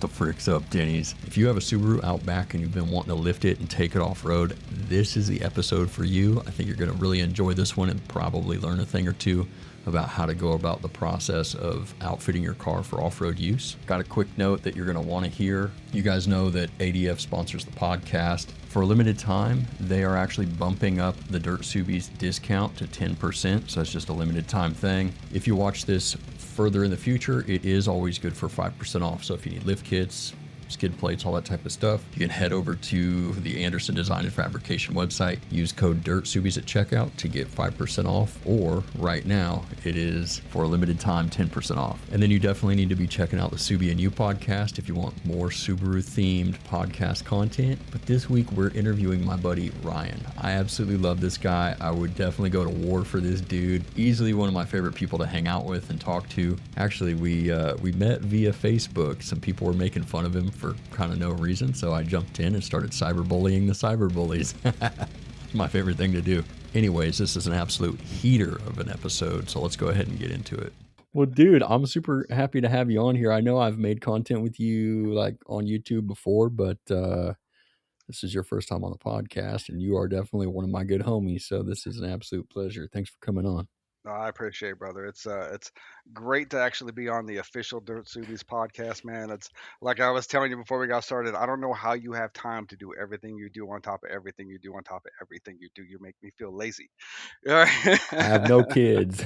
the frick's up, Denny's? If you have a Subaru Outback and you've been wanting to lift it and take it off-road, this is the episode for you. I think you're going to really enjoy this one and probably learn a thing or two about how to go about the process of outfitting your car for off-road use. Got a quick note that you're going to want to hear. You guys know that ADF sponsors the podcast. For a limited time, they are actually bumping up the DIRTSUBIES discount to 10%, so that's just a limited time thing. If you watch this further in the future, it is always good for 5% off. So if you need lift kits, skid plates, all that type of stuff, you can head over to the Anderson Design and Fabrication website, use code DIRTSUBIES at checkout to get 5% off, or right now it is for a limited time 10% off. And then you definitely need to be checking out the Subi and You podcast if you want more Subaru themed podcast content. But this week we're interviewing my buddy Ryan. I absolutely love this guy. I would definitely go to war for this dude. Easily one of my favorite people to hang out with and talk to. Actually, we met via Facebook. Some people were making fun of him for kind of no reason, so I jumped in and started cyberbullying the cyberbullies. It's my favorite thing to do. Anyways, this is an absolute heater of an episode, so let's go ahead and get into it. Well, dude, I'm super happy to have you on here. I know I've made content with you like on YouTube before, but this is your first time on the podcast, and you are definitely one of my good homies, so this is an absolute pleasure. Thanks for coming on. No, I appreciate it, brother. It's great to actually be on the official DIRTSUBIES podcast, man. It's like I was telling you before we got started. I don't know how you have time to do everything you do on top of everything you do on top of everything you do. You make me feel lazy. I have no kids.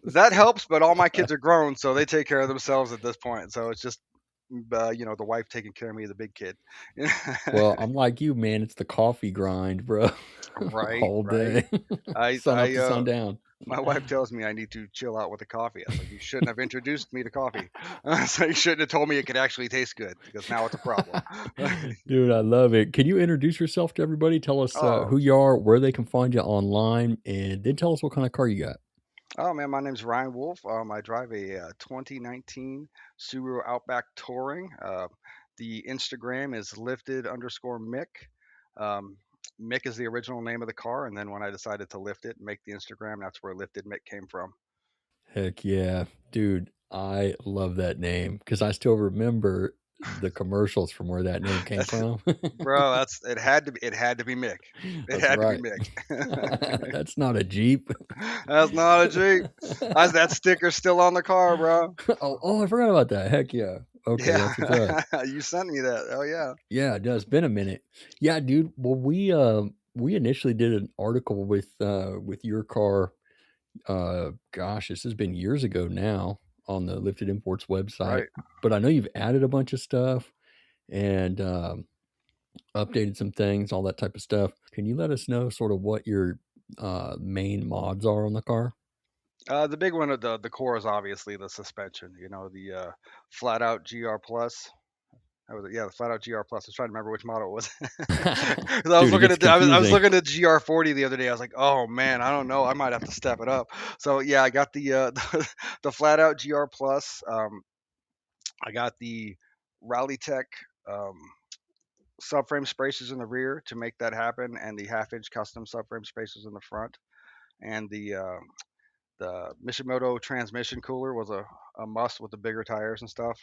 That helps, but all my kids are grown, so they take care of themselves at this point. So it's just the wife taking care of me, the big kid. Well, I'm like you, man. It's the coffee grind, bro. Right, All right. day. I Sun up I to sundown. My wife tells me I need to chill out with the coffee. I was like, you shouldn't have introduced me to coffee. So you shouldn't have told me it could actually taste good because now it's a problem. Dude, I love it. Can you introduce yourself to everybody? Tell us Oh, who you are, where they can find you online, and then tell us what kind of car you got. oh man, my name's Ryan Wolf. I drive a 2019 Subaru Outback Touring. The Instagram is lifted underscore Mick. Um, Mick is the original name of the car, and then when I decided to lift it and make the Instagram, that's where Lifted Mick came from. Heck yeah. Dude, I love that name because I still remember the commercials from where that name came from. Bro, it had to be Mick. It That's had to be right. Mick. That's not a Jeep. That's not a Jeep. That sticker's still on the car, bro. Oh, I forgot about that. Heck yeah. Okay, Yeah, that's what's up. you sent me that. Oh yeah. Yeah, it does. Been a minute. Yeah, dude. Well, we initially did an article with your car. Gosh, this has been years ago now on the Lifted Imports website. Right. But I know you've added a bunch of stuff and updated some things, all that type of stuff. Can you let us know sort of what your main mods are on the car? The big one of the core is obviously the suspension. The flat out GR plus. That was it. Yeah, the flat out GR plus. I was trying to remember which model it was. 'Cause I was Dude, it looking gets at I was confusing. looking at GR40 the other day. I was like, oh man, I don't know. I might have to step it up. So yeah, I got the the flat out GR plus. I got the Rally Tech um, subframe spacers in the rear to make that happen, and the half-inch custom subframe spacers in the front, and the Mishimoto transmission cooler was a must with the bigger tires and stuff.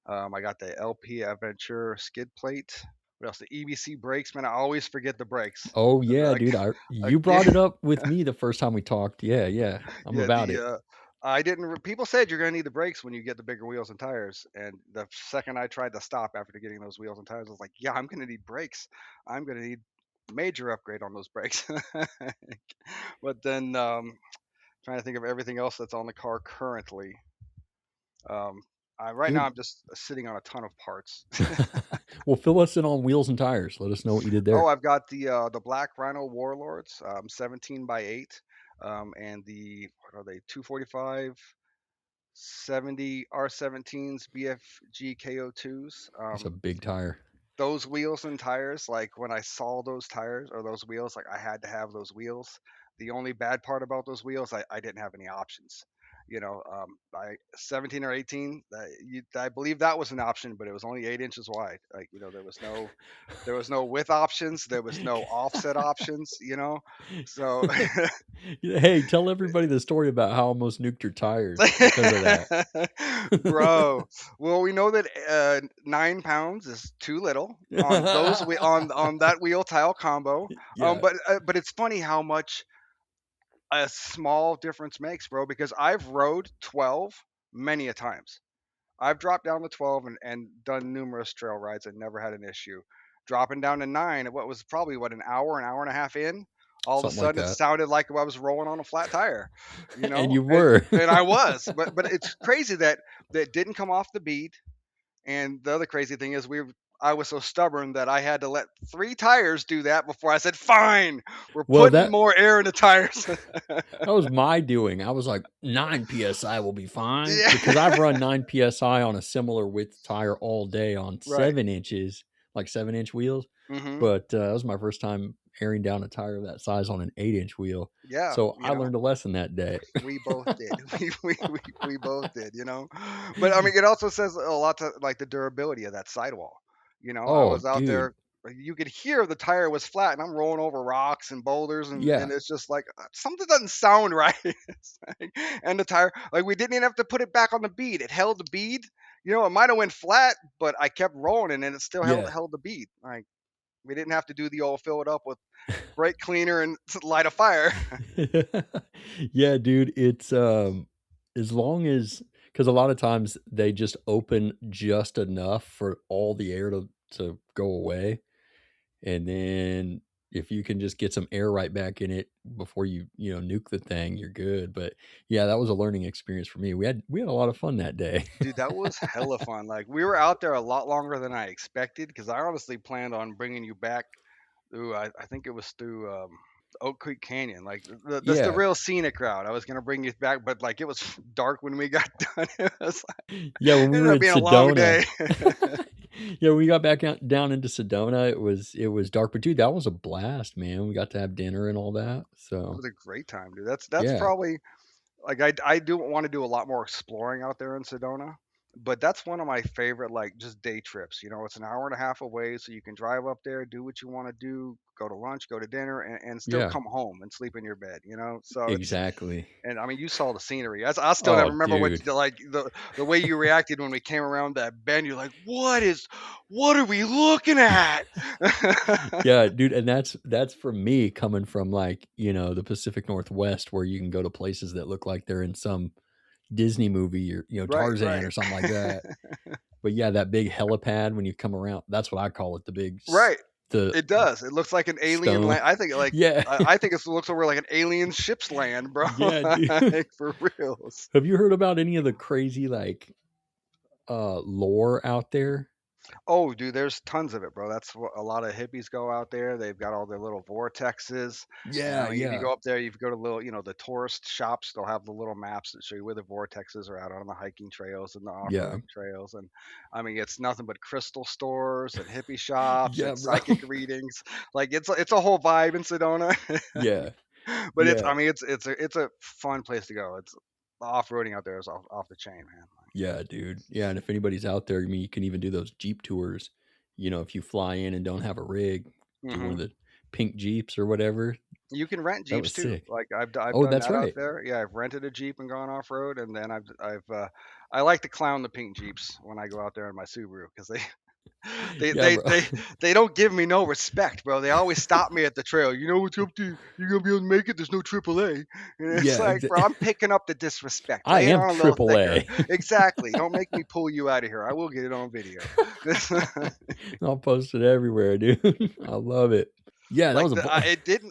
I got the LP Adventure skid plate. What else? The EBC brakes, man. I always forget the brakes. Oh yeah, Like, dude. I You brought can't. it up with me the first time we talked. Yeah, yeah. I'm Yeah, about it. I didn't. People said you're gonna need the brakes when you get the bigger wheels and tires. And the second I tried to stop after getting those wheels and tires, I was like, yeah, I'm gonna need brakes. I'm gonna need major upgrade on those brakes. But then trying to think of everything else that's on the car currently. Um, right now Dude. I'm just sitting on a ton of parts. Well, fill us in on wheels and tires. Let us know what you did Oh, there. I've got the Black Rhino Warlords, 17 by 8, and the what are they? 245 70 R17s BFG KO2s. That's a big tire. Those wheels and tires, like when I saw those tires or those wheels, like I had to have those wheels. The only bad part about those wheels, I didn't have any options. By 17 or 18, I believe that was an option, but it was only 8 inches wide. Like, there was no width options, there was no offset options. So Hey, tell everybody the story about how I almost nuked your tires because of that. bro, well, we know that 9 pounds is too little on on that wheel tile combo. Yeah. But it's funny how much a small difference makes, bro, because I've rode 12 many a times. I've dropped down to 12 and done numerous trail rides and never had an issue. Dropping down to 9, what was probably an hour and a half in, all of a Something like sudden it that. sounded like I was rolling on a flat tire, And you were. and I was, but it's crazy that didn't come off the bead. And the other crazy thing is I was so stubborn that I had to let 3 tires do that before I said, "Fine, we're Well, putting more air in the tires." that was my doing. I was like, 9 psi will be fine, Yeah. because I've run 9 psi on a similar width tire all day on Right. 7 inches, like 7-inch wheels. Hmm. But that was my first time airing down a tire that size on an 8-inch wheel. Yeah, So I learned a lesson that day. we both did. We both did. But I mean, it also says a lot to like the durability of that sidewall. I Oh, was out dude. there. You could hear the tire was flat, and I'm rolling over rocks and boulders, and Yeah. it's just like something doesn't sound right. It's and the tire, like we didn't even have to put it back on the bead. It held the bead. It might have went flat, but I kept rolling, and it still held Yeah. held the bead. Like we didn't have to do the old fill it up with brake cleaner and light a fire. Yeah, dude, it's as long as, because a lot of times they just open just enough for all the air to go away, and then if you can just get some air right back in it before you nuke the thing, you're good. But yeah, that was a learning experience for me. We had a lot of fun that day. Dude, that was hella fun. Like we were out there a lot longer than I expected because I honestly planned on bringing you back through. I think it was through Oak Creek Canyon, like that's the Yeah. real scenic route. I was gonna bring you back, but like it was dark when we got done. It was like, Yeah, when we ended were up in being a long Sedona. day. Yeah, we got back down into Sedona. It was dark, but dude, that was a blast, man. We got to have dinner and all that. It So was a great time, dude. That's yeah, probably like I do want to do a lot more exploring out there in Sedona, but that's one of my favorite like just day trips. It's an hour and a half away, so you can drive up there, do what you want to do, go to lunch, go to dinner, and still yeah, come home and sleep in your bed. So it's exactly. and I mean you saw the scenery. I still Oh, remember dude. like the way you reacted when we came around that bend. You're like, what are we looking at? Yeah, dude, and that's for me coming from, like, the Pacific Northwest, where you can go to places that look like they're in some Disney movie, or Right, Tarzan right, or something like that. But yeah, that big helipad when you come around, that's what I call it, right. the It does. It looks like an alien stone. land. I think like Yeah. I think it looks over like an alien ship's land, bro. Yeah, dude. Like, for reals. Have you heard about any of the crazy, like, lore out there? Oh, dude, there's tons of it, bro. That's what a lot of hippies go out there. They've got all their little vortexes. And Yeah, I mean, if you yeah, go up there, you go to little, the tourist shops. They'll have the little maps that show you where the vortexes are out on the hiking trails and the yeah, off-roading trails. And I mean, it's nothing but crystal stores and hippie shops yeah, and bro. psychic readings. Like it's a whole vibe in Sedona. Yeah, But yeah, it's a fun place to go. It's the off-roading out there is off the chain, man. yeah, dude. Yeah, and if anybody's out there, I mean, you can even do those Jeep tours. If you fly in and don't have a rig, do one Hmm. of the pink Jeeps or whatever. You can rent That Jeeps was too. sick. Like I've Oh, done that's that out right. there. Yeah, I've rented a Jeep and gone off road, and then I like to clown the pink Jeeps when I go out there in my Subaru because they Yeah, they bro. they they don't give me no respect, bro. They always stop me at the trail. You know what's up to? You're gonna be able to make it. There's no AAA, and it's Yeah, like, bro, exactly. I'm picking up the disrespect. I Lay it am on a little triple thicker. A. Exactly. Don't make me pull you out of here. I will get it on video. I'll post it everywhere, dude. I love it. Yeah, that Like was a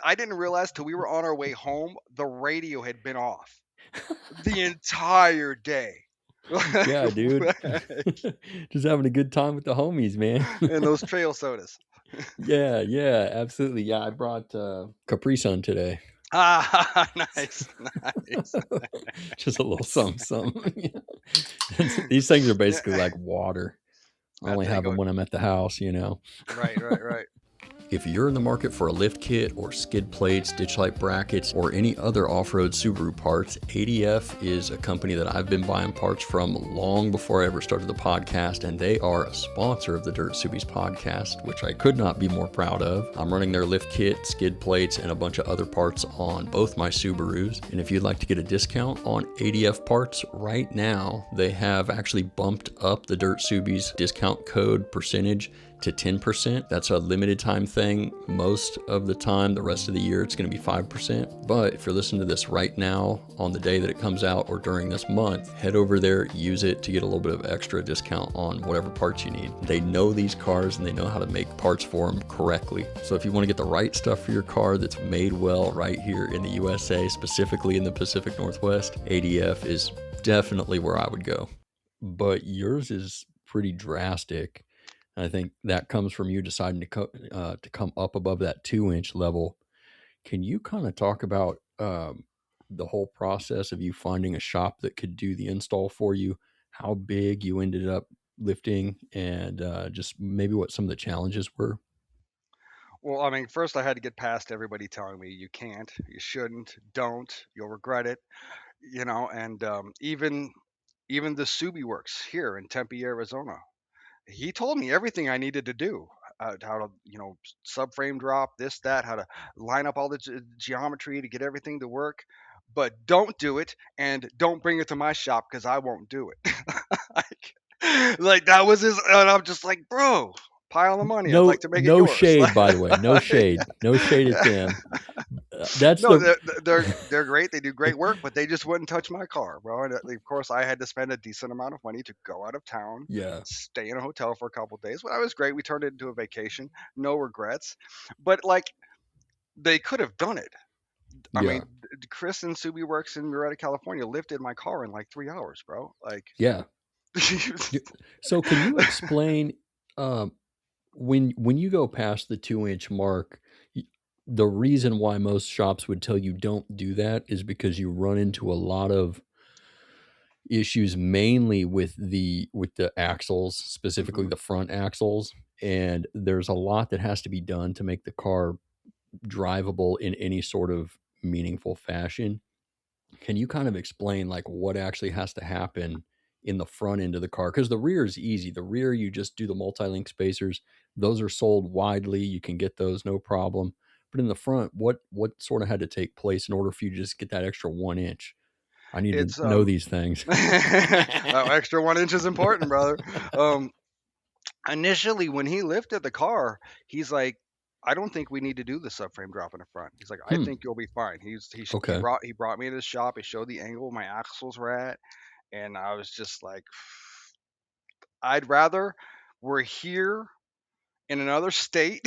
I didn't realize till we were on our way home the radio had been off the entire day. yeah, dude. Just having a good time with the homies, man. And those trail sodas. Yeah, yeah, absolutely. Yeah, I brought Capri Sun today. Ah, nice, nice. Just a little something, something. These things are basically Yeah, like water. I that only thing have them go when I'm at the house. right, right, right. If you're in the market for a lift kit or skid plates, ditch light brackets, or any other off-road Subaru parts, ADF is a company that I've been buying parts from long before I ever started the podcast, and they are a sponsor of the Dirt Subies podcast, which I could not be more proud of. I'm running their lift kit, skid plates, and a bunch of other parts on both my Subarus. And if you'd like to get a discount on ADF parts right now, they have actually bumped up the Dirt Subies discount code percentage to 10%. That's a limited time thing. Most of the time, the rest of the year, it's going to be 5%. But if you're listening to this right now on the day that it comes out or during this month, head over there, use it to get a little bit of extra discount on whatever parts you need. They know these cars and they know how to make parts for them correctly. So if you want to get the right stuff for your car that's made well right here in the USA, specifically in the Pacific Northwest, ADF is definitely where I would go. But yours is pretty drastic. I think that comes from you deciding to come up above that 2-inch level. Can you kind of talk about the whole process of you finding a shop that could do the install for you, how big you ended up lifting, and just maybe what some of the challenges were? Well, I mean, first I had to get past everybody telling me you can't, you shouldn't, don't, you'll regret it, and even the Subi Works here in Tempe, Arizona. He told me everything I needed to do. How to, subframe drop, this, that, how to line up all the geometry to get everything to work. But don't do it, and don't bring it to my shop because I won't do it. like that was his, and I'm just like, bro, pile of money. I'd like No, to make it no yours. shade, by the way. No shade. No shade at them. That's No, the they're great. They do great work, but they just wouldn't touch my car, bro. And of course, I had to spend a decent amount of money to go out of town, yeah, stay in a hotel for a couple of days. But that was great. We turned it into a vacation, no regrets. But like they could have done it. I yeah, mean, Chris and Subi Works in Murrieta, California, lifted my car in like 3 hours, bro. Like, yeah. So can you explain um, when you go past the 2-inch mark, the reason why most shops would tell you don't do that is because you run into a lot of issues, mainly with the axles, specifically mhm. the front axles, and there's a lot that has to be done to make the car drivable in any sort of meaningful fashion. Can you kind of explain like what actually has to happen in the front end of the car? Because the rear is easy. The rear, you just do the multi-link spacers. Those are sold widely. You can get those no problem. But in the front, what sort of had to take place in order for you to just get that extra 1 inch? I need to It's know these things. that extra 1 inch is important, brother. Um, Initially when he lifted the car, he's like, I don't think we need to do the subframe drop in the front. He's like, I Hmm. think you'll be fine. Okay. He brought me to the shop. He showed the angle my axles were at, and I was just like, I'd rather we're here in another state.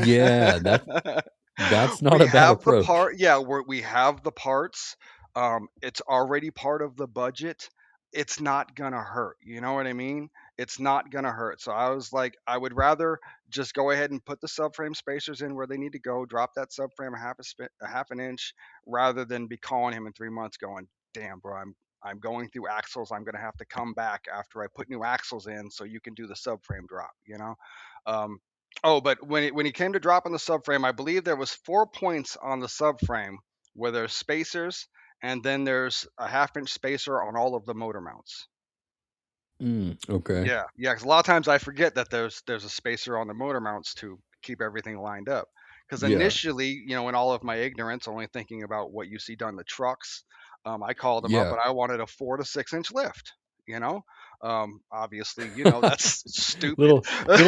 Yeah, that's not We a bad have the approach. part, yeah, we have the parts. It's already part of the budget. It's not gonna hurt. You know what I mean? It's not gonna hurt. So I was like, I would rather just go ahead and put the subframe spacers in where they need to go, drop that subframe a half an inch, rather than be calling him in 3 months going, damn, bro, I'm going through axles. I'm gonna have to come back after I put new axles in so you can do the subframe drop. Um, Oh, but when he came to drop on the subframe, I believe there was 4 points on the subframe where there's spacers, and then there's a half-inch spacer on all of the motor mounts. Okay. Yeah, yeah. Because a lot of times I forget that there's a spacer on the motor mounts to keep everything lined up. Because Yeah. initially, in all of my ignorance, only thinking about what you see done in the trucks, I called them up Yeah. and I wanted a 4 to 6 inch lift. Obviously, that's stupid. Little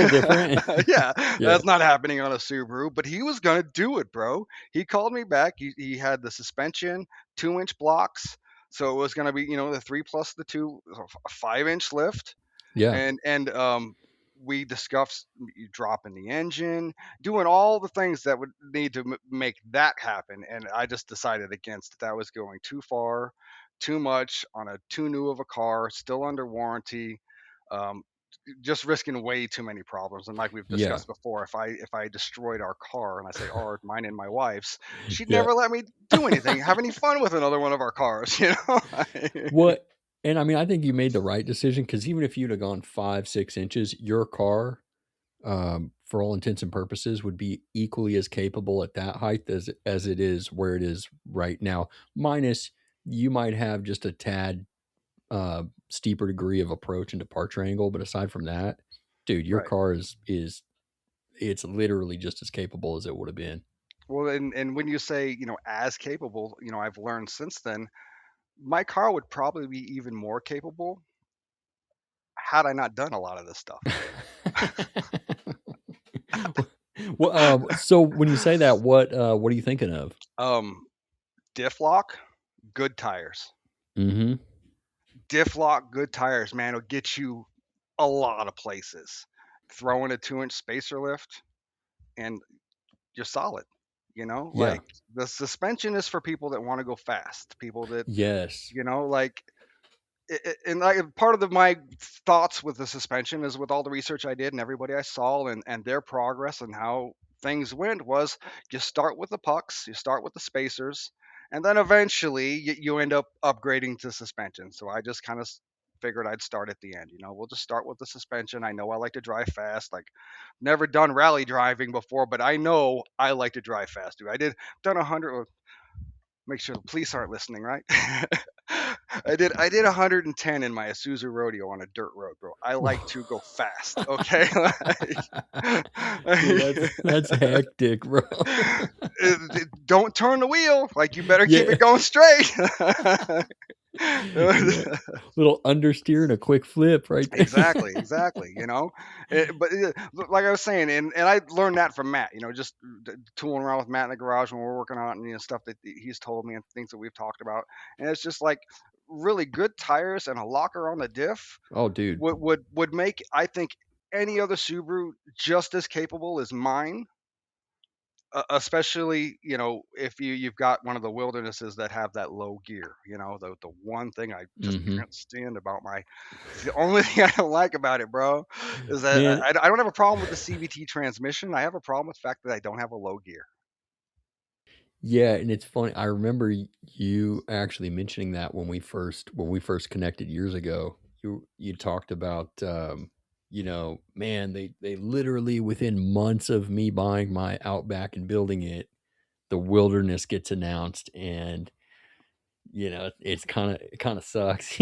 different. Yeah, Yeah. that's not happening on a Subaru. But he was gonna do it, bro. He called me back. He had the suspension, 2 inch blocks. So it was going to be, the 3 plus the 2, a 5 inch lift, Yeah. and we discussed dropping the engine, doing all the things that would need to make that happen. And I just decided against it. That was going too far, too much on a too new of a car, still under warranty. Um, just risking way too many problems. And like we've Yeah. discussed before, if I destroyed our car, and I say our, mine and my wife's, she'd Yeah. never let me do anything, have any fun with another one of our cars, What and I mean, I think you made the right decision because even if you'd have gone 5, 6 inches, your car for all intents and purposes, would be equally as capable at that height as it is where it is right now. Minus, you might have just a tad steeper degree of approach and departure angle, but aside from that, dude, your Right. car is it's literally just as capable as it would have been. Well, and when you say, as capable, I've learned since then, my car would probably be even more capable had I not done a lot of this stuff. Well, so when you say that, what are you thinking of? Um, Diff lock, good tires. Mm-hmm. Diff lock, good tires, man, will get you a lot of places. Throw in a 2-inch spacer lift, and you're solid. Yeah. Like the suspension is for people that want to go fast, people that, Yes. like and part of my thoughts with the suspension is with all the research I did and everybody I saw and their progress and how things went was you start with the pucks, you start with the spacers, and then eventually you end up upgrading to suspension. So I just kind of figured I'd start at the end. We'll just start with the suspension. I know I like to drive fast. Like, never done rally driving before, but I know I like to drive fast, dude. I did done 100. Make sure the police aren't listening, right? I did 110 in my Isuzu rodeo on a dirt road, bro. I like to go fast, okay? Dude, that's hectic, bro. Don't turn the wheel. Like, you better keep Yeah. it going straight. Yeah. Little understeer and a quick flip right there. Exactly. But like I was saying, and I learned that from Matt. Just tooling around with Matt in the garage when we're working on stuff that he's told me and things that we've talked about, and it's just like really good tires and a locker on the diff Oh, dude. would make, I think, any other Subaru just as capable as mine. Especially, if you've got one of the wildernesses that have that low gear. The one thing I just Mm-hmm. can't stand about the only thing I don't like about it, bro, is that Man, I don't have a problem with the CVT transmission. I have a problem with the fact that I don't have a low gear. yeah, and it's funny. I remember you actually mentioning that when we first connected years ago. You talked about man, they literally within months of me buying my Outback and building it, the wilderness gets announced, and it's kind of sucks,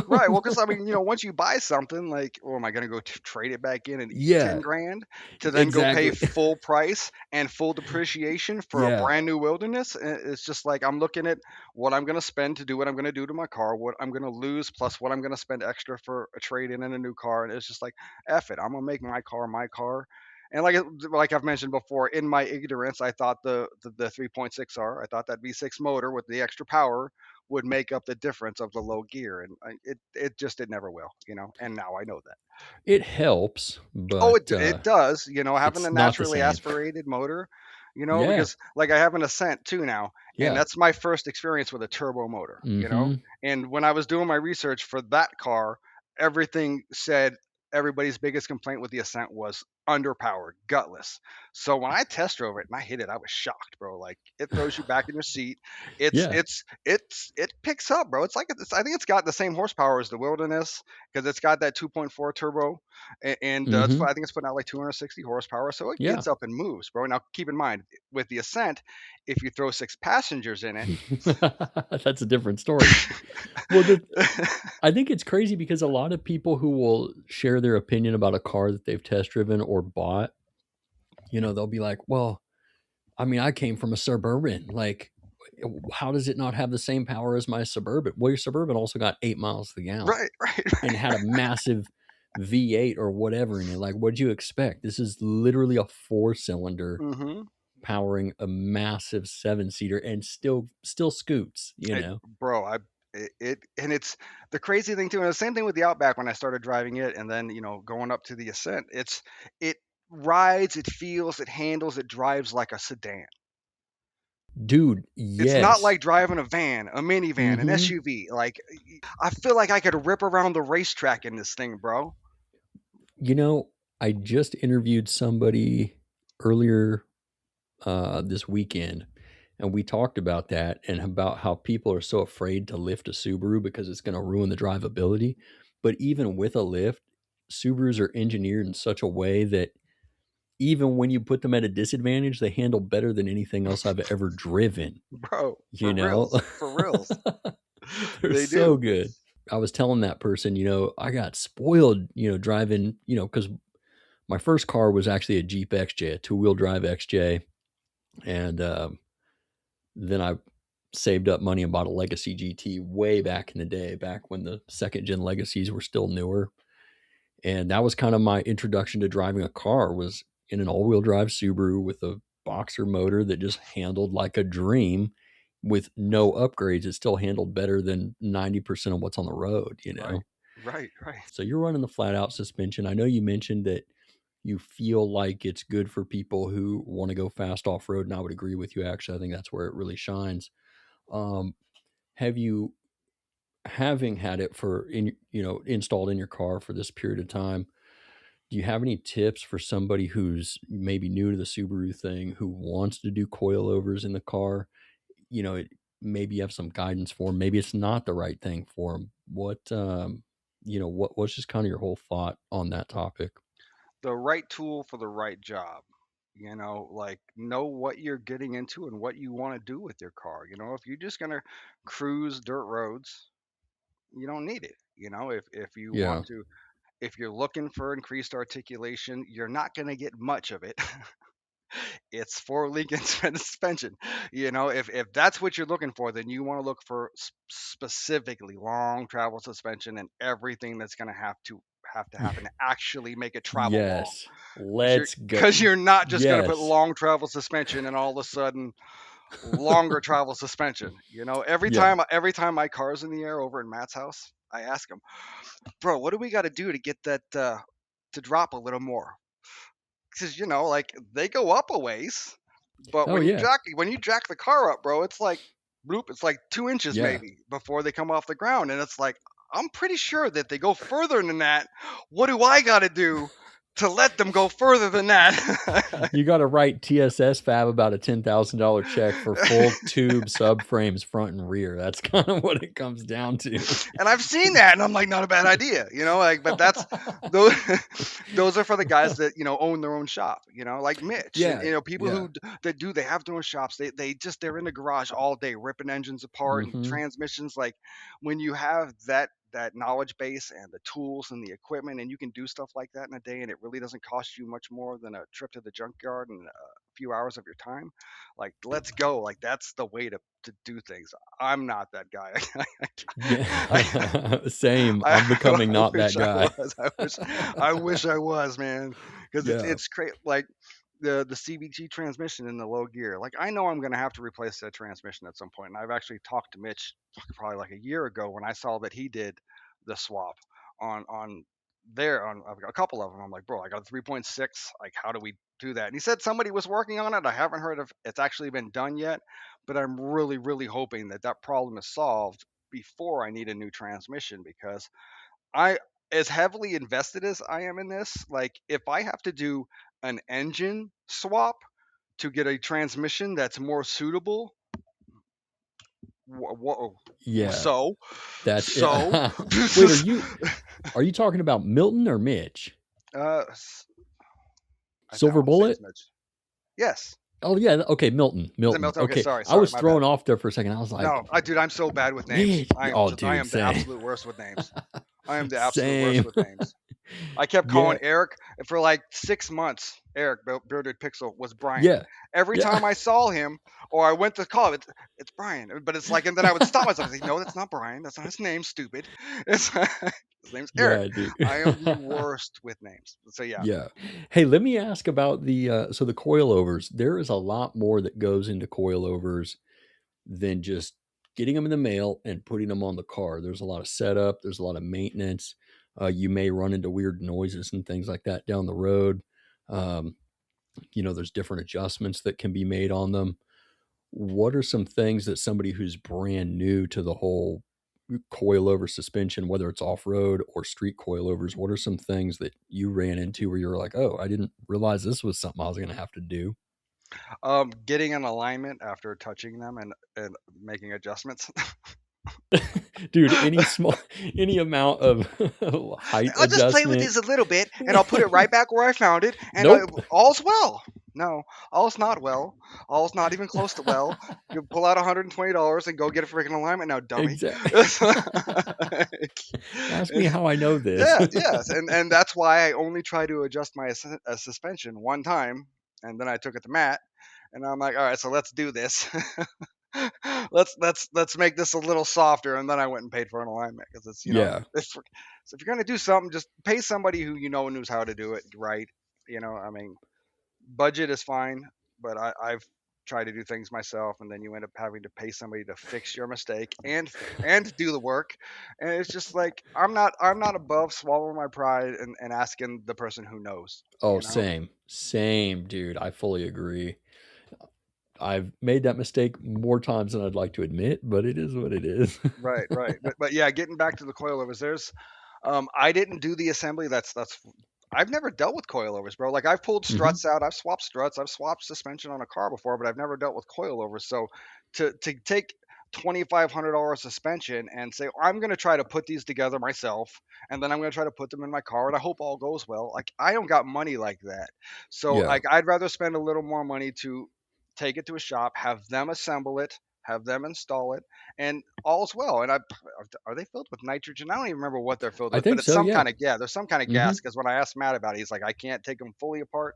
Right. Well, because I mean, once you buy something, like, oh, am I going to go trade it back in and eat Yeah, 10 grand to then go pay exactly. full price and full depreciation for a Yeah. brand new wilderness? It's just like I'm looking at what I'm going to spend to do what I'm going to do to my car, what I'm going to lose, plus what I'm going to spend extra for a trade in and a new car. And it's just like, F it. I'm going to make my car my car. And like I've mentioned before, in my ignorance, I thought the 3.6R, I thought that V6 motor with the extra power would make up the difference of the low gear, and it never will, and now I know that. It helps, Oh, but it does, having a it's not the naturally same. aspirated motor, Yeah. because like I have an Ascent too now, and Yeah. that's my first experience with a turbo motor, Mhm. and when I was doing my research for that car, everything said everybody's biggest complaint with the Ascent was underpowered, gutless. So when I test drove it and I hit it, I was shocked, bro. Like, it throws you back in your seat. It's Yeah. it's it picks up, bro. I think it's got the same horsepower as the Wilderness because it's got that 2.4 turbo, and Mhm. I think it's putting out like 260 horsepower, so it Yeah. gets up and moves, bro. Now keep in mind, with the Ascent, if you throw 6 passengers in it, That's a different story. Well, I think it's crazy because a lot of people who will share their opinion about a car that they've test driven or bought, they'll be like, "Well, I mean, I came from a Suburban. Like, how does it not have the same power as my Suburban?" Well, your Suburban also got 8 miles to the gallon right, right, and had a massive V8 or whatever in it. Like, what'd you expect? This is literally a 4-cylinder mm-hmm. powering a massive 7-seater and still scoots. Bro. And it's the crazy thing too, and the same thing with the Outback when I started driving it, and then going up to the Ascent. It rides, it feels, it handles, it drives like a sedan. Dude, It's not yes. like driving a van, a minivan, an Mhm. SUV. Like, I feel like I could rip around the racetrack in this thing, bro. You know, I just interviewed somebody earlier this weekend, and we talked about that and about how people are so afraid to lift a Subaru because it's going to ruin the drivability. But even with a lift, Subarus are engineered in such a way that even when you put them at a disadvantage, they handle better than anything else I've ever driven. Bro, You for know, reals, for reals, they're they so do. good. I was telling that person, I got spoiled, driving, because my first car was actually a Jeep XJ, a two-wheel drive XJ, and then I saved up money and bought a Legacy GT way back in the day, back when the second gen Legacies were still newer. And that was kind of my introduction to driving a car, was in an all-wheel drive Subaru with a boxer motor that just handled like a dream with no upgrades. It still handled better than 90% of what's on the road. Right, right, right. So you're running the flat out suspension. I know you mentioned that you feel like it's good for people who want to go fast off road, and I would agree with you. Actually, I think that's where it really shines. Um, have you, having had it installed in your car for this period of time, do you have any tips for somebody who's maybe new to the Subaru thing, who wants to do coilovers in the car? Maybe you have some guidance for them. Maybe it's not the right thing for them. What's just kind of your whole thought on that topic? The right tool for the right job. Like know what you're getting into and what you want to do with your car. If you're just gonna cruise dirt roads, you don't need it. If you want Yeah. to, if you're looking for increased articulation, you're not gonna get much of it. It's for Lincoln suspension. If that's what you're looking for, then you want to look for specifically long travel suspension and everything that's going to happen to actually make it travel long. Yes. Because you're Let's go. because you're not just going to put Yes. long travel suspension and all of a sudden longer travel suspension. Yeah. Every time my car's in the air over in Matt's house, I ask him, bro, what do we got to do to get that to drop a little more? Because like they go up a ways, but Oh when you yeah. jack the car up, bro, it's like bloop, it's like 2 inches Yeah. maybe before they come off the ground, and it's like I'm pretty sure that they go further than that. What do I got to do to let them go further than that? You got to write TSS Fab about a $10,000 check for full tube subframes front and rear. That's kind of what it comes down to. And I've seen that, and I'm like, not a bad idea, like, but that's those those are for the guys that own their own shop, like Mitch, and Yeah. people Yeah. who they have their own shops. They're in the garage all day ripping engines apart and Mm-hmm. transmissions. Like when you have that knowledge base and the tools and the equipment, and you can do stuff like that in a day, and it really doesn't cost you much more than a trip to the junkyard and a few hours of your time. Like, let's go. Like, that's the way to do things. I'm not that guy. I, Yeah. Same. I'm becoming I not that wish I guy. was. I wish I was, man. Because it's Yeah. it's crazy. Like the CVT transmission in the low gear. Like I know I'm gonna have to replace that transmission at some point. And I've actually talked to Mitch probably like a year ago when I saw that he did the swap on there on a couple of them. I'm like, bro, I got a 3.6. Like, how do we do that? And he said somebody was working on it. I haven't heard if it's actually been done yet, but I'm really, really hoping that that problem is solved before I need a new transmission because I, as heavily invested as I am in this, like if I have to do an engine swap to get a transmission that's more suitable, whoa, Yeah. so, That's it. so, Wait, are you talking about Milton or Mitch? uh, I Silver want to say it's Bullet? Mitch. Yes, Oh yeah, okay, Milton. is it Milton. Milton? Okay, Okay. sorry, I sorry, was my bad. thrown off there for a second. I was like, No, dude, I'm so bad with names. Mitch. Oh I dude, am the same. absolute worst with names. I am the absolute worst Same. with names. I kept Yeah. calling Eric for like 6 months. Eric, Bearded Pixel, was Brian. Yeah. Every Yeah. time I saw him or I went to call him, it's Brian. But it's like, and then I would stop myself and say, no, that's not Brian. That's not his name, stupid. It's, his name's Eric. Yeah, dude. I am the worst with names. So yeah. Yeah. Hey, let me ask about the coilovers. There is a lot more that goes into coilovers than just getting them in the mail and putting them on the car. There's a lot of setup, there's a lot of maintenance. You may run into weird noises and things like that down the road. Um, there's different adjustments that can be made on them. What are some things that somebody who's brand new to the whole coilover suspension, whether it's off road or street coilovers, what are some things that you ran into where you're like, oh, I didn't realize this was something I was going to have to do? Getting an alignment after touching them and making adjustments. Dude, any amount of height I'll just play with adjustment. these a little bit, and I'll put it right back where I found it, and Nope. all's well. No, all's not well. All's not even close to well. You pull out $120 and go get a freaking alignment now, dummy. Exactly. Ask me And how I know this. yeah, yes, and that's why I only try to adjust my suspension one time, and then I took it to Matt, and I'm like, all right, so let's do this. Let's make this a little softer, and then I went and paid for an alignment because it's Yeah. so if you're gonna do something, just pay somebody who you know knows how to do it right. I mean, budget is fine, but I've tried to do things myself, and then you end up having to pay somebody to fix your mistake and do the work, and it's just like I'm not above swallowing my pride and asking the person who knows, Oh, you know. same, dude. I fully agree. I've made that mistake more times than I'd like to admit, but it is what it is. Right, right. But yeah, getting back to the coilovers, I didn't do the assembly. That's I've never dealt with coilovers, bro. Like I've pulled Hmm. struts out, I've swapped struts, I've swapped suspension on a car before, but I've never dealt with coilovers. So to take $2,500 suspension and say I'm going to try to put these together myself, and then I'm going to try to put them in my car, and I hope all goes well. Like I don't got money like that, so Yeah. like I'd rather spend a little more money to take it to a shop, have them assemble it, have them install it, and all's well. And are they filled with nitrogen? I don't even remember what they're filled I with, but think it's so. some Yeah. kind of yeah. There's some kind of Hmm. gas because when I asked Matt about it, he's like, I can't take them fully apart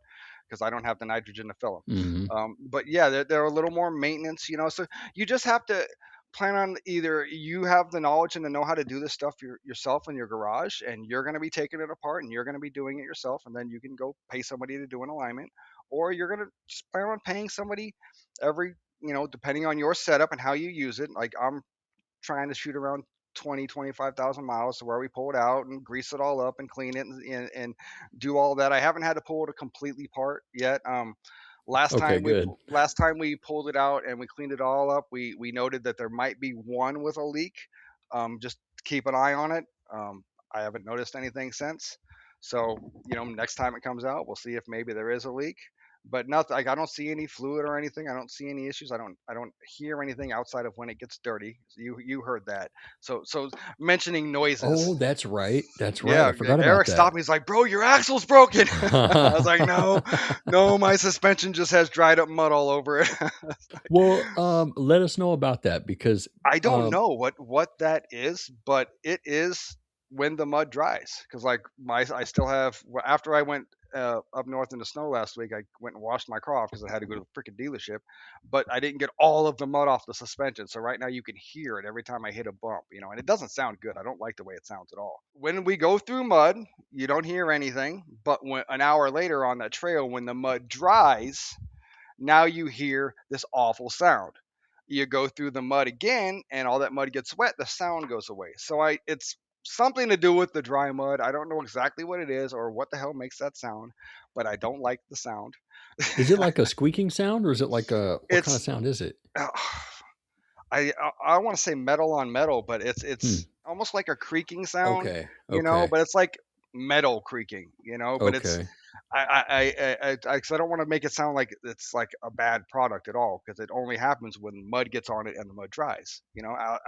because I don't have the nitrogen to fill Hmm. them. But yeah, they're a little more maintenance, So you just have to plan on either you have the knowledge and the know how to do this stuff yourself in your garage, and you're going to be taking it apart and you're going to be doing it yourself, and then you can go pay somebody to do an alignment, or you're going to just plan on paying somebody every depending on your setup and how you use it. Like I'm trying to shoot around 25,000 miles to where we pull it out and grease it all up and clean it and do all that. I haven't had to pull it completely apart yet. Okay, good. Last time we pulled it out and we cleaned it all up, we noted that there might be one with a leak. Just keep an eye on it. I haven't noticed anything since. So, next time it comes out, we'll see if maybe there is a leak. But nothing, like I don't see any fluid or anything. I don't see any issues. I don't hear anything outside of when it gets dirty. So you heard that. So mentioning Oh, noises. that's right. That's right. Yeah, I forgot about Eric that. stopped me. He's like, "Bro, your axle's broken." I was like, "No, no, my suspension just has dried up mud all over it." Well, let us know about that because I don't um, know what that is, but it is when the mud dries. Because like I still have after I went up north in the snow last week, I went and washed my car off because I had to go to the freaking dealership. But I didn't get all of the mud off the suspension, so right now you can hear it every time I hit a bump, and it doesn't sound good. I don't like the way it sounds at all. When we go through mud, you don't hear anything, but when an hour later on that trail, when the mud dries, now you hear this awful sound. You go through the mud again, and all that mud gets wet. The sound goes away. So it's something to do with the dry mud. I don't know exactly what it is or what the hell makes that sound, but I don't like the sound. is it like a squeaking sound or is it like a what kind of It's sound is it? uh, I want to say metal on metal, but Hmm. it's almost like a creaking sound, Okay. Okay. but it's like metal creaking, but it's Okay. I don't want to make it sound like it's like a bad product at all because it only happens when mud gets on it and the mud dries.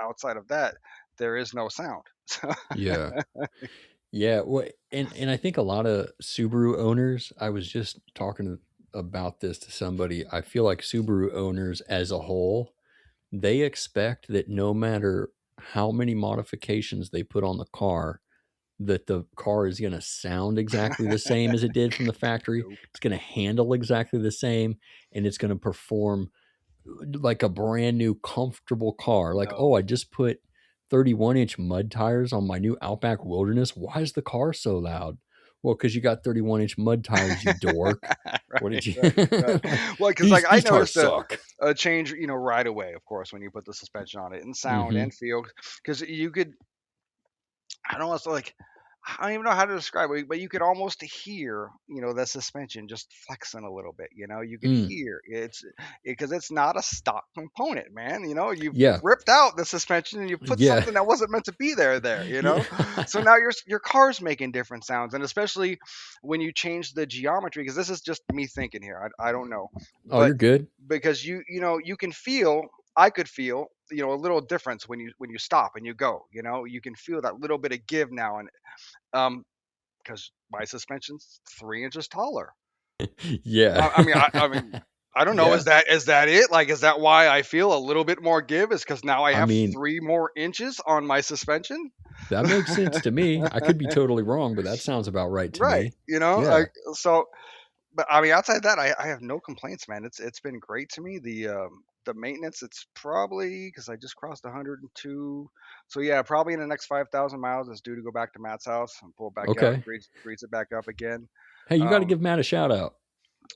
Outside of that, there is no sound. Yeah. Yeah. Well, and I think a lot of Subaru owners, I was just talking about this to somebody. I feel like Subaru owners as a whole, they expect that no matter how many modifications they put on the car, that the car is going to sound exactly the same as it did from the factory. Nope. It's going to handle exactly the same, and it's going to perform like a brand new comfortable car. Like, oh, I No. just put 31-inch mud tires on my new Outback Wilderness. Why is the car so loud? Well, because you got 31-inch mud tires, you dork. What Right, did you right, right. Well, because like I these tires noticed suck. a change, right away, of course, when you put the suspension on it, and sound Hmm. and feel, because you could I don't know. It's like I don't even know how to describe it, but you could almost hear, the suspension just flexing a little bit. You could Mm. hear because it's not a stock component, man. You've Yeah. ripped out the suspension and you put Yeah. something that wasn't meant to be there. Yeah. So now your car's making different sounds, and especially when you change the geometry, because this is just me thinking here. I don't know, Oh, but you're good. because you can feel. I could feel a little difference when you stop and you go. You can feel that little bit of give now, and um, because my suspension's 3 inches taller. Yeah. I mean, I don't know. Yeah. Is that it? Like, is that why I feel a little bit more give? Is because now I I have mean, 3 more inches on my suspension? that makes sense to me. I could be totally wrong, but that sounds about right to Right. me. Like, Yeah. so. But I mean, outside that, I have no complaints, man. It's been great to me. The maintenance, it's probably because I just crossed 102. So yeah, probably in the next 5,000 miles, it's due to go back to Matt's house and pull it back out and Okay. grease it back up again. Hey, you got to Um, give Matt a shout out.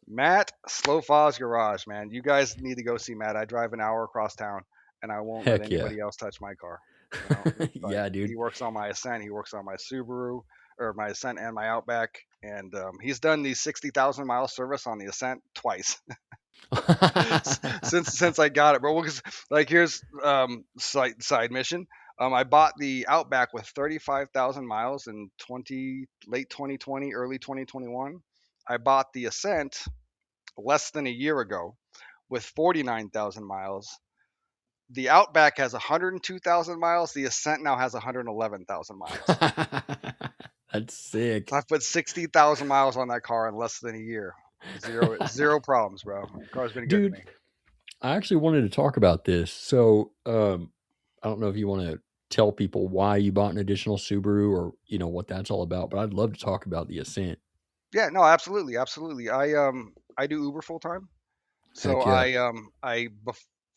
Matt, Slow Foz Garage, man. You guys need to go see Matt. I drive an hour across town, and I won't let Heck yeah. anybody else touch my car. It's like Yeah, dude. he works on my Ascent, he works on my Subaru, or my Ascent and my Outback, and he's done the 60,000 mile service on the Ascent twice since I got it, bro. Because like here's side mission. I bought the Outback with 35,000 miles in late 2020, early 2021. I bought the Ascent less than a year ago with 49,000 miles. The Outback has 102,000 miles. The Ascent now has 111,000 miles. That's sick. So I've put 60,000 miles on that car in less than a year. Zero problems, bro. The car's been good to Dude, me. I actually wanted to talk about this. So, I don't know if you want to tell people why you bought an additional Subaru or, what that's all about, but I'd love to talk about the Ascent. Yeah, no, absolutely, absolutely. I do Uber full time, so Heck yeah.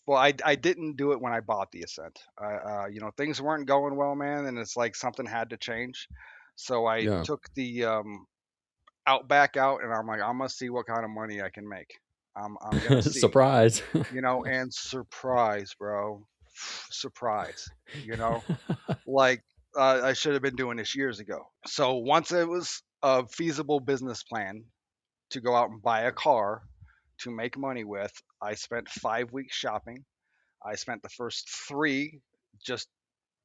well, I didn't do it when I bought the Ascent. Things weren't going well, man, and it's like something had to change. So I Yeah. took the Outback out, and I'm like, I'm gonna see what kind of money I can make. I'm gonna see, Surprise. and surprise, bro, surprise, you know, like I should have been doing this years ago. So once it was a feasible business plan to go out and buy a car to make money with, I spent 5 weeks shopping. I spent the first three just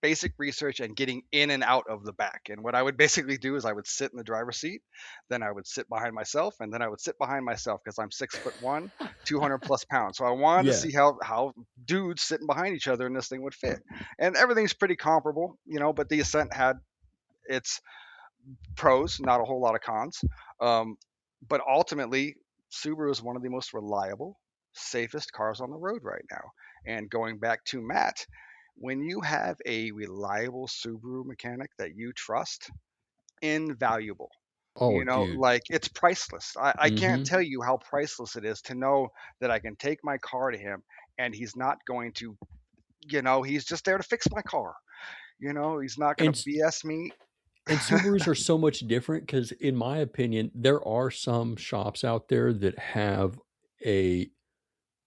basic research and getting in and out of the back. And what I would basically do is I would sit in the driver's seat, then I would sit behind myself, and then I would sit behind myself because I'm 6'1", 200 plus pounds. So I wanted to Yeah. see how dudes sitting behind each other in this thing would fit. And everything's pretty comparable, but the Ascent had its pros, not a whole lot of cons. Um, but ultimately, Subaru is one of the most reliable, safest cars on the road right now. And going back to Matt, when you have a reliable Subaru mechanic that you trust, invaluable. Oh, dude. Like it's priceless. I can't Mm-hmm. tell you how priceless it is to know that I can take my car to him and he's not going to, he's just there to fix my car. He's not going to And BS me. And Subarus are so much different because, in my opinion, there are some shops out there that have a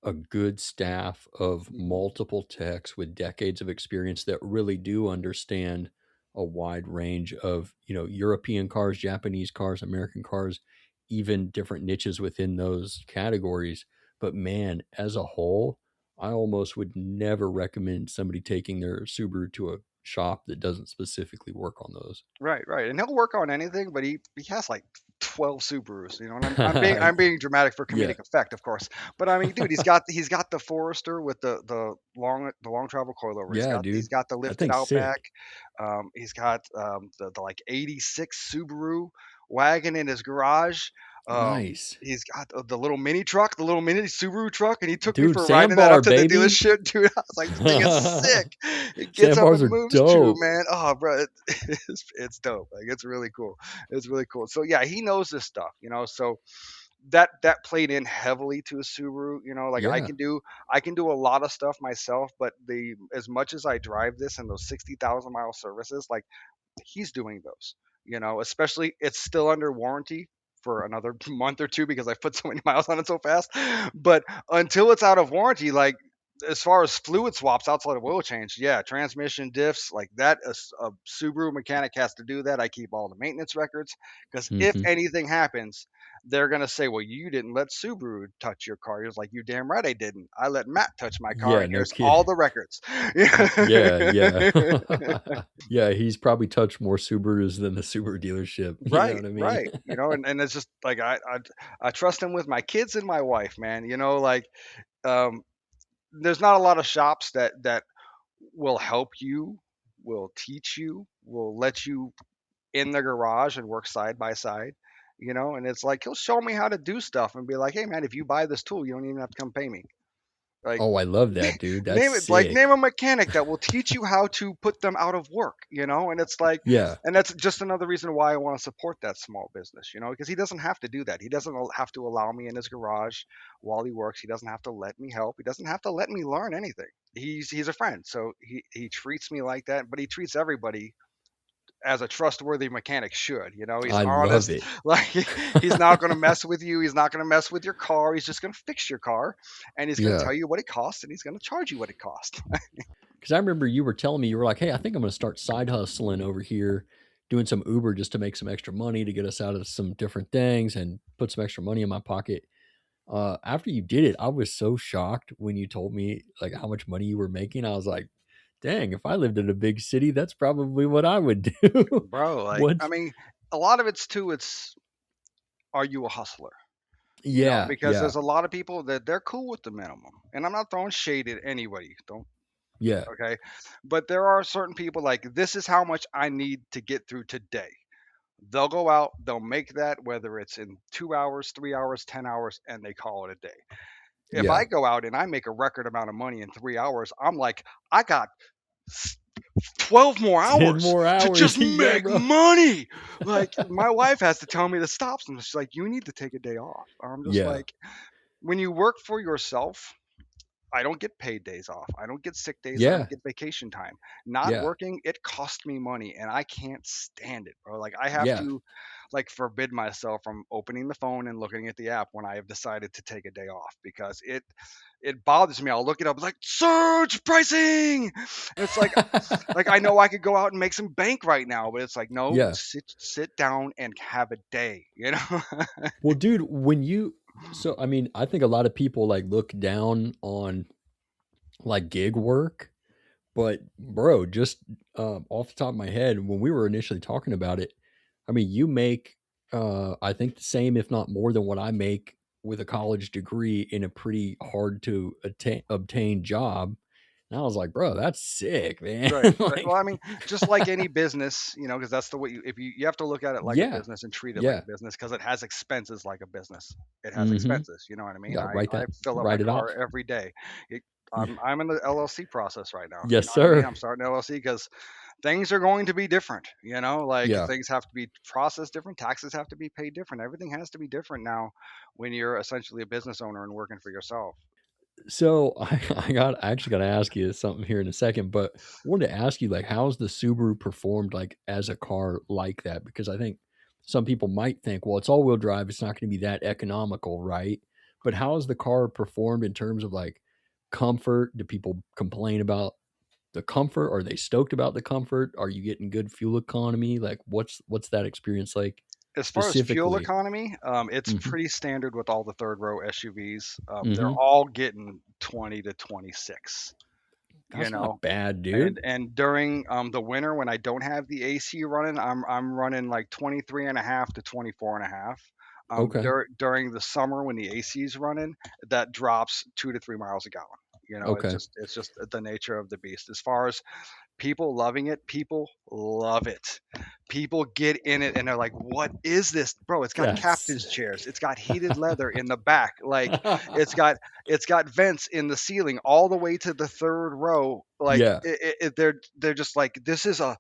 a good staff of Mhm. multiple techs with decades of experience that really do understand a wide range of, European cars, Japanese cars, American cars, even different niches within those categories. But man, as a whole, I almost would never recommend somebody taking their Subaru to a shop that doesn't specifically work on those. Right, right, and he'll work on anything, but he has like 12 Subarus, and I'm being dramatic for Yeah. comedic effect, of course. But I mean, dude, he's got the Forester with the long travel coilover. He's Yeah, got he's dude. got the That lifted thing's Outback. sick. He's got the like '86 Subaru wagon in his garage. Nice. He's got the little mini truck, the little mini Subaru truck, and he took me Dude, for riding that sandbar, up to the baby. dealership, dude. I was like, this thing is sick. It gets up Sandbars and are moves too, dope. man. Oh, bro, it's dope. Like it's really cool. It's really cool. So yeah, he knows this stuff, So that played in heavily to a Subaru. Like Yeah. I can do a lot of stuff myself, but the as much as I drive this and those 60,000 mile services, like he's doing those. Especially it's still under warranty for another month or two because I put so many miles on it so fast. But until it's out of warranty, like as far as fluid swaps outside of oil change, yeah, transmission diffs like that, a Subaru mechanic has to do that. I keep all the maintenance records because if Hmm. anything happens, they're gonna say, "Well, you didn't let Subaru touch your car." He was like, "You damn right I didn't. I let Matt touch my car, Yeah, and no here's kid. all the records." Yeah, yeah. Yeah, he's probably touched more Subarus than the Subaru dealership. You know Right, what I mean? right. And it's just like I trust him with my kids and my wife, man. Like um there's not a lot of shops that will help you, will teach you, will let you in the garage and work side by side, and it's like he'll show me how to do stuff and be like, "Hey man, if you buy this tool, you don't even have to come pay me." Like, Oh, I love that, dude. That's name it, like name sick. a mechanic that will teach you how to put them out of work, and it's like, Yeah. and that's just another reason why I want to support that small business, because he doesn't have to do that. He doesn't have to allow me in his garage while he works. He doesn't have to let me help. He doesn't have to let me learn anything. He's a friend, so he treats me like that, but he treats everybody as a trustworthy mechanic should. He's I love honest. it. Like, he's not going to mess with you. He's not going to mess with your car. He's just going to fix your car, and he's going to Yeah. tell you what it costs, and he's going to charge you what it costs. Because I remember you were telling me, you were like, hey, I think I'm going to start side hustling over here, doing some Uber just to make some extra money to get us out of some different things and put some extra money in my pocket. After you did it, I was so shocked when you told me like how much money you were making. I was like, dang, if I lived in a big city, that's probably what I would do. Bro, like, I What? mean, a lot of it's too, it's, are you a hustler? Yeah. Because Yeah. there's a lot of people that they're cool with the minimum, and I'm not throwing shade at anybody. Don't, Yeah. okay, but there are certain people like, this is how much I need to get through today. They'll go out, they'll make that, whether it's in 2 hours, 3 hours, 10 hours, and they call it a day. If I Yeah. go out and I make a record amount of money in 3 hours, I'm like, I got 12 more 10 hours more to just hours. Yeah, make bro. money. Like, my wife has to tell me to stop. And she's like, you need to take a day off. I'm just Yeah. like, when you work for yourself, I don't get paid days off. I don't get sick days. I Yeah. don't get vacation time. Not Yeah. working, it cost me money and I can't stand it, bro. Like, I have Yeah. to, like, forbid myself from opening the phone and looking at the app when I have decided to take a day off, because it bothers me. I'll look it up, like, surge pricing. And it's like I know I could go out and make some bank right now, but it's like, no, Yeah. sit down and have a day. Well, dude, when you, so I mean, I think a lot of people like look down on like gig work, but bro, just off the top of my head, when we were initially talking about it, I mean, you make I think the same, if not more than what I make with a college degree in a pretty hard to obtain job. And I was like, bro, that's sick, man. Right, right. Well, Like, I mean, just like any business, because that's the way if you have to look at it like a yeah, business and treat it like yeah. a business, because it has expenses like a business. It has Mm-hmm. expenses. You know what I mean? Got to I fill up my write it car off. every day. It, Yeah. I'm in the LLC process right now. You Yes, know what I mean? sir. I'm starting LLC because things are going to be different. Like, Yeah. things have to be processed different, taxes have to be paid different. Everything has to be different now when you're essentially a business owner and working for yourself. So I actually got to ask you something here in a second, but I wanted to ask you like, how's the Subaru performed like as a car like that? Because I think some people might think, well, it's all wheel drive, it's not going to be that economical, right? But how has the car performed in terms of like comfort? Do people complain about the comfort? Are they stoked about the comfort? Are you getting good fuel economy? Like, what's that experience like As far as fuel specifically? economy, it's Hmm. pretty standard with all the third row SUVs. They're Hmm. all getting 20 to 26. You That's know, not bad, and dude. and during the winter when I don't have the AC running, I'm running like 23 and a half to 24 and a half. Okay. During the summer when the AC is running, that drops 2 to 3 miles a gallon. Okay. It's just the nature of the beast. As far as people loving it, people love it. People get in it and they're like, "What is this, bro? It's got That's captain's chairs. It's got heated leather in the back. Like, it's got it's got vents in the ceiling all the way to the third row. Like, yeah. they're just like, this is a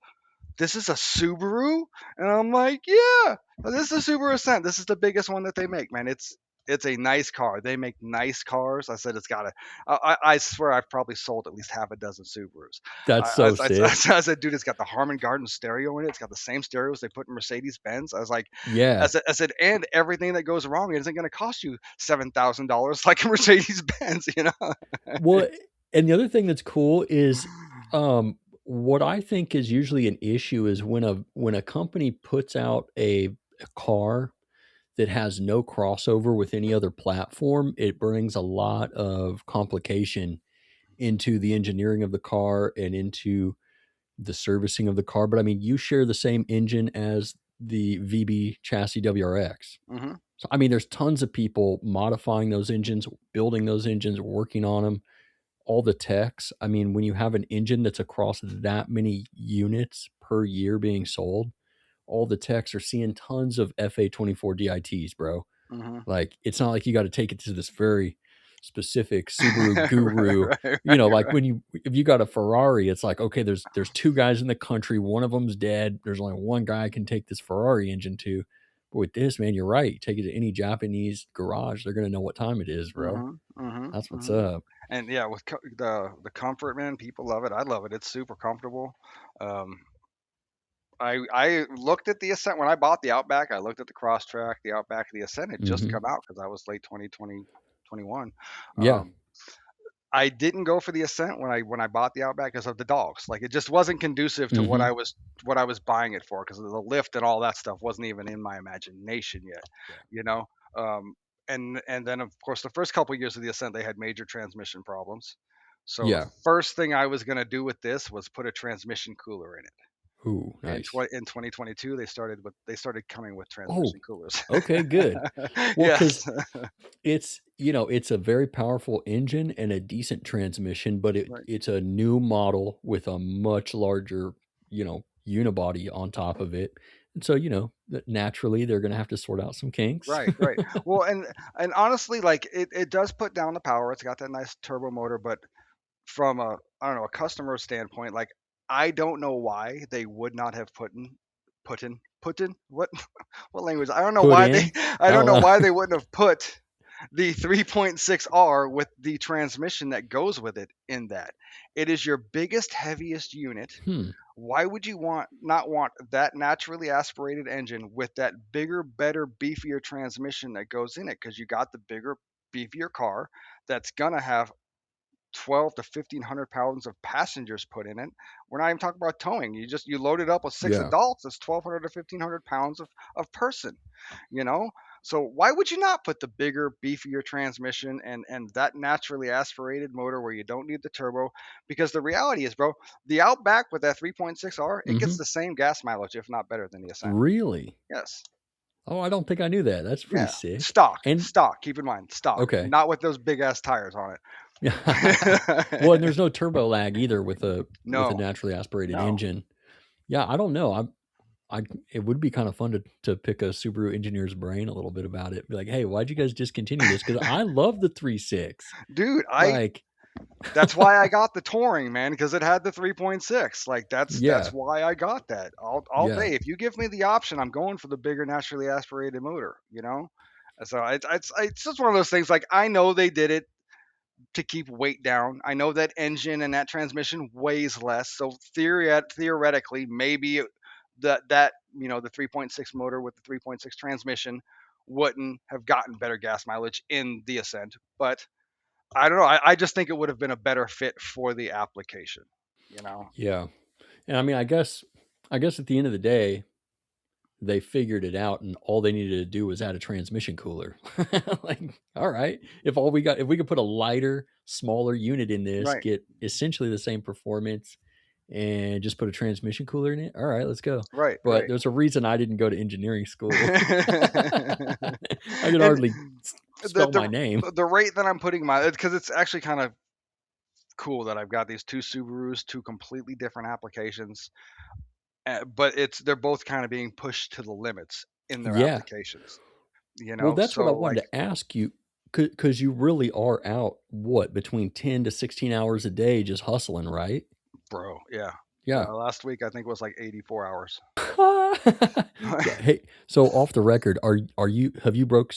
Subaru?" And I'm like, "Yeah, this is a Subaru Ascent. This is the biggest one that they make, man. It's a nice car. They make nice cars." I said, "It's got a." I swear I've probably sold at least half a dozen Subarus. That's so sick. I said, "Dude, it's got the Harman Kardon stereo in it. It's got the same stereos they put in Mercedes Benz." I was like, Yeah. I said, and everything that goes wrong isn't going to cost you $7,000 like a Mercedes Benz. Well, and the other thing that's cool is what I think is usually an issue is when a company puts out a car that has no crossover with any other platform, it brings a lot of complication into the engineering of the car and into the servicing of the car. But I mean, you share the same engine as the VB chassis WRX. Hmm. So, I mean, there's tons of people modifying those engines, building those engines, working on them all the techs, I mean, when you have an engine that's across that many units per year being sold, all the techs are seeing tons of FA24 DITs, bro. Hmm. Like, it's not like you got to take it to this very specific Subaru Right, guru. right, You know, right, like right. if you got a Ferrari, it's like, okay, there's two guys in the country, one of them's dead. There's only one guy I can take this Ferrari engine to. But with this, man, you're right. You take it to any Japanese garage, they're gonna know what time it is, bro. Hmm. Hmm. That's what's Hmm. up. And yeah, with the comfort, man, people love it. I love it. It's super comfortable. Um, I looked at the Ascent when I bought the Outback. I looked at the Crosstrack, the Outback, the Ascent had just Hmm. come out because I was late 2020, 21. Yeah. I didn't go for the Ascent when I bought the Outback because of the dogs. Like it just wasn't conducive to Hmm. what I was buying it for because the lift and all that stuff wasn't even in my imagination yet, Yeah. you know. Um, and then of course the first couple years of the Ascent they had major transmission problems. So the Yeah. first thing I was gonna do with this was put a transmission cooler in it. Ooh, nice. In 2022 they started coming with Oh, transmission coolers. okay, good. Well, because Yes. it's, it's a very powerful engine and a decent transmission, but Right. it's a new model with a much larger, unibody on top of it. And so, naturally they're going to have to sort out some kinks. Right, right. Well, and honestly, like it does put down the power. It's got that nice turbo motor, but from a I don't know a customer standpoint, like I don't know why they would not have put in what what language? I don't know Put why they in, I I don't don't know know. why they wouldn't have put the 3.6R with the transmission that goes with it in that. It is your biggest, heaviest unit. Hmm. Why would you not want that naturally aspirated engine with that bigger, better, beefier transmission that goes in it? Because you got the bigger, beefier car that's gonna have 12 to 1,500 pounds of passengers put in it. We're not even talking about towing. You load it up with six Yeah. adults. It's 1,200 to 1,500 pounds of person. You know. So why would you not put the bigger, beefier transmission and that naturally aspirated motor where you don't need the turbo? Because the reality is, bro, the Outback with that 3.6R, it gets Hmm. the same gas mileage, if not better than the Ascent. Really? Yes. Oh, I don't think I knew that. That's pretty Yeah. sick. Stock. And Stock. Keep in mind, stock. okay. Not with those big ass tires on Well, and it. there's no turbo lag either with a No. naturally aspirated No. engine. Yeah, I don't know. I it would be kind of fun to pick a Subaru engineer's brain a little bit about it. Be like, hey, why'd you guys discontinue this? Because I love the 3.6. Dude, I Like, that's why I got the touring, man, because it had the 3.6. Like that's yeah, why I got that. All yeah. day. If you give me the option, I'm going for the bigger naturally aspirated motor, you know? So it's just one of those things like I know they did it to keep weight down. I know that engine and that transmission weighs less. So theoretically, maybe the 3.6 motor with the 3.6 transmission wouldn't have gotten better gas mileage in the Ascent. But I don't know. I just think it would have been a better fit for the application. You know. Yeah. And I mean, I guess at the end of the day, they figured it out and all they needed to do was add a transmission cooler. Like, all right, if we could put a lighter, smaller unit in this, Right. get essentially the same performance and just put a transmission cooler in it. All right, let's go. Right. But Right. there's a reason I didn't go to engineering school. I could And hardly the spell my name. the rate that I'm putting my because it's actually kind of cool that I've got these two Subarus, two completely different applications, but they're both kind of being pushed to the limits in their Yeah. applications. Well, that's what I So like, wanted to ask you, because you really are out, what, between 10 to 16 hours a day just hustling, right? bro, yeah. Yeah. Last week I think was like 84 hours. So, hey, so off the record, have you broke?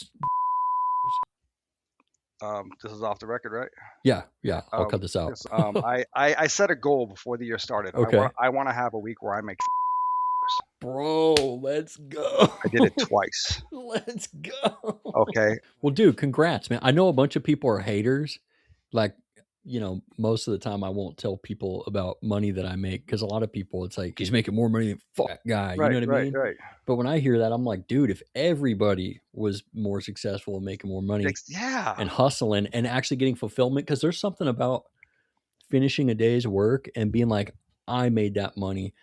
This is off the record, right? Yeah, Yeah. yeah. I'll cut this out. Yes. I set a goal before the year started. Okay, I want to have a week where I make. bro, let's go. I did it twice. Let's go. Okay. Well, dude, congrats, man. I know a bunch of people are haters. Like, most of the time I won't tell people about money that I make because a lot of people, it's like, he's making more money than fuck that guy. You know Right. what I Right. mean? Right. But when I hear that, I'm like, dude, if everybody was more successful and making more money Yeah. and hustling and actually getting fulfillment, because there's something about finishing a day's work and being like, I made that money.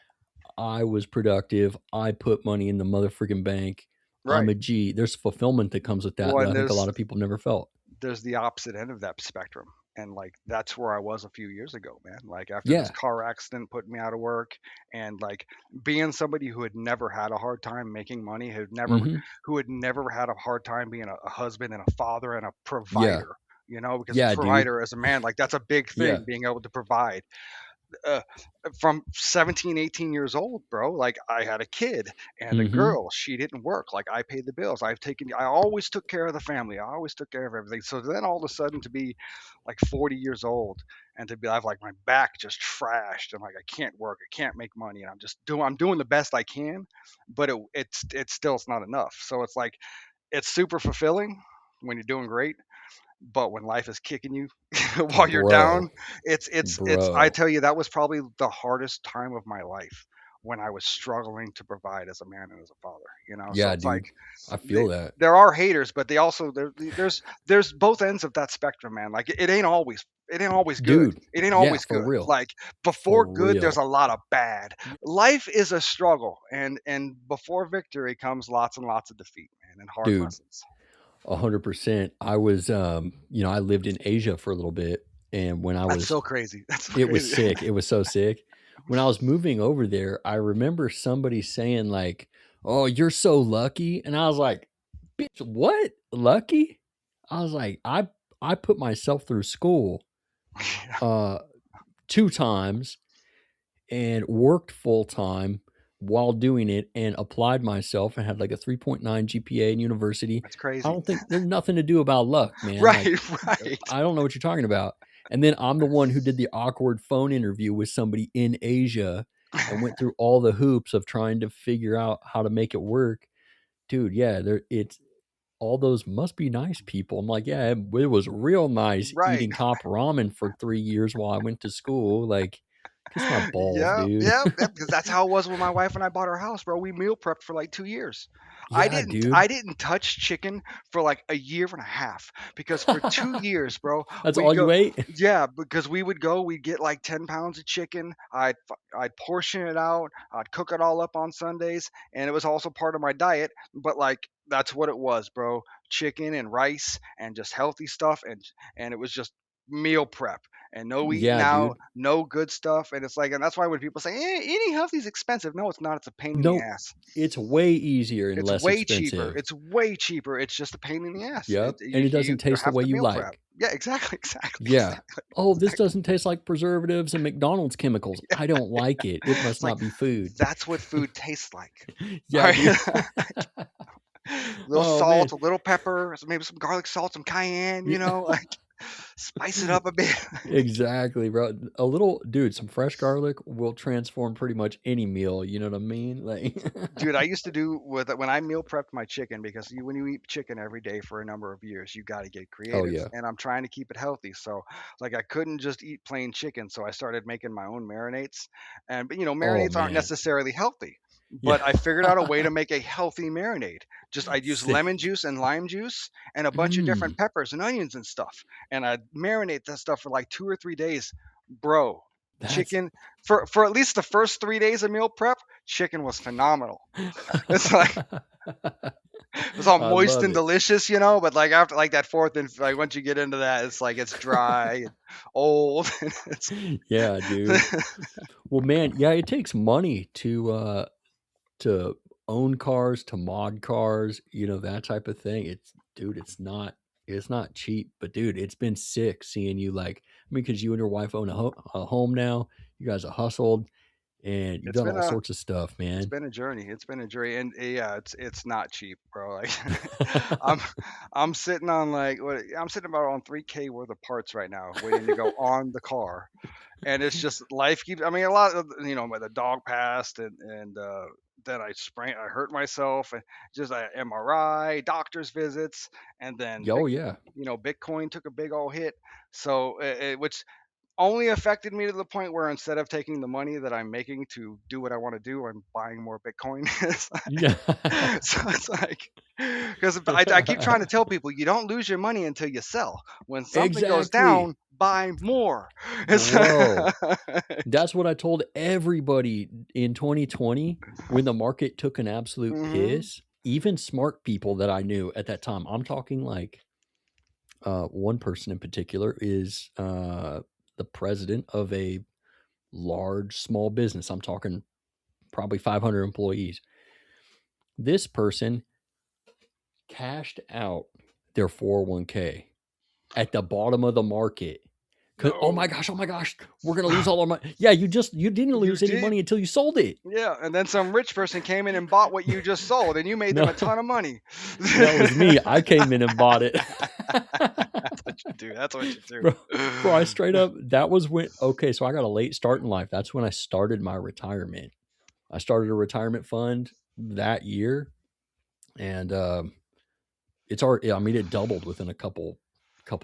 I was productive. I put money in the motherfucking bank. I'm Right. a G. There's fulfillment that comes with that Well, that and I think a lot of people never felt. there's the opposite end of that spectrum. And like that's where I was a few years ago, man. Like after this Yeah. car accident put me out of work, and like being somebody who had never had a hard time making money, Hmm. who had never had a hard time being a husband and a father and a Yeah. provider, you know, because a Yeah, dude. provider as a man, like that's a big Yeah. thing, being able to provide. uh, from 17, 18 years old, bro. Like I had a kid and a Hmm. girl. She didn't work. Like I paid the bills. I always took care of the family. I always took care of everything. So then all of a sudden to be like 40 years old and to be, I've like my back just trashed and like I can't work. I can't make money. And I'm doing the best I can, but it's still, it's not enough. So it's like, it's super fulfilling when you're doing great, but when life is kicking you while you're down, Bro. it's I Bro. tell you, that was probably the hardest time of my life, when I was struggling to provide as a man and as a father, you know? So Yeah, it's like, dude. I feel the that. there are haters, but they also there's both ends of that spectrum, man. Like it ain't always good. Dude. It ain't Yeah, always for good. real. Like For before good, there's real. a lot of bad. Life is a struggle, and before victory comes lots and lots of defeat, man, and hard Dude, lessons. 100%. I was, I lived in Asia for a little bit, and when I That's was, so crazy. That's so it was crazy. sick. It was so sick. When I was moving over there, I remember somebody saying like, "Oh, you're so lucky," and I was like, "Bitch, what? Lucky?" I was like, I put myself through school, uh, 2 times and worked full time while doing it and applied myself and had like a 3.9 GPA in university. That's I crazy. don't think there's nothing to do about luck, man. Right, Like, right. I don't know what you're talking about. And then I'm the one who did the awkward phone interview with somebody in Asia and went through all the hoops of trying to figure out how to make it work. Dude, yeah, it's all those must be nice people. I'm like, yeah, it was real nice Right. eating top ramen for 3 years while I went to school. Like, kiss my balls, Yep, dude. yep, yep, because that's how it was when my wife and I bought our house, bro. We meal prepped for like 2 years. Yeah, dude. I didn't touch chicken for like a year and a half, because for 2 years, bro, That's we'd all you go. ate? Yeah, because we'd get like 10 pounds of chicken. I'd portion it out. I'd cook it all up on Sundays, and it was also part of my diet, but like that's what it was, bro. Chicken and rice and just healthy stuff, and it was just meal prep and no eating Yeah, out, dude. no good stuff. And it's like, and that's why when people say, eating healthy is expensive, no, it's not. It's a pain in the No, ass. it's way easier and It's less way cheaper. expensive. It's way cheaper. It's just a pain in the ass. Yep, and it You doesn't taste the have way to you meal prep. like. Yeah, exactly, exactly, Yeah. exactly, "Oh, this exactly. doesn't taste like preservatives and McDonald's chemicals. I don't like it. It must It's like, not be food." that's what food tastes like. Yeah, Right? dude. Little Oh, man. salt, a little pepper, maybe some garlic salt, some cayenne, you know, like spice it up a bit. Exactly, bro. A little dude, some fresh garlic will transform pretty much any meal, you know what I mean? Like Dude, I used to do with when I meal prepped my chicken, because when you eat chicken every day for a number of years, you got to get Oh, creative. yeah. And I'm trying to keep it healthy. So, like, I couldn't just eat plain chicken. So I started making my own marinades. And, but, Oh, marinades aren't man. necessarily healthy. Yeah. But I figured out a way to make a healthy marinade. Just I'd use lemon Sick. juice and lime juice and a bunch of different Mm, peppers and onions and stuff. And I'd marinate that stuff for like 2 or 3 days. Bro, that's chicken for at least the first 3 days of meal prep, chicken was phenomenal. It's like it's all I moist love and it. delicious, but like after like that fourth, and like once you get into that, it's like it's dry and old. And it's Yeah, dude. Well, man, yeah, it takes money to own cars, to mod cars, that type of thing. It's dude, it's not cheap, but dude, it's been sick seeing you like I mean, because you and your wife own a home now. You guys are hustled and you've it's done been all a sorts of stuff, it's man. been a journey. It's been a journey, and yeah, it's not cheap, bro. Like I'm I'm sitting on like what I'm sitting about on 3K worth of parts right now, waiting to go on the car. And it's just life keeps. I mean, a lot of the dog passed, and then I hurt myself, and just MRI, doctor's visits, and then Oh yeah. Bitcoin took a big old hit. So which only affected me to the point where instead of taking the money that I'm making to do what I want to do, I'm buying more Bitcoin. Yeah. So it's like, because I keep trying to tell people, you don't lose your money until you sell. When something goes Exactly. down, buy more. It's Bro. That's what I told everybody in 2020 when the market took an absolute hmm piss. Even smart people that I knew at that time. I'm talking like one person in particular is the president of a large small business. I'm talking probably 500 employees. This person cashed out their 401k at the bottom of the market. Oh my No. gosh, we're gonna lose all our money. Yeah, you didn't You lose any did. money until you sold it. Yeah, and then some rich person came in and bought what you just sold, and you made them No, a ton of money. that was me. I came in and bought it. That's what you do. That's what you do. Bro, I straight up, that was when, okay, so I got a late start in life. That's when I started my retirement. I started a retirement fund that year, and it's already, I mean, it doubled within a couple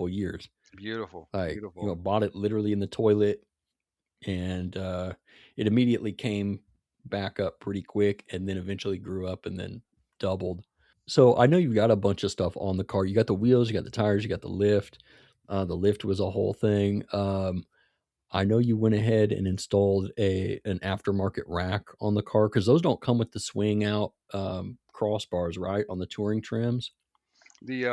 years. Beautiful, I, beautiful. bought it literally in the toilet, and it immediately came back up pretty quick, and then eventually grew up and then doubled. So I know you've got a bunch of stuff on the car. You got the wheels, you got the tires, you got the lift. The lift was a whole thing. I know you went ahead and installed an aftermarket rack on the car, because those don't come with the swing out crossbars, right? On the touring trims. The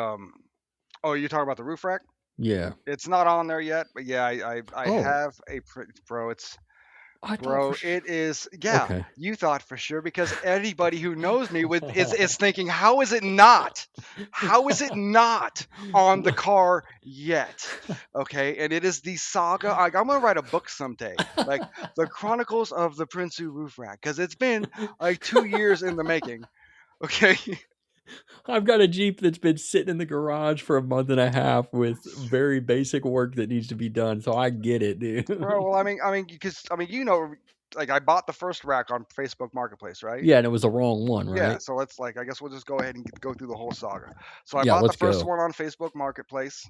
oh, you talking about the roof rack? Yeah. It's not on there yet, but yeah, I Oh, have a bro. It's I thought for bro. sure. It is. Yeah, Okay. you thought for sure because anybody who knows me with is thinking, how is it not? How is it not on the car yet? Okay, and it is the saga. I'm gonna write a book someday, like the Chronicles of the Prinsu Roof Rack, because it's been like 2 years in the making. Okay. I've got a Jeep that's been sitting in the garage for a month and a half with very basic work that needs to be done. So I get it, Bro, dude. well, because like I bought the first rack on Facebook Marketplace, right? Yeah, and it was the wrong one, Yeah, right? so let's like I guess we'll just go ahead and go through the whole saga. So I Yeah, bought the let's first go. one on Facebook Marketplace.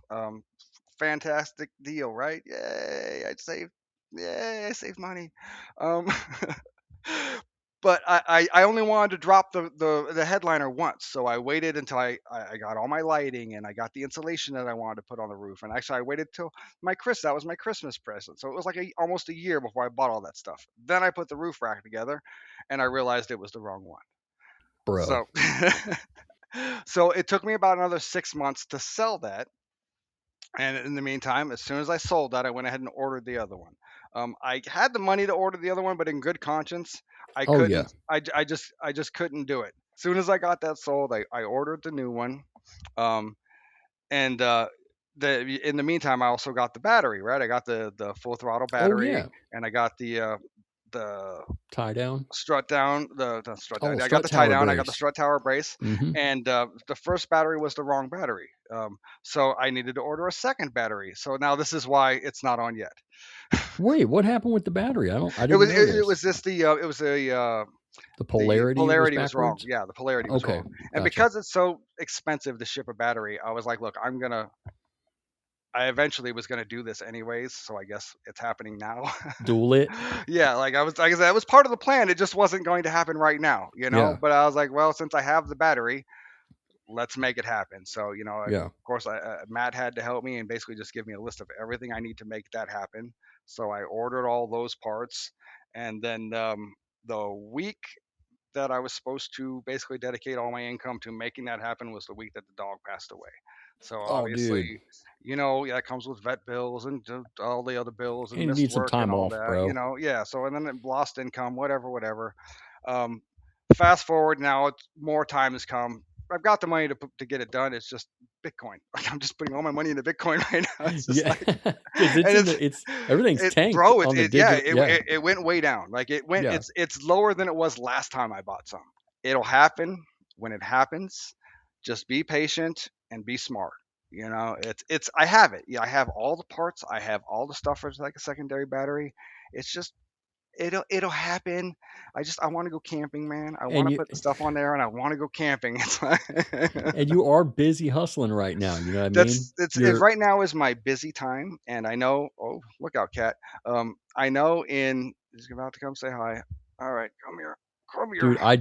Fantastic deal, right? Yay, I saved money. Um, but I only wanted to drop the headliner once, so I waited until I got all my lighting and I got the insulation that I wanted to put on the roof. And actually, I waited till that was my Christmas present, so it was like almost a year before I bought all that stuff. Then I put the roof rack together, and I realized it was the wrong one. Bro. So so it took me about another 6 months to sell that. And in the meantime, as soon as I sold that, I went ahead and ordered the other one. I had the money to order the other one, but in good conscience, I Oh, yeah. couldn't. I just couldn't do it. As soon as I got that sold, I ordered the new one. Um, and in the meantime, I also got the battery. Right, I got the full throttle Oh, battery, yeah. and I got the Tie down. strut down, the strut down. Oh, Yeah, I got strut the tie tower down. I got the brace. strut tower brace, Mm-hmm. and the first battery was the wrong battery. So I needed to order a second battery. So now this is why it's not on yet. Wait, what happened with the battery? I It didn't was know it, it this. was just it was The the polarity was polarity was wrong. backwards. Yeah, the polarity was Okay, wrong. And gotcha. because it's so expensive to ship a battery, I was like, look, I eventually was gonna do this anyways, so I guess it's happening now. Dual it. Yeah, like I said, that was part of the plan. It just wasn't going to happen right now, you know. Yeah, But I was like, well, since I have the battery, let's make it happen. So of yeah. course, Matt had to help me and basically just give me a list of everything I need to make that happen. So I ordered all those parts, and then the week that I was supposed to basically dedicate all my income to making that happen was the week that the dog passed away. So Oh, dude. obviously, yeah, it comes with vet bills and all the other bills and And you missed need some work and time all off, that, bro. yeah. So and then it lost income, whatever. Um, Fast forward now, more time has come. I've got the money to get it done. It's just Bitcoin. Like I'm just putting all my money into Bitcoin right now. It's just Yeah, like, because it's and in the it's everything's it, tanked bro. on the Yeah, digital. Yeah, it went way down. Like it went. yeah. It's lower than it was last time I bought some. It'll happen when it happens. Just be patient and be smart. It's. I have it. Yeah, I have all the parts. I have all the stuff for like a secondary battery. It's just it'll happen. I want to go camping, man. I want And to you put the stuff on there, and I want to go camping. It's like and you are busy hustling right now. You know what I mean? that's it's You're right now is my busy time, and I know. Oh, look out, cat. I know he's about to come say hi. All right, come here, come here. dude. I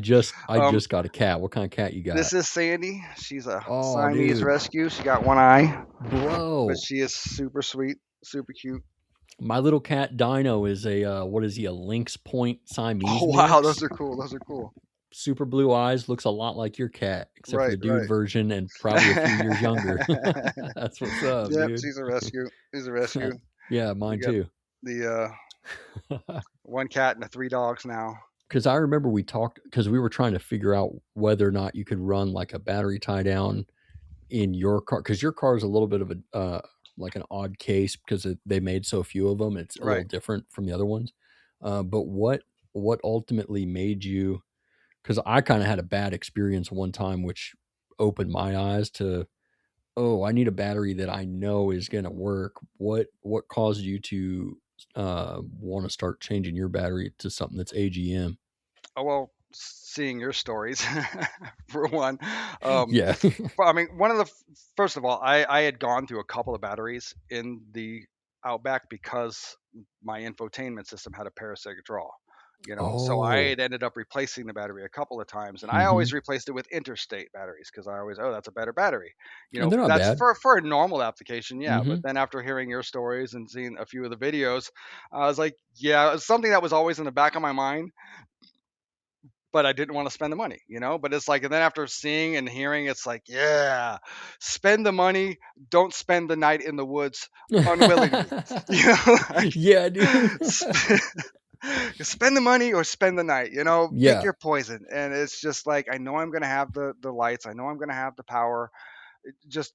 Um, just got a cat. What kind of cat you this got? is Sandy. She's a Oh, Siamese dude, rescue. She got one eye, but bro. she is super sweet, super cute. My little cat Dino is a what is he? A Lynx Point Oh Siamese wow, those mix. are cool. Those are cool. super blue eyes, looks a lot like your cat, except for Right, the dude right. version and probably a few years younger. That's what's up, Yep, dude. she's a rescue. She's a rescue. Yeah, We mine got too. the one cat and the three dogs now. Because I remember we talked because we were trying to figure out whether or not you could run like a battery tie down in your car, because your car is a little bit of a like an odd case because they made so few of them. It's a little Right. different from the other ones. But what ultimately made you? Because I kind of had a bad experience one time, which opened my eyes to, oh, I need a battery that I know is going to work. What caused you to want to start changing your battery to something that's AGM? Oh well, seeing your stories for one. Um, Yeah. I mean, one of the first of all, I had gone through a couple of batteries in the Outback because my infotainment system had a parasitic draw. So I Oh. had ended up replacing the battery a couple of times, and I Hmm. always replaced it with interstate batteries because I always, oh, that's a better battery. And they're not That's bad. for a normal application, yeah. But Hmm. then after hearing your stories and seeing a few of the videos, I was like, yeah, it's something that was always in the back of my mind, but I didn't want to spend the money. But it's like, and then after seeing and hearing, it's like, yeah, spend the money, don't spend the night in the woods unwillingly. Like, Yeah, dude. spend the money or spend the night. Pick Yeah, your poison. And it's just like, I know I'm gonna have the lights, I know I'm gonna have the power. Just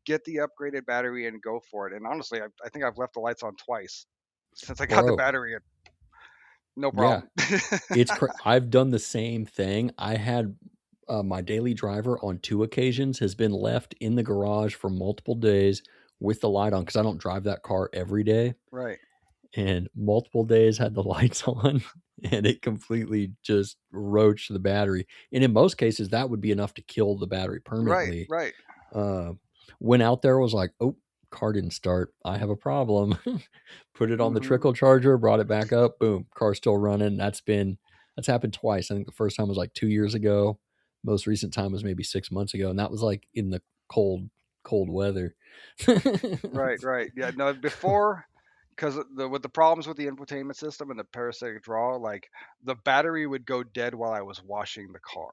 get the upgraded battery and go for it. And honestly, I think I've left the lights on twice since I got the bro. battery. And no Yeah, problem. I've done the same thing. I had my daily driver on 2 occasions has been left in the garage for multiple days with the light on because I don't drive that car every day. Right, And multiple days had the lights on and it completely just roached the battery. And in most cases, that would be enough to kill the battery right, permanently. right. Uh, went out there, was like, oh, car didn't start. I have a problem. Put it on the Hmm. trickle charger, brought it back up. Boom, car's still running. That's happened twice. I think the first time was like 2 years ago. Most recent time was maybe 6 months ago, and that was like in the cold weather. Right, right. Yeah, no, before, because with the problems with the infotainment system and the parasitic draw, like the battery would go dead while I was washing the car.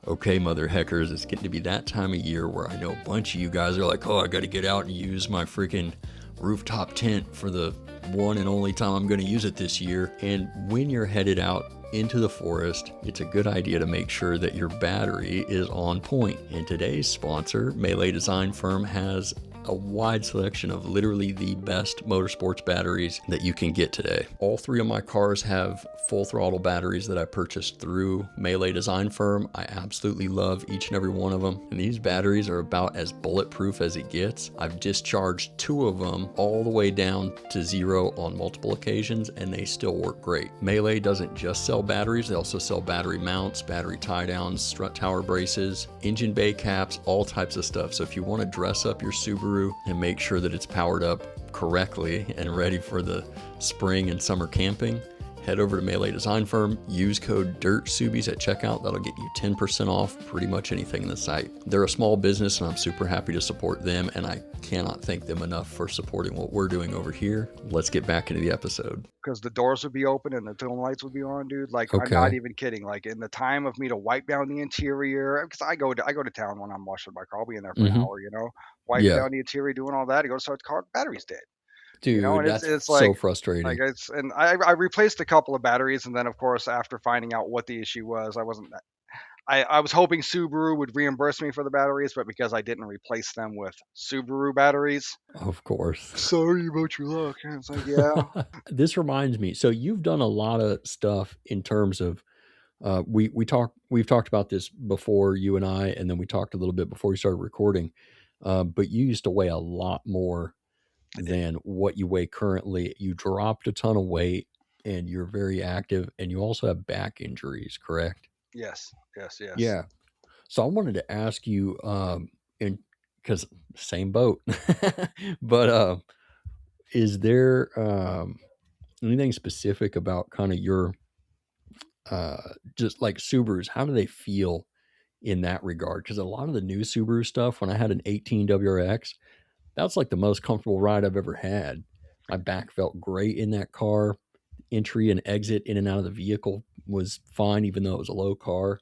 Okay, mother heckers, it's getting to be that time of year where I know a bunch of you guys are like, oh, I got to get out and use my freaking rooftop tent for the one and only time I'm going to use it this year. And when you're headed out into the forest, it's a good idea to make sure that your battery is on point. And today's sponsor, MeLe Design Firm, has a wide selection of literally the best motorsports batteries that you can get today. All three of my cars have full throttle batteries that I purchased through MeLe Design Firm. I absolutely love each and every one of them. And these batteries are about as bulletproof as it gets. I've discharged 2 of them all the way down to 0 on multiple occasions, and they still work great. MeLe doesn't just sell batteries, they also sell battery mounts, battery tie downs, strut tower braces, engine bay caps, all types of stuff. So if you want to dress up your Subaru and make sure that it's powered up correctly and ready for the spring and summer camping, head over to MeLe Design Firm, use code DIRTSUBIES at checkout. That'll get you 10% off pretty much anything in the site. They're a small business and I'm super happy to support them, and I cannot thank them enough for supporting what we're doing over here. Let's get back into the episode. Because the doors would be open and the tail lights would be on, dude. Like, I'm not Okay. even kidding. Like, in the time of me to wipe down the interior, because I go to town when I'm washing my car. I'll be in there for an Mm-hmm. hour, wiping Yeah. down the interior, doing all that. I go to start the car, battery's dead. Dude, And it's that's it's so like frustrating. it's and I replaced a couple of batteries, and then of course after finding out what the issue was, I was hoping Subaru would reimburse me for the batteries, but because I didn't replace them with Subaru batteries, Of course. sorry about your luck. And it's like, yeah, This reminds me. So you've done a lot of stuff in terms of we've talked about this before, you and I, and then we talked a little bit before we started recording. But you used to weigh a lot more I did. than what you weigh currently. You dropped a ton of weight and you're very active, and you also have back injuries, correct? Yes, yes, yes. Yeah. So I wanted to ask you, in because same boat, but is there anything specific about kind of your just like Subarus? How do they feel in that regard? Because a lot of the new Subaru stuff, when I had an 18 WRX, that's like the most comfortable ride I've ever had. My back felt great in that car. Entry and exit in and out of the vehicle was fine, even though it was a low car.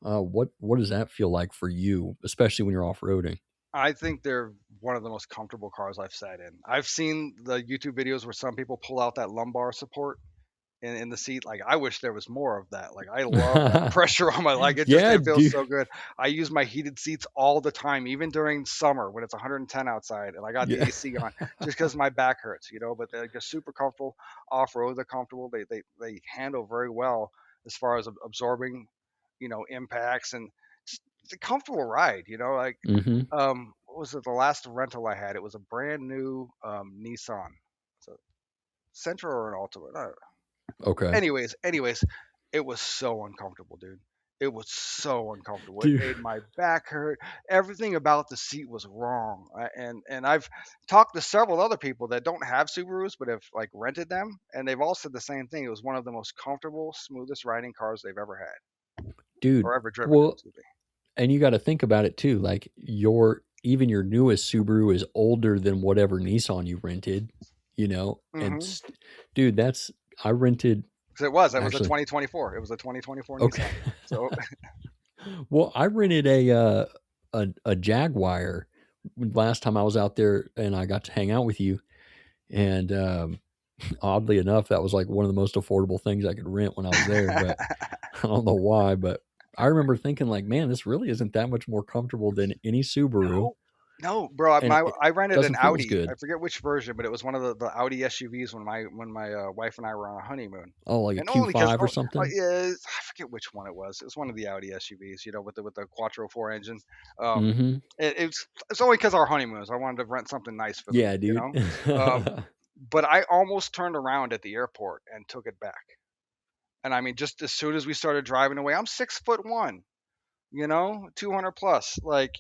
What does that feel like for you, especially when you're off-roading? I think they're one of the most comfortable cars I've sat in. I've seen the YouTube videos where some people pull out that lumbar support in the seat. Like, I wish there was more of that. Like, I love that pressure on my leg. Yeah, It feels dude. so good. I use my heated seats all the time, even during summer when it's 110 outside and I got the Yeah. AC on, just because my back hurts, you know. But they're just super comfortable. Off road, they're comfortable. They handle very well as far as absorbing, impacts, and just it's a comfortable ride. Like, Mhm. what was it? The last rental I had, it was a brand new Nissan. So Sentra or an Altima. Okay. Anyways, it was so uncomfortable, dude. It was so uncomfortable. It Dude. made my back hurt. Everything about the seat was wrong. And I've talked to several other people that don't have Subarus but have like rented them, and they've all said the same thing. It was one of the most comfortable, smoothest riding cars they've ever had Dude, or ever driven. well, Excuse me. and you gotta think about it too, like, even your newest Subaru is older than whatever Nissan you rented, and Mm-hmm. dude, that's I rented Because it was a actually 2024. It was a 2024 okay. Nissan. So Well, I rented a Jaguar last time I was out there and I got to hang out with you, and, oddly enough, that was, like, one of the most affordable things I could rent when I was there, but I don't know why, but I remember thinking like, "Man, this really isn't that much more comfortable than any Subaru, no, no, bro. and My it I rented an doesn't feel as Audi. good." I forget which version, but it was one of the Audi SUVs when my wife and I were on a honeymoon. Oh, like a And only because Q5 or something? yeah, I forget which one it was. It was one of the Audi SUVs, with the Quattro 4 engine. Um, Mhm. it's only because our honeymoons. I wanted to rent something nice for them, Yeah, dude. But I almost turned around at the airport and took it back. And I mean, just as soon as we started driving away, I'm 6'1", 200 plus. Like,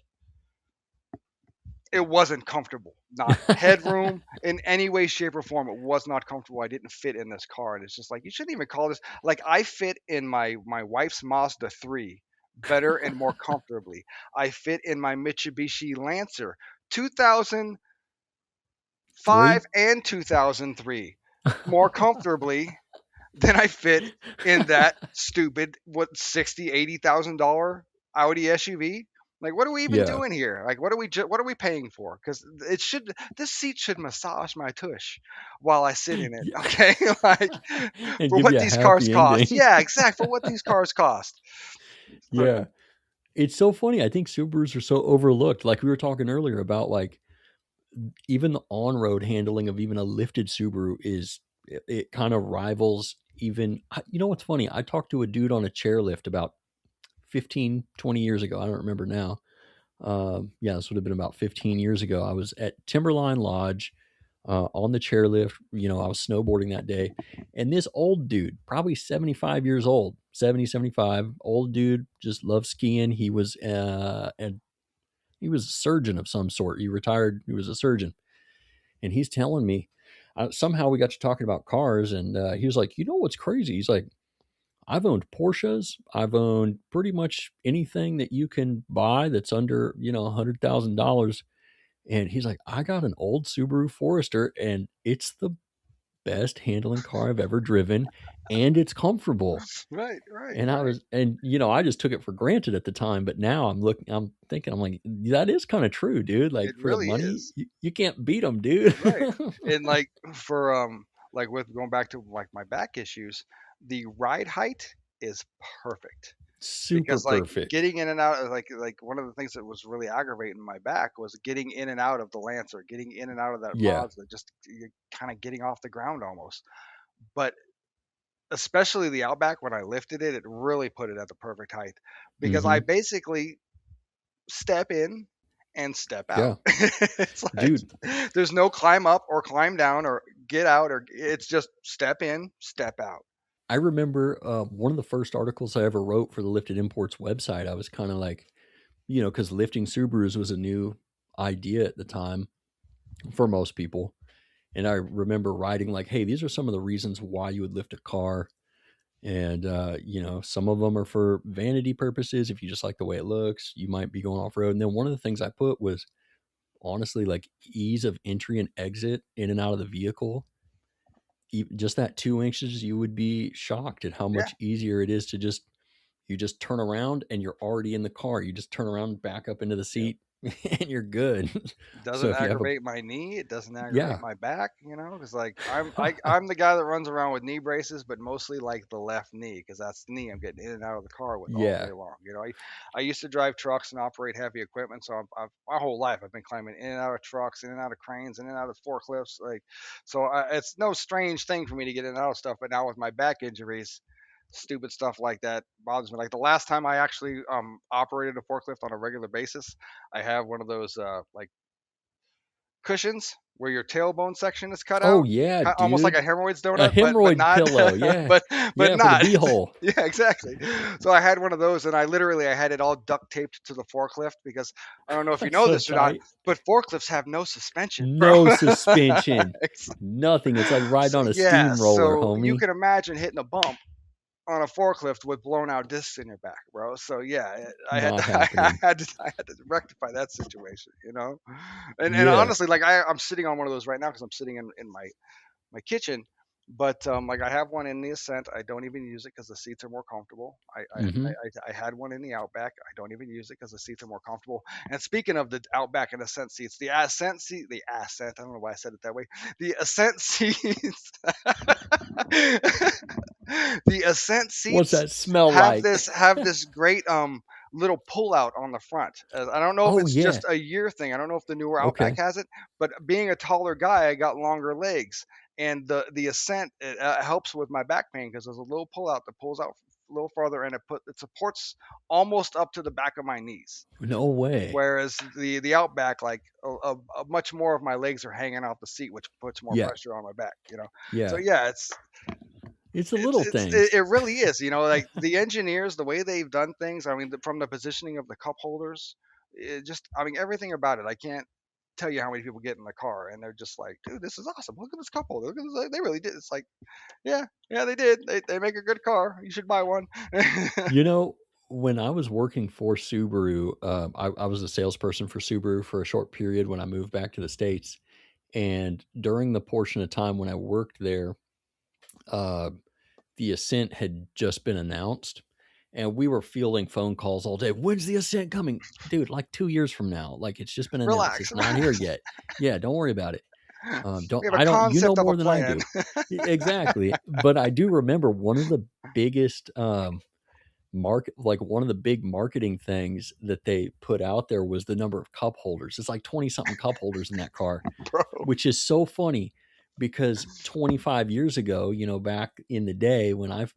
it wasn't comfortable. Not headroom in any way, shape, or form. It was not comfortable. I didn't fit in this car, and it's just like you shouldn't even call this. Like, I fit in my wife's Mazda 3 better and more comfortably. I fit in my Mitsubishi Lancer 2005 3? and 2003 more comfortably than I fit in that stupid $60,000 Audi SUV. Like, what are we even Yeah. doing here? Like, what are we paying for? Because this seat should massage my tush while I sit in it. Yeah, Okay, like, and for give what you a these cars happy cost. ending. Yeah, exactly, for what these cars cost. So, Yeah. It's so funny, I think Subarus are so overlooked, like, we were talking earlier about, like, even the on-road handling of even a lifted Subaru it kinda rivals even you know what's funny? I talked to a dude on a chairlift about 15, 20 years ago, I don't remember now. Yeah, this would have been about 15 years ago. I was at Timberline Lodge on the chairlift. I was snowboarding that day. And this old dude, probably 75 years old, 70, 75, old dude, just loved skiing. He was a surgeon of some sort. He retired, he was a surgeon. And he's telling me, somehow we got to talking about cars. And he was like, what's crazy? He's like, I've owned Porsches. I've owned pretty much anything that you can buy that's under, $100,000. And he's like, I got an old Subaru Forester and it's the best handling car I've ever driven and it's comfortable. right, right, And right. I just took it for granted at the time, but now I'm thinking, I'm like, that is kind of true, dude. Like It for the really money, is. you can't beat them, dude. Right. And like for like with going back to like my back issues, the ride height is perfect. Super Because like perfect. getting in and out of like one of the things that was really aggravating my back was getting in and out of the Lancer, getting in and out of that Yeah. Mazda, just kind of getting off the ground almost. But especially the Outback, when I lifted it, it really put it at the perfect height because I Hmm. basically step in and step out. Yeah. It's like Dude, there's no climb up or climb down or get out, or it's just step in, step out. I remember one of the first articles I ever wrote for the Lifted Imports website. I was kind of like, because lifting Subarus was a new idea at the time for most people. And I remember writing like, hey, these are some of the reasons why you would lift a car. And, some of them are for vanity purposes. If you just like the way it looks, you might be going off road. And then one of the things I put was honestly like ease of entry and exit in and out of the vehicle. Just that 2 inches, you would be shocked at how Yeah, much easier it is to just, You just turn around and you're already in the car. You just turn around, back up into the Yep. seat, and you're good. So Doesn't if you have a aggravate my knee. It doesn't aggravate yeah, my back. Because like I'm the guy that runs around with knee braces, but mostly like the left knee, because that's the knee I'm getting in and out of the car with all yeah. day long. I used to drive trucks and operate heavy equipment, so my whole life I've been climbing in and out of trucks, in and out of cranes, in and out of forklifts. Like, so it's no strange thing for me to get in and out of stuff. But now with my back injuries, stupid stuff like that bothers me. Like the last time I actually operated a forklift on a regular basis, I have one of those like cushions where your tailbone section is cut Oh out, yeah, almost like a dude. hemorrhoids A donut, but hemorrhoid not, pillow. Yeah. but Yeah, for the not. beehole. Yeah, exactly. So I had one of those, and I had it all duct taped to the forklift, because I don't know if you That's know so this or not, tight. but forklifts have no suspension, bro. No suspension. Nothing. It's like riding So on a yeah, steamroller, so you homie. can imagine hitting a bump on a forklift with blown out discs in your back, bro. So yeah, I had Not to, I happening. had to, I had to rectify that situation. And Yeah. honestly, like I'm sitting on one of those right now, because I'm sitting in my kitchen. But like I have one in the Ascent. I don't even use it because the seats are more comfortable. Hmm. I had one in the Outback. I don't even use it because the seats are more comfortable. And speaking of the Outback and Ascent seats, the Ascent. I don't know why I said it that way. The Ascent seats, the Ascent What's seats that smell have like? this great little pull out on the front. I don't know if Oh it's yeah. just a year thing. I don't know if the newer Outback Okay. has it, but being a taller guy, I got longer legs, and the Ascent helps with my back pain, because there's a little pull out that pulls out a little farther, and it supports almost up to the back of my knees. No way. Whereas the Outback, like a much more of my legs are hanging off the seat, which puts more Yeah. pressure on my back. So Yeah. yeah, It's the little it things. really is. Like the engineers, the way they've done things. I mean, from the positioning of the cup holders, I mean, everything about it. I can't tell you how many people get in the car and they're just like, dude, this is awesome. Look at this cup holder. Look at this. They really did. It's like, yeah, yeah, they did. They make a good car. You should buy one. You know, when I was working for Subaru, I was a salesperson for Subaru for a short period when I moved back to the States. And during the portion of time when I worked there, uh, the Ascent had just been announced. And we were fielding phone calls all day. When's the Ascent coming? Dude, like 2 years from now. Like it's just been announced. Relax. It's not here yet. Yeah, don't worry about it. We Don't have a I don't you know concept of a more than I plan. do. Exactly. But I do remember one of the biggest one of the big marketing things that they put out there was the number of cup holders. It's like 20 something cup holders in that car, Bro. which is so funny because 25 years ago, back in the day when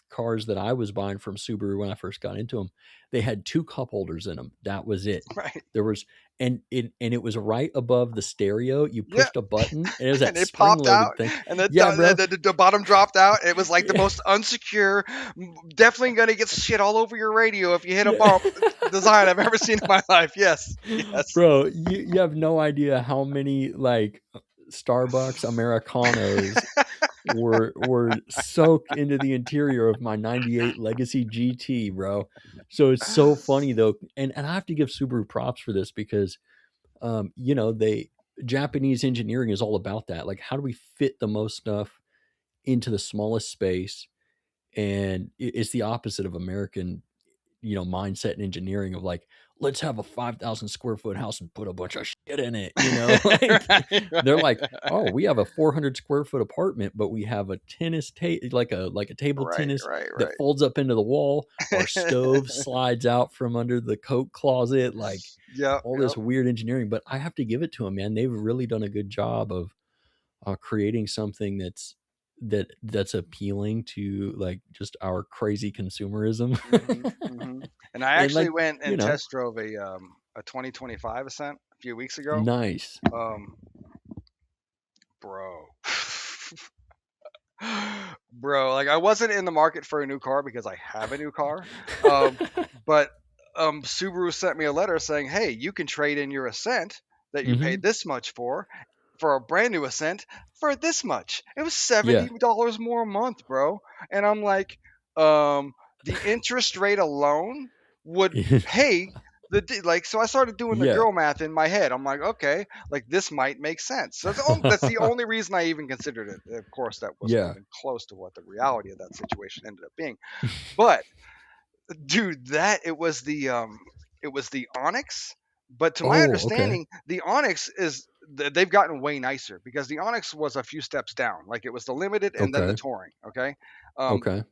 cars that I was buying from Subaru when I first got into them, they had two cup holders in them. That was it. Right. There was, and it was right above the stereo. You Yeah. pushed a button and it was that And it spring popped out, loaded thing. and Yeah, bro. the bottom dropped out. It was like the most unsecure, definitely gonna get shit all over your radio if you hit a Yeah. bump design I've ever seen in my life. Yes, yes. Bro, you have no idea how many like Starbucks Americanos were soaked into the interior of my 98 Legacy GT, bro. So it's so funny though. And I have to give Subaru props for this because they Japanese engineering is all about that. Like how do we fit the most stuff into the smallest space? And it's the opposite of American mindset and engineering of like, let's have a 5,000 square foot house and put a bunch of shit in it, like Right, they're right, like, oh, we have a 400 square foot apartment, but we have a tennis like a table right, tennis right, that right. folds up into the wall. Our stove slides out from under the coat closet, like Yep, all yep. this weird engineering. But I have to give it to them, man. They've really done a good job of creating something that's appealing to like just our crazy consumerism. And I And actually like, went and test drove a 2025 Ascent a few weeks ago. nice. Um, bro. Bro, like I wasn't in the market for a new car because I have a new car. But Subaru sent me a letter saying, "Hey, you can trade in your Ascent that you Hmm. paid this much for a brand new Ascent for this much." It was $70 Yeah. more a month, bro. And I'm like, the interest rate alone would pay like. So I started doing the Yeah. girl math in my head. I'm like, okay, like this might make sense. So that's the only reason I even considered it. Of course, that wasn't Yeah. even close to what the reality of that situation ended up being. But dude, that it was the Onyx, but to my Oh, okay. understanding, the Onyx they've gotten way nicer because the Onyx was a few steps down. Like it was the limited and then the Okay. touring. Okay, um, Okay.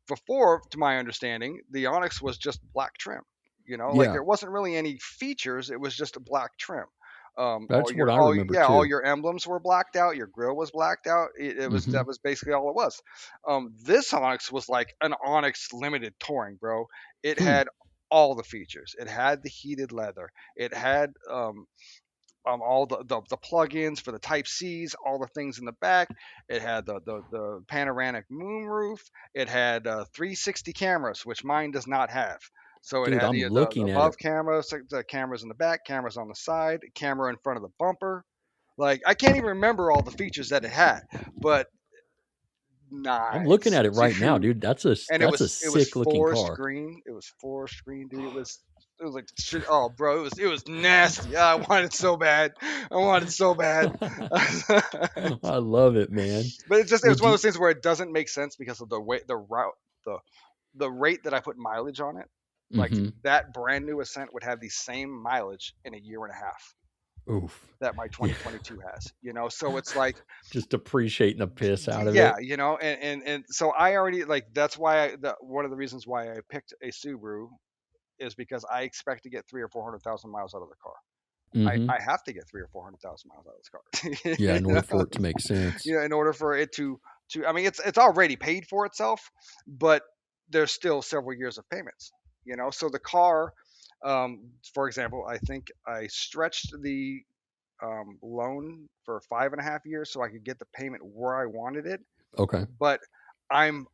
before, to my understanding, the Onyx was just black trim. Like Yeah. there wasn't really any features. It was just a black trim. That's what I remember All too. your emblems were blacked out. Your grill was blacked out. Mm-hmm. That was basically all it was. This Onyx was like an Onyx limited touring, bro. It Hmm. had all the features. It had the heated leather. It had all the plugins for the Type C's, all the things in the back. It had the panoramic moonroof. It had 360 cameras, which mine does not have. So it Dude, had I'm the looking at it. above cameras, the cameras in the back, cameras on the side, camera in front of the bumper. Like I can't even remember all the features that it had, but I'm looking nice, at it right now, dude. dude. And That's a it was sick looking forest car. green. It was forest green, dude. It was like shit. Oh, bro, it was nasty. I wanted so bad. I wanted so bad. I love it, man. But it Well, was one of do those things where it doesn't make sense because of the way the route the the rate that I put mileage on it. Like mm-hmm. that brand new Ascent would have the same mileage in a year and a half Oof. that my Yeah. 2022 has. So it's like Just appreciating the piss out of yeah, it. and so I already like that's why one of the reasons why I picked a Subaru is because I expect to get 300,000 or 400,000 miles out of the car. Mm-hmm. I have to get 300,000 or 400,000 miles out of this car. Yeah, in order for it to make sense. In order for it to I mean it's already paid for itself, but there's still several years of payments. So the car, for example, I think I stretched the loan for 5.5 years so I could get the payment where I wanted it, Okay. but I'm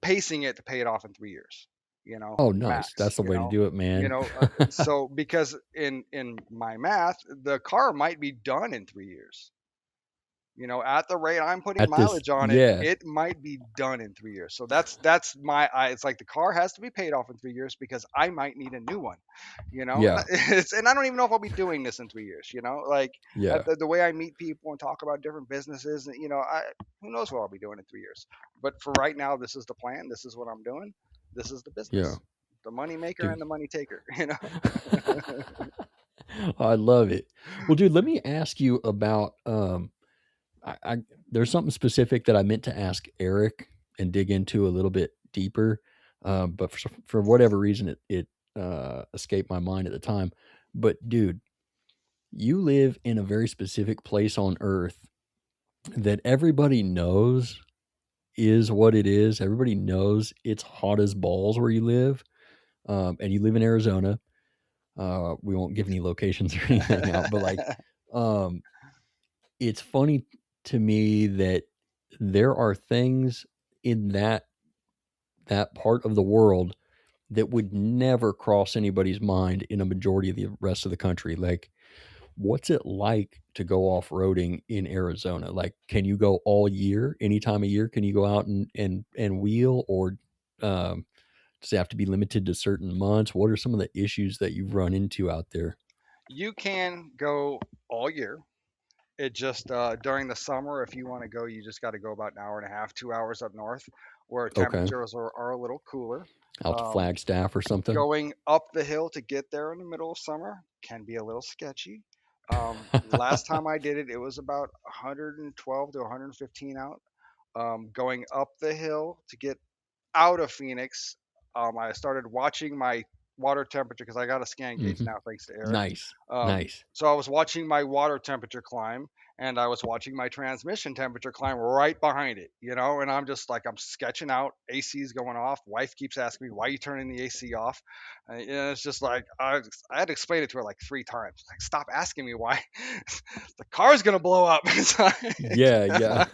pacing it to pay it off in 3 years. Oh, nice. Max. That's the way to do it, man. So because in my math, the car might be done in 3 years. At the rate I'm putting At this, mileage on it, yeah, it might be done in 3 years. So it's like the car has to be paid off in 3 years because I might need a new one. And yeah, and I don't even know if I'll be doing this in 3 years. Like yeah, the way I meet people and talk about different businesses, and who knows what I'll be doing in 3 years. But for right now, this is the plan. This is what I'm doing. This is the yeah, business, the money maker dude. and the money taker. I love it. Well, dude, let me ask you about I there's something specific that I meant to ask Eric and dig into a little bit deeper, but for whatever reason it escaped my mind at the time. But dude, you live in a very specific place on Earth that everybody knows is what it is. Everybody knows it's hot as balls where you live, and you live in Arizona. We won't give any locations or anything out, but like, um, it's funny to me that there are things in that part of the world that would never cross anybody's mind in a majority of the rest of the country. Like, what's it like to go off-roading in Arizona? Like, can you go all year, any time of year? Can you go out and wheel, or um, does it have to be limited to certain months? What are some of the issues that you've run into out there? You can go all year. It just during the summer, if you want to go, you just got to go about an hour and a half, 2 hours up north, where Okay, temperatures are a little cooler. out to Um, Flagstaff or something. Going up the hill to get there in the middle of summer can be a little sketchy. Last time I did it, it was about 112 to 115 out. Going up the hill to get out of Phoenix, I started watching my water temperature because I got a scan gauge hmm now, thanks to Eric. Nice, Um, nice. so I was watching my water temperature climb, and I was watching my transmission temperature climb right behind it, and I'm just like, I'm sketching out. AC's going off. Wife keeps asking me, why are you turning the AC off? It's just like, I had to explain it to her like 3 times. Like, stop asking me why. The car's going to blow up. It's Yeah, yeah.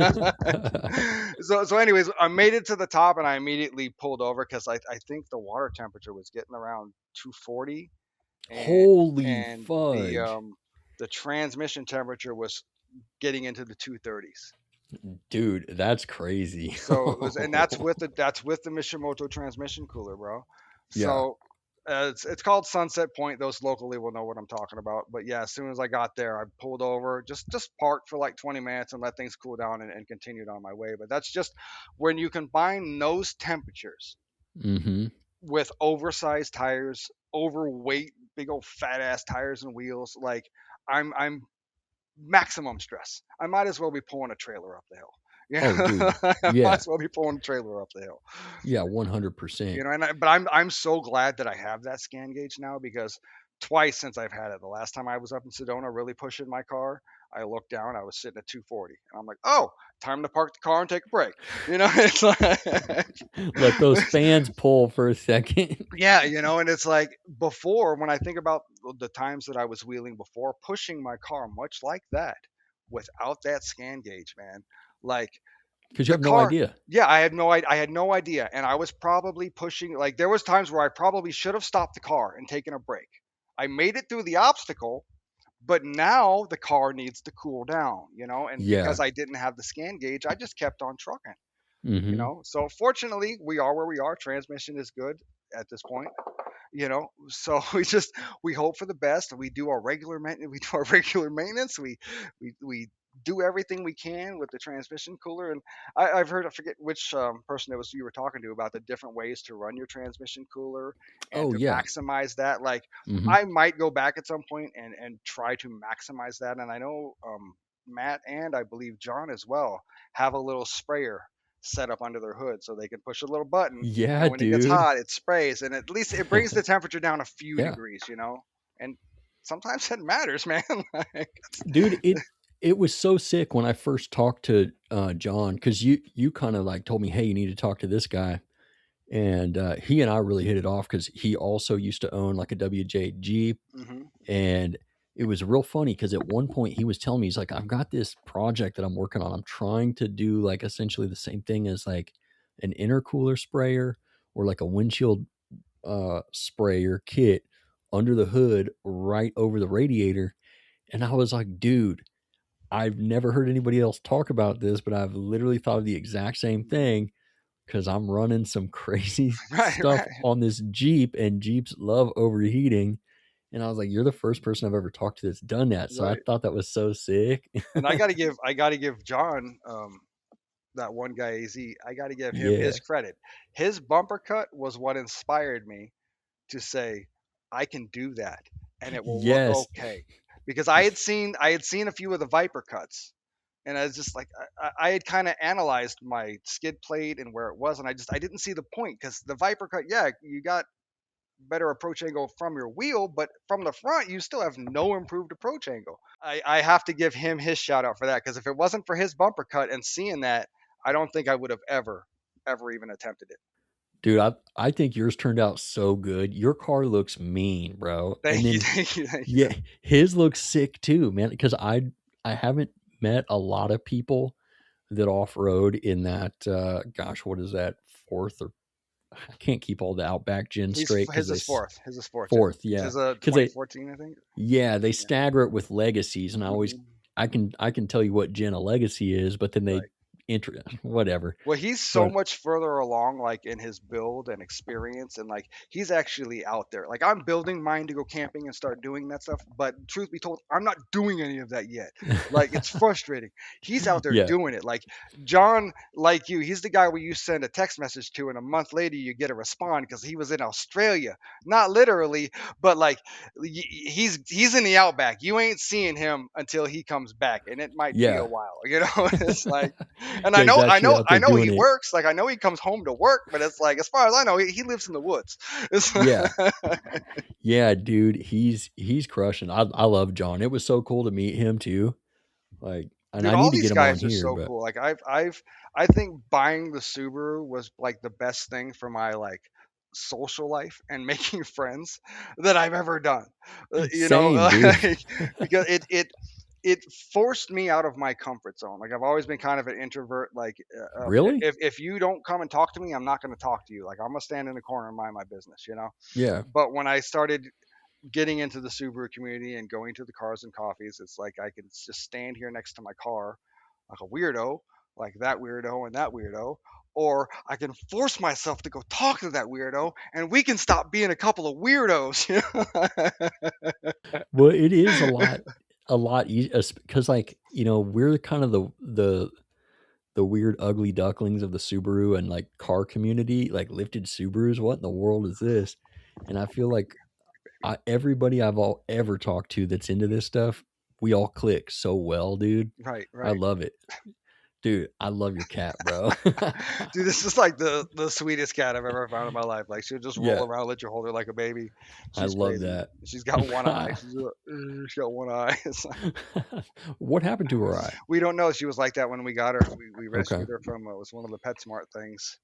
so anyways, I made it to the top and I immediately pulled over because I think the water temperature was getting around 240, and Holy and fudge. the transmission temperature was getting into the 230s. Dude, that's crazy. So it was, and that's with the Mishimoto transmission cooler, bro. Yeah. So it's called Sunset Point. Those locally will know what I'm talking about. But yeah, as soon as I got there, I pulled over, just parked for like 20 minutes and let things cool down and continued on my way. But that's just when you combine those temperatures Mhm. with oversized tires, overweight, big old fat ass tires and wheels. Like I'm maximum stress. I might as well be pulling a trailer up the hill. Oh, dude. Yeah, I might Yeah. as well be pulling a trailer up the hill. Yeah, 100%. But I'm so glad that I have that scan gauge now because twice since I've had it. The last time I was up in Sedona, really pushing my car, I looked down, I was sitting at 240, and I'm like, oh, time to park the car and take a break. It's like, Let those fans pull for a second. yeah, and it's like before when I think about the times that I was wheeling before, pushing my car much like that, without that scan gauge, man, like Because you the have no car. idea. Yeah, I had no idea, and I was probably pushing. Like there was times where I probably should have stopped the car and taken a break. I made it through the obstacle, but now the car needs to cool down, and because Yeah. I didn't have the scan gauge, I just kept on trucking. Mm-hmm. So fortunately we are where we are. Transmission is good at this point. So we hope for the best. We do our regular maintenance. We do our regular maintenance. We do everything we can with the transmission cooler. And I've heard, I forget which person it was you were talking to, about the different ways to run your transmission cooler and Oh, to yeah. maximize that. Like Mm-hmm. I might go back at some point and try to maximize that. And I know Matt and I believe John as well have a little sprayer set up under their hood so they can push a little button, Yeah, and when it gets dude. hot it sprays, and at least it brings the temperature down a few Yeah. degrees. And sometimes it matters, man. Like, Dude, it was so sick when I first talked to John, because you kind of like told me, hey, you need to talk to this guy. And he and I really hit it off because he also used to own like a WJ Jeep. hmm And it was real funny because at one point he was telling me, he's like, I've got this project that I'm working on. I'm trying to do like essentially the same thing as like an intercooler sprayer or like a windshield sprayer kit under the hood right over the radiator. And I was like, dude, I've never heard anybody else talk about this, but I've literally thought of the exact same thing because I'm running some crazy right, stuff right. on this Jeep, and Jeeps love overheating. And I was like, you're the first person I've ever talked to that's done that. So I Right. thought that was so sick. And I gotta give John, that one guy AZ, I gotta give him Yeah. his credit. His bumper cut was what inspired me to say I can do that and it will look Yes. okay, because I had seen a few of the Viper cuts, and I was just like, I had kind of analyzed my skid plate and where it was, and I didn't see the point, because the Viper cut, yeah, you got better approach angle from your wheel, but from the front you still have no improved approach angle. I have to give him his shout out for that, because if it wasn't for his bumper cut and seeing that, I don't think I would have ever even attempted it. Dude, I think yours turned out so good. Your car looks mean, bro. And Thank you, then thank you, thank you. yeah, his looks sick too, man. Because I haven't met a lot of people that off road in that gosh, what is that, fourth or I can't keep all the Outback gens He's straight because his they is fourth. His is fourth gen. fourth, yeah, His is a because they 2014, I think. yeah they Yeah. stagger it with legacies, and hmm I can tell you what gen a legacy is, but then they Right. enter whatever. Well, he's so But much further along, like in his build and experience, and like he's actually out there. Like I'm building mine to go camping and start doing that stuff, but truth be told, I'm not doing any of that yet. Like it's frustrating. He's out there yeah, doing it. Like John, like you, he's the guy where you send a text message to, and a month later you get a respond because he was in Australia, not literally, but like he's in the outback. You ain't seeing him until he comes back, and it might be a yeah, while. It's like. And yeah, he's actually out I there know doing he it. works. Like I know he comes home to work, but it's like as far as I know, he lives in the woods. It's Yeah, yeah, dude, he's crushing. I love John. It was so cool to meet him too. Like, and Dude, I all need to these get him on guys are here, so but cool. Like I think buying the Subaru was like the best thing for my like social life and making friends that I've ever done. same, dude. Like, because it forced me out of my comfort zone. Like I've always been kind of an introvert. Like Really? if you don't come and talk to me, I'm not going to talk to you. Like I'm gonna stand in the corner and mind my business. Yeah. But when I started getting into the Subaru community and going to the cars and coffees, it's like I can just stand here next to my car like a weirdo, like that weirdo and that weirdo. Or I can force myself to go talk to that weirdo, and we can stop being a couple of weirdos. Well, it is a lot easier because, like, we're kind of the the weird ugly ducklings of the Subaru and like car community, like lifted Subarus. What in the world is this? And I feel like everybody ever talked to that's into this stuff, we all click so well, dude. Right, I right. love it. Dude, I love your cat, bro. Dude, this is like the sweetest cat I've ever found in my life. Like she'll just roll Yeah, around, let you hold her like a baby. I She's love crazy. that. She's got one eye. She's got one eye. What happened to her eye? We don't know. She was like that when we got her. We Okay. rescued her from it was one of the PetSmart things.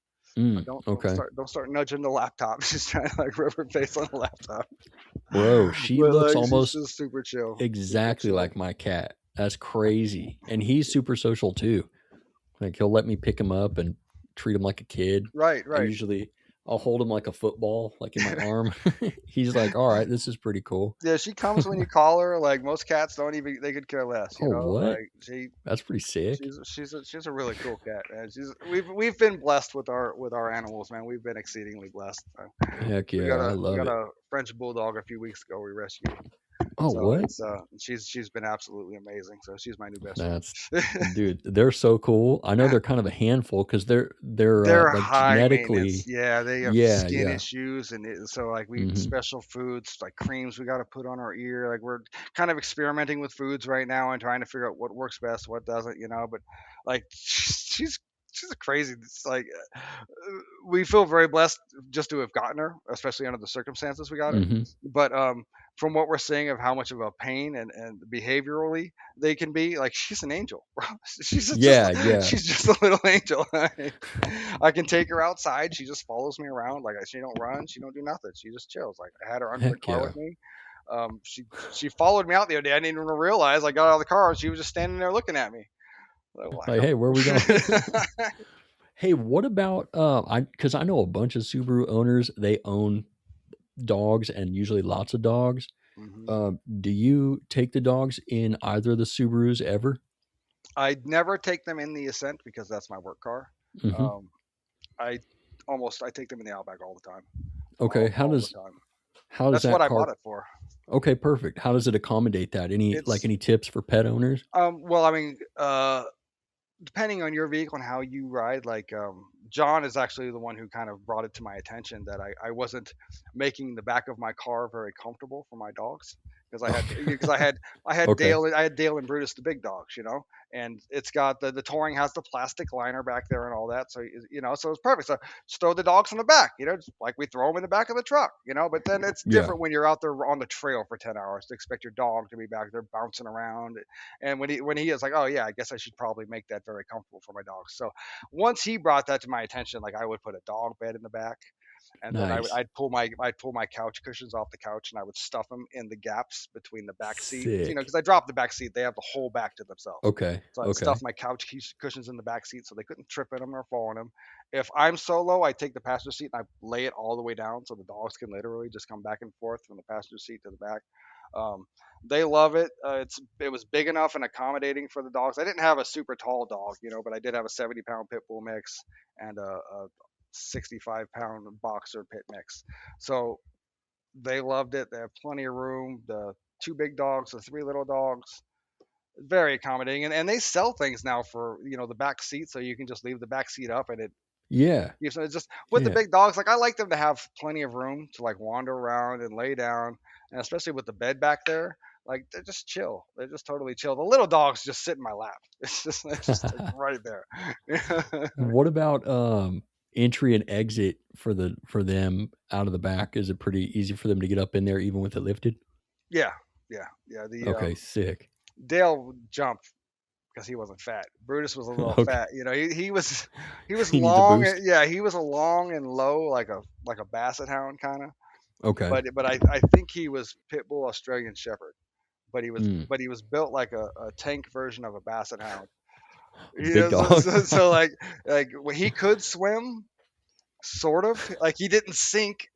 Don't Okay. start nudging the laptop. She's trying to like rub her face on the laptop. Bro, she But looks like she's almost just super chill, super exactly chill. like my cat. That's crazy. And he's super social too. Like he'll let me pick him up and treat him like a kid. Right, I right. usually I'll hold him like a football, like in my arm. He's like, "All right, this is pretty cool." Yeah, she comes when you call her. Like most cats don't even they could care less, Oh, what? Like That's pretty sick. she's a really cool cat, man. We've been blessed with our animals, man. We've been exceedingly blessed. Heck yeah, I We love got it. a French bulldog a few weeks ago we rescued. Oh, So what? it's she's been absolutely amazing. So she's my new best That's friend. dude, they're so cool. I know they're kind of a handful because they're They're like high maintenance. genetically, Yeah, they have yeah, skin yeah. issues, and so like we Hmm. special foods like creams we got to put on our ear. Like we're kind of experimenting with foods right now and trying to figure out what works best, what doesn't. But like she's a crazy. It's like we feel very blessed just to have gotten her, especially under the circumstances we got her. Hmm. But from what we're seeing of how much of a pain and behaviorally they can be, like she's an angel, bro. Yeah, yeah. She's just a little angel. I can take her outside. She just follows me around. Like she don't run. She don't do nothing. She just chills. Like I had her under the Heck car yeah. with me. She followed me out the other day. I didn't even realize I got out of the car. She was just standing there looking at me. Like, Like, hey, where are we going? I Hey, what about I because I know a bunch of Subaru owners, they own dogs and usually lots of dogs. hmm Do you take the dogs in either of the Subarus ever? I'd never take them in the Ascent because that's my work car. Hmm. Um, I I take them in the Outback all the time, Okay, how all does the time. how does That's what that I car? bought it for. Okay, perfect. How does it accommodate that? It's Any tips for pet owners? well, I mean, depending on your vehicle and how you ride, like John is actually the one who kind of brought it to my attention that I wasn't making the back of my car very comfortable for my dogs because Okay. I had Dale and Brutus the big dogs, and it's got the touring has the plastic liner back there and all that, so so it's perfect. So just throw the dogs in the back, just like we throw them in the back of the truck, but then it's Yeah. different when you're out there on the trail for 10 hours to expect your dog to be back there bouncing around. And when he is like, oh yeah, I guess I should probably make that very comfortable for my dogs. So once he brought that to my attention, like I would put a dog bed in the back, and then Nice. I'd pull my couch cushions off the couch, and I would stuff them in the gaps between the back seat. Sick. Because I dropped the back seat, they have the whole back to themselves. Okay. So I'd stuff Okay. my couch cushions in the back seat so they couldn't trip in them or fall in them. If I'm solo, I take the passenger seat and I lay it all the way down so the dogs can literally just come back and forth from the passenger seat to the back. Um, they love it. It was big enough and accommodating for the dogs. I didn't have a super tall dog, but I did have a 70-pound pit bull mix and a 65-pound boxer pit mix. So they loved it. They have plenty of room. The two big dogs, the three little dogs, very accommodating. And they sell things now for the back seat, so you can just leave the back seat up and it Yeah. it's just with the Yeah. big dogs, like I like them to have plenty of room to like wander around and lay down, and especially with the bed back there, like they're just chill. They're just totally chill. The little dogs just sit in my lap. It's just like right there. What about entry and exit for them out of the back? Is it pretty easy for them to get up in there even with it lifted? Yeah, yeah. The Okay, sick. Dale would jump because he wasn't fat. Brutus was a little Okay. fat. He was He needs a long. boost. Yeah, he was a long and low like a basset hound kind of. Okay. But I think he was pit bull Australian Shepherd. Mm. But he was built like a tank version of a basset hound. Big dog. So like when he could swim, sort of like he didn't sink,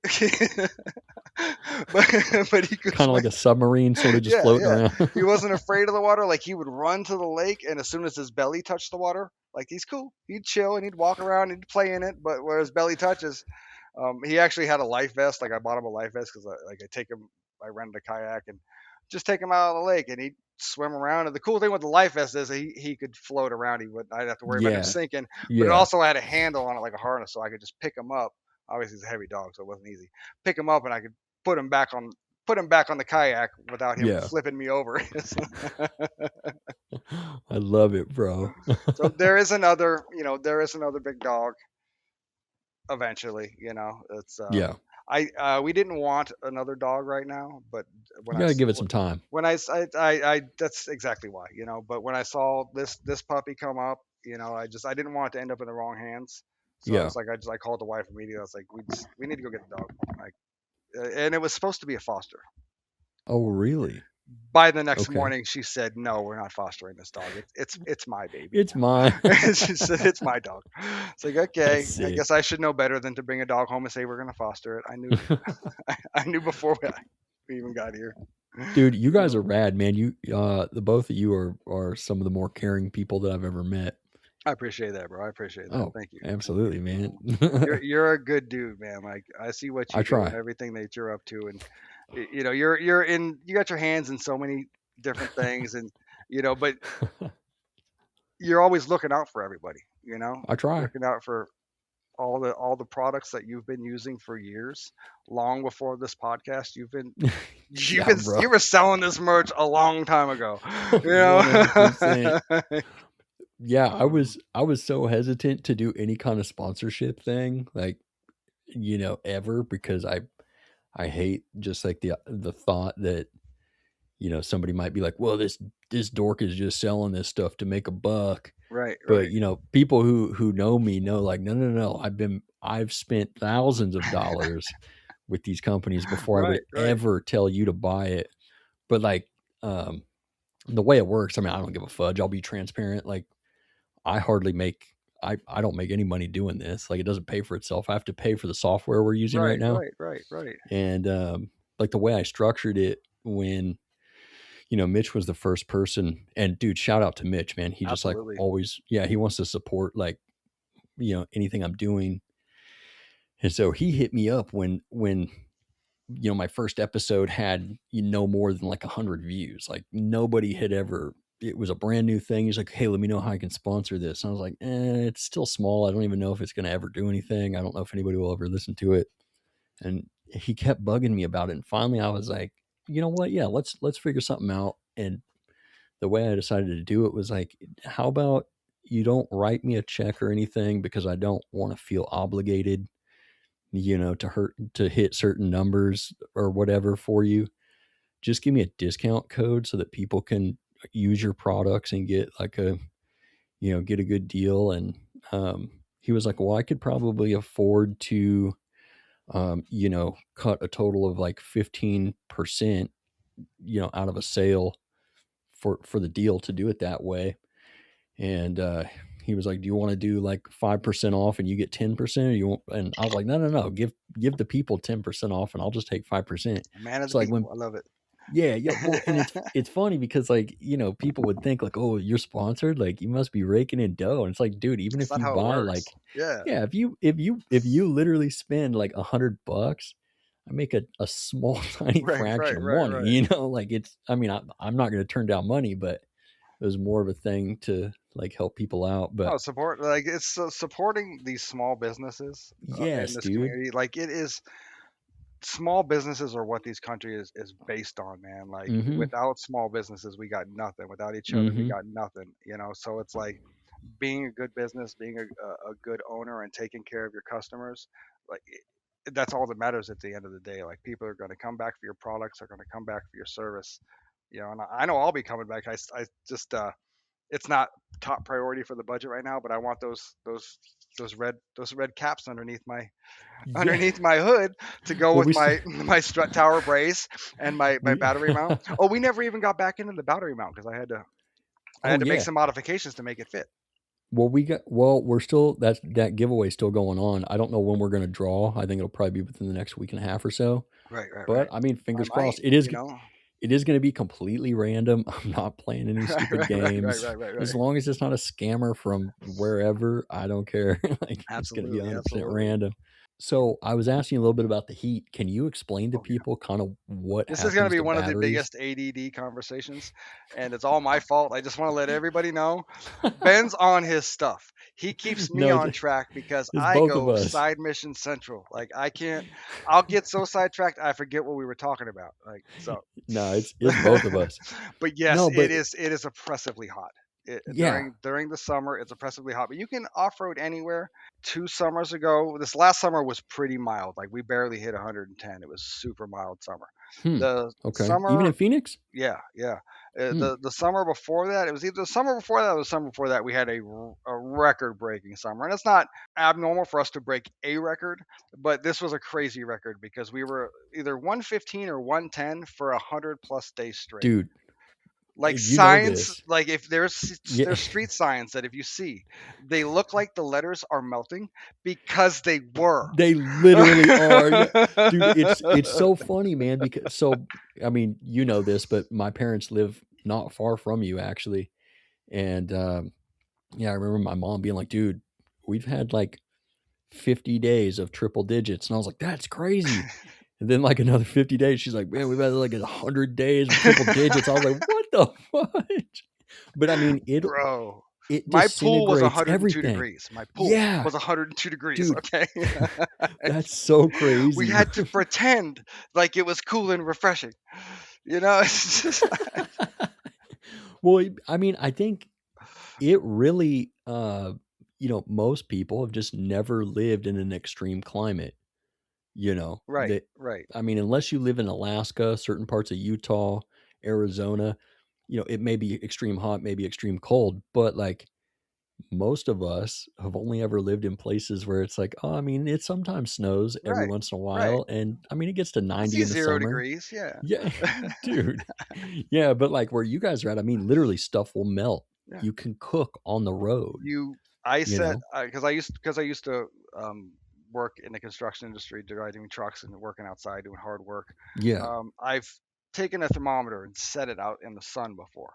but but he could Kind of swim. like a submarine sort of just Yeah, floating yeah. around. He wasn't afraid of the water. Like he would run to the lake, and as soon as his belly touched the water, like he's cool. He'd chill and he'd walk around and he'd play in it. But where his belly touches, he actually had a life vest. Like I bought him a life vest because I take him. I rented a kayak and just take him out on the lake, and swim around. And the cool thing with the life vest is he could float around. I didn't have to worry about him Yeah. sinking. But it Yeah. also had a handle on it like a harness, so I could just pick him up. Obviously, he's a heavy dog, so it wasn't easy. Pick him up, and I could put him back on the kayak without him Yeah. flipping me over. I love it, bro. So there is another, big dog eventually. It's Yeah. we didn't want another dog right now, but when You I got to s- give it some time. when I that's exactly why. But when I saw this puppy come up, I didn't want it to end up in the wrong hands. So I Yeah. was like, I called the wife immediately. I was like, we need to go get the dog. Like, and it was supposed to be a foster. Oh, really? By the next Okay. morning, she said, "No, we're not fostering this dog. It's my baby It's now." mine. She said, "It's my dog." It's like, That's okay, I sick. guess I should know better than to bring a dog home and say we're gonna foster it. I knew, I knew before we even got here. Dude, you guys You are rad, man. You the both of you are some of the more caring people that I've ever met. I appreciate that, bro. I appreciate that. Oh, Thank you. Thank you. absolutely, man. You're a good dude, man. Like I see what I you do and try. everything that you're up to, and you got your hands in so many different things, and but you're always looking out for everybody. I try. Looking out for all the products that you've been using for years, long before this podcast. Yeah, bro. You were selling this merch a long time ago. 100%. Yeah, I was so hesitant to do any kind of sponsorship thing, like, ever, because I hate just like the thought that, somebody might be like, well, this dork is just selling this stuff to make a buck. Right, But right, people who know me know, like, no, no, no. I've spent thousands of dollars with these companies before I would right, right, ever tell you to buy it. But like, um, the way it works, I mean, I don't give a fudge. I'll be transparent. Like, I hardly make I don't make any money doing this. Like, it doesn't pay for itself. I have to pay for the software we're using right right, now. right, right, right. And like the way I structured it when Mitch was the first person, and dude, shout out to Mitch, man. He just like Absolutely. always, yeah, he wants to support like, anything I'm doing. And so he hit me up when my first episode had no more than like 100 views. Like nobody had ever. It was a brand new thing. He's like, "Hey, let me know how I can sponsor this." And I was like, it's still small. I don't even know if it's going to ever do anything. I don't know if anybody will ever listen to it." And he kept bugging me about it. And finally, I was like, "You know what? Yeah, let's figure something out." And the way I decided to do it was like, "How about you don't write me a check or anything because I don't want to feel obligated, to hit certain numbers or whatever for you. Just give me a discount code so that people can use your products and get like get a good deal." And he was like, "Well, I could probably afford to, cut a total of like 15%, out of a sale for the deal to do it that way." And he was like, "Do you want to do like 5% off and you get 10%, or you want?" And I was like, "No, no, no. Give the people 10% off, and I'll just take 5%." Man of the So like when people. I love it. yeah, yeah. Well, and it's funny because like, people would think like, "Oh, you're sponsored, like you must be raking in dough." And it's like, dude, even That's if not you how it buy works. like, Yeah. yeah, if you literally spend like $100, I make a small tiny Right, fraction right, of right, money. right. Like it's. I mean, I'm not going to turn down money, but it was more of a thing to like help people out. But No, support, like it's supporting these small businesses in yes, this dude. community. Like it is, small businesses are what this country is based on, man. Like Mm-hmm. without small businesses, we got nothing. Without each other, we Mm-hmm. got nothing. So it's like being a good business, being a good owner, and taking care of your customers. Like that's all that matters at the end of the day. Like people are going to come back for your products, are going to come back for your service. And I know I'll be coming back. I just it's not top priority for the budget right now, but I want those red caps Yeah. underneath my hood to go Well, with we still my strut tower brace and my we. battery mount. Oh, we never even got back into the battery mount because I Oh had to make yeah. some modifications to make it fit. We're still that giveaway still going on. I don't know when we're going to draw. I think it'll probably be within the next week and a half or so. Right, right, But right. I mean, I fingers might, crossed. It is going to be completely random. I'm not playing any right, stupid right, right, right, games. right, right, As right. long as it's not a scammer from wherever, I don't care. Like it's going to be Absolutely, 100% absolutely. random. So I was asking you a little bit about the heat. Can you explain to Oh yeah. people kind of what This is going to happens be to one of the batteries? biggest ADD conversations, and it's all my fault. I just want to let everybody know Ben's on his stuff. He keeps me No, on track because it's I both of go us. side mission central. Like I can't, I'll get so sidetracked I forget what we were talking about. Like so, No, it's both of us. but yes, No, but it is oppressively hot. yeah, During the summer, it's oppressively hot. But you can off road anywhere. 2 summers ago, this last summer was pretty mild. Like we barely hit 110. It was super mild summer. hmm, The okay. Even in summer Phoenix? yeah, yeah. Hmm, The summer before that, it was either the summer before that or the summer before that. We had a record breaking summer, and it's not abnormal for us to break a record, but this was a crazy record because we were either 115 or 110 for 100+ days straight. dude, Like you know signs, this. like if Yeah, there's street signs that if you see, they look like the letters are melting because they were. they literally are. Yeah, dude, it's so funny, man, because so I mean, you know this, but my parents live not far from you actually. And yeah, I remember my mom being like, dude, we've had like 50 days of triple digits. And I was like, that's crazy. And then like another 50 days, she's like, man, we've had like 100 days of triple digits. I was like, what the fudge? But I mean, Bro, it my pool was disintegrates 102 everything. degrees. My pool Yeah, was 102 degrees. dude, Okay. that's so We crazy. had to pretend like it was cool and refreshing. You know, it's just Well, I mean, I think it really, most people have just never lived in an extreme climate. right, That right, I mean, unless you live in Alaska, certain parts of Utah, Arizona, it may be extreme hot, maybe extreme cold, but like most of us have only ever lived in places where it's like, oh, I mean, it sometimes snows every right, once in a right. while. And I mean, it gets to I 90 see in the zero summer. degrees. Yeah, Yeah, dude. Yeah, but like where you guys are at, I mean, literally stuff will melt. yeah. You can cook on the road, You, I you said know? because I used to work in the construction industry, driving trucks and working outside doing hard work. Yeah. I've taken a thermometer and set it out in the sun before,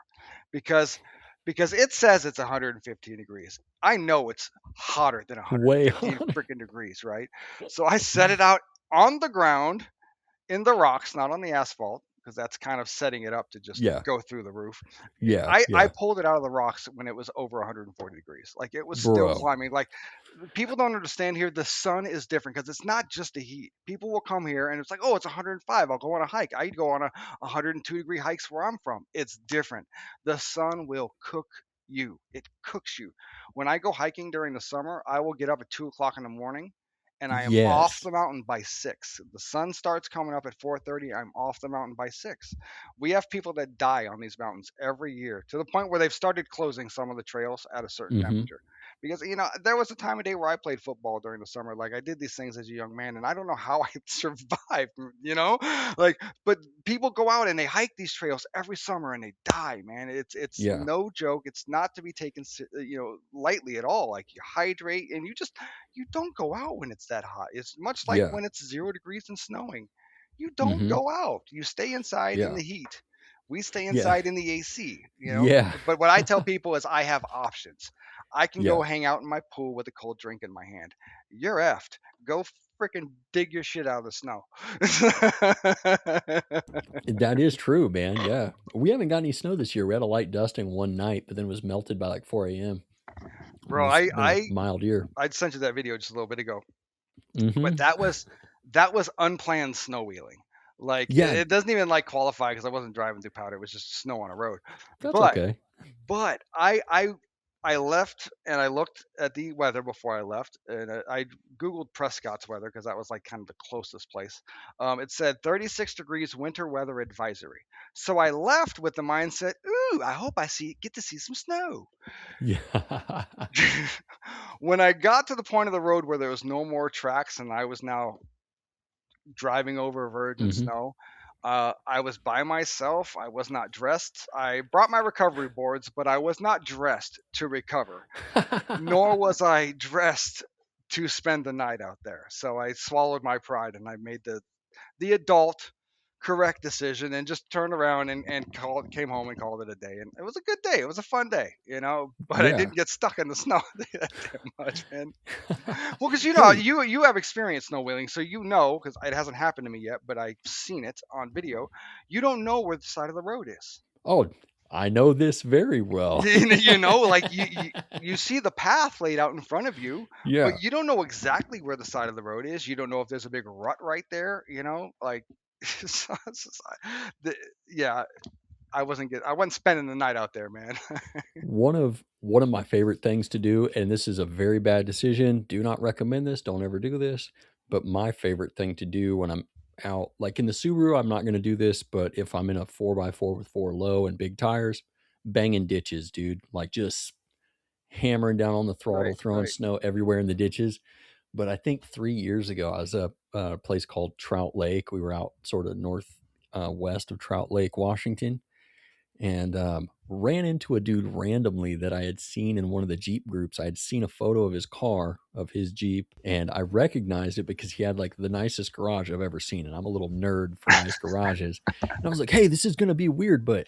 because it says it's 115 degrees. I know it's hotter than Way 115 on. freaking degrees, right? So I set it out on the ground in the rocks, not on the asphalt, because that's kind of setting it up to just Yeah. go through the roof. Yeah. I Yeah. pulled it out of the rocks when it was over 140 degrees. Like it was still Bro. climbing. Like people don't understand here. The sun is different because it's not just the heat. People will come here and it's like, oh, it's 105. I'll go on a hike. I'd go on a 102-degree hikes where I'm from. It's different. The sun will cook you. It cooks you. When I go hiking during the summer, I will get up at 2 o'clock in the morning and I am off Yes. the mountain by 6. The sun starts coming up at 4:30. I'm off the mountain by 6. We have people that die on these mountains every year to the point where they've started closing some of the trails at a certain Mhm. temperature. Because there was a time of day where I played football during the summer. Like I did these things as a young man, and I don't know how I survived. Like but people go out and they hike these trails every summer and they die, man. It's Yeah. no joke. It's not to be taken lightly at all. Like you hydrate and you don't go out when it's that hot. It's much like Yeah. when it's 0 degrees and snowing. You don't Mhm. go out. You stay inside in Yeah. the heat. We stay Yeah. inside in the AC. Yeah. But what I tell people is I have options. I can go Yeah. hang out in my pool with a cold drink in my hand. You're effed. Go freaking dig your shit out of the snow. That is true, man. Yeah. We haven't got any snow this year. We had a light dusting one night, but then it was melted by like 4 a.m. And Bro, it's been a mild year. I sent you that video just a little bit ago. But Mhm. that was unplanned snow wheeling. Like Yeah, it doesn't even like qualify because I wasn't driving through powder. It was just snow on a road. that's But okay. but I left and I looked at the weather before I left, and I googled Prescott's weather because that was like kind of the closest place. It said 36 degrees winter weather advisory. So I left with the mindset, ooh, I hope I get to see some snow. Yeah. When I got to the point of the road where there was no more tracks and I was now driving over virgin Mhm. snow. I was by myself. I was not dressed. I brought my recovery boards, but I was not dressed to recover, nor was I dressed to spend the night out there. So I swallowed my pride and I made the adult correct decision and just turned around and came home and called it a day. And it was a good day. It was a fun day, but I Yeah. didn't get stuck in the snow that damn much, man. Well, because Hey. you have experience snow wheeling, so because it hasn't happened to me yet, but I've seen it on video. You don't know where the side of the road is. Oh, I know this very well. Like you see the path laid out in front of you, but Yeah. you don't know exactly where the side of the road is. You don't know if there's a big rut right there. Like it's just the, yeah, I wasn't spending the night out there, man. One of my favorite things to do, and this is a very bad decision. Do not recommend this. Don't ever do this. But my favorite thing to do when I'm out, like in the Subaru, I'm not going to do this. But if I'm in a 4x4 with four low and big tires, banging ditches, dude, like just hammering down on the throttle, Right, throwing right. snow everywhere in the ditches. But I think 3 years ago, I was at a place called Trout Lake. We were out sort of north west of Trout Lake, Washington, and ran into a dude randomly that I had seen in one of the Jeep groups. I had seen a photo of his car, of his Jeep, and I recognized it because he had like the nicest garage I've ever seen. And I'm a little nerd for nice garages. And I was like, hey, this is going to be weird, but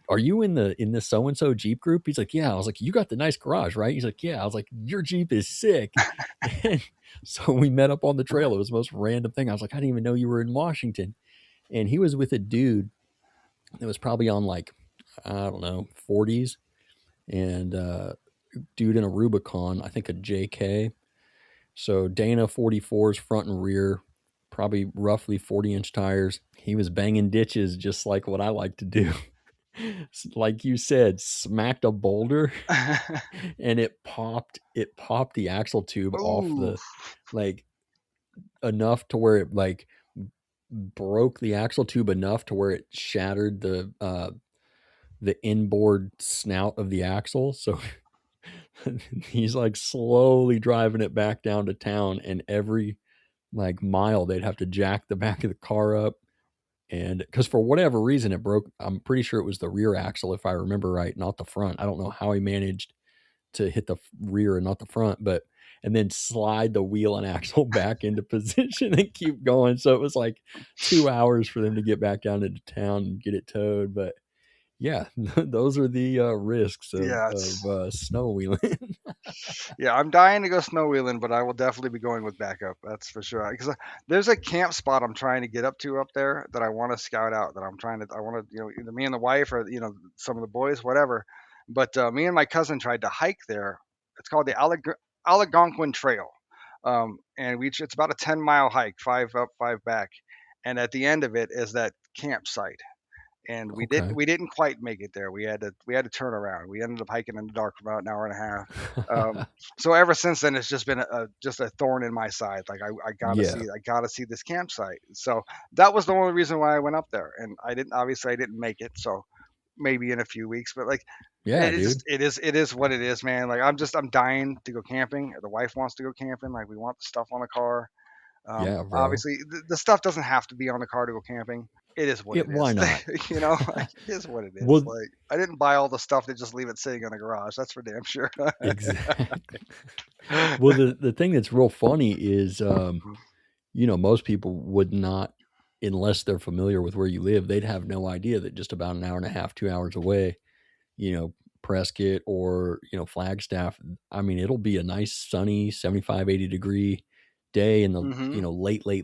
are you in the so and so Jeep group? He's like, yeah. I was like, you got the nice garage, right? He's like, yeah. I was like, your Jeep is sick. And so we met up on the trail. It was the most random thing. I was like, I didn't even know you were in Washington. And he was with a dude that was probably on like, I don't know, 40s, and dude in a Rubicon, I think a JK. So Dana 44s front and rear, probably roughly 40-inch tires. He was banging ditches just like what I like to do. Like you said, smacked a boulder and it popped the axle tube off Ooh, the, like, enough to where it like broke the axle tube enough to where it shattered the inboard snout of the axle. So he's like slowly driving it back down to town, and every like mile they'd have to jack the back of the car up. And because for whatever reason it broke, I'm pretty sure it was the rear axle if I remember right, not the front. I don't know how he managed to hit the rear and not the front, but and then slide the wheel and axle back into position and keep going. So it was like 2 hours for them to get back down into town and get it towed. But yeah, those are the risks of yeah, snow wheeling. yeah. I'm dying to go snow wheeling, but I will definitely be going with backup. That's for sure. Because there's a camp spot I'm trying to get up there that I want to scout out. I want to, either me and the wife or some of the boys, whatever. But me and my cousin tried to hike there. It's called the Algonquin Trail, and it's about a 10-mile hike, 5 up, 5 back, and at the end of it is that campsite. And Okay. we didn't quite make it there. We had to turn around. We ended up hiking in the dark for about an hour and a half. So ever since then, it's just been just a thorn in my side. Like Yeah. I gotta see this campsite. So that was the only reason why I went up there. And I didn't make it. So maybe in a few weeks, but like Yeah, dude. it is what it is, man. Like I'm dying to go camping. The wife wants to go camping. Like we want the stuff on the car. Yeah, bro. Obviously, the stuff doesn't have to be on the car to go camping. It is what it Why is. not? Like it is what it is. Well, Like I didn't buy all the stuff to just leave it sitting in the garage. That's for damn sure. exactly. Well, the thing that's real funny is, most people would not, unless they're familiar with where you live, they'd have no idea that just about an hour and a half, 2 hours away, you know, Prescott or, Flagstaff, I mean, it'll be a nice sunny 75, 80-degree day in the, Hmm.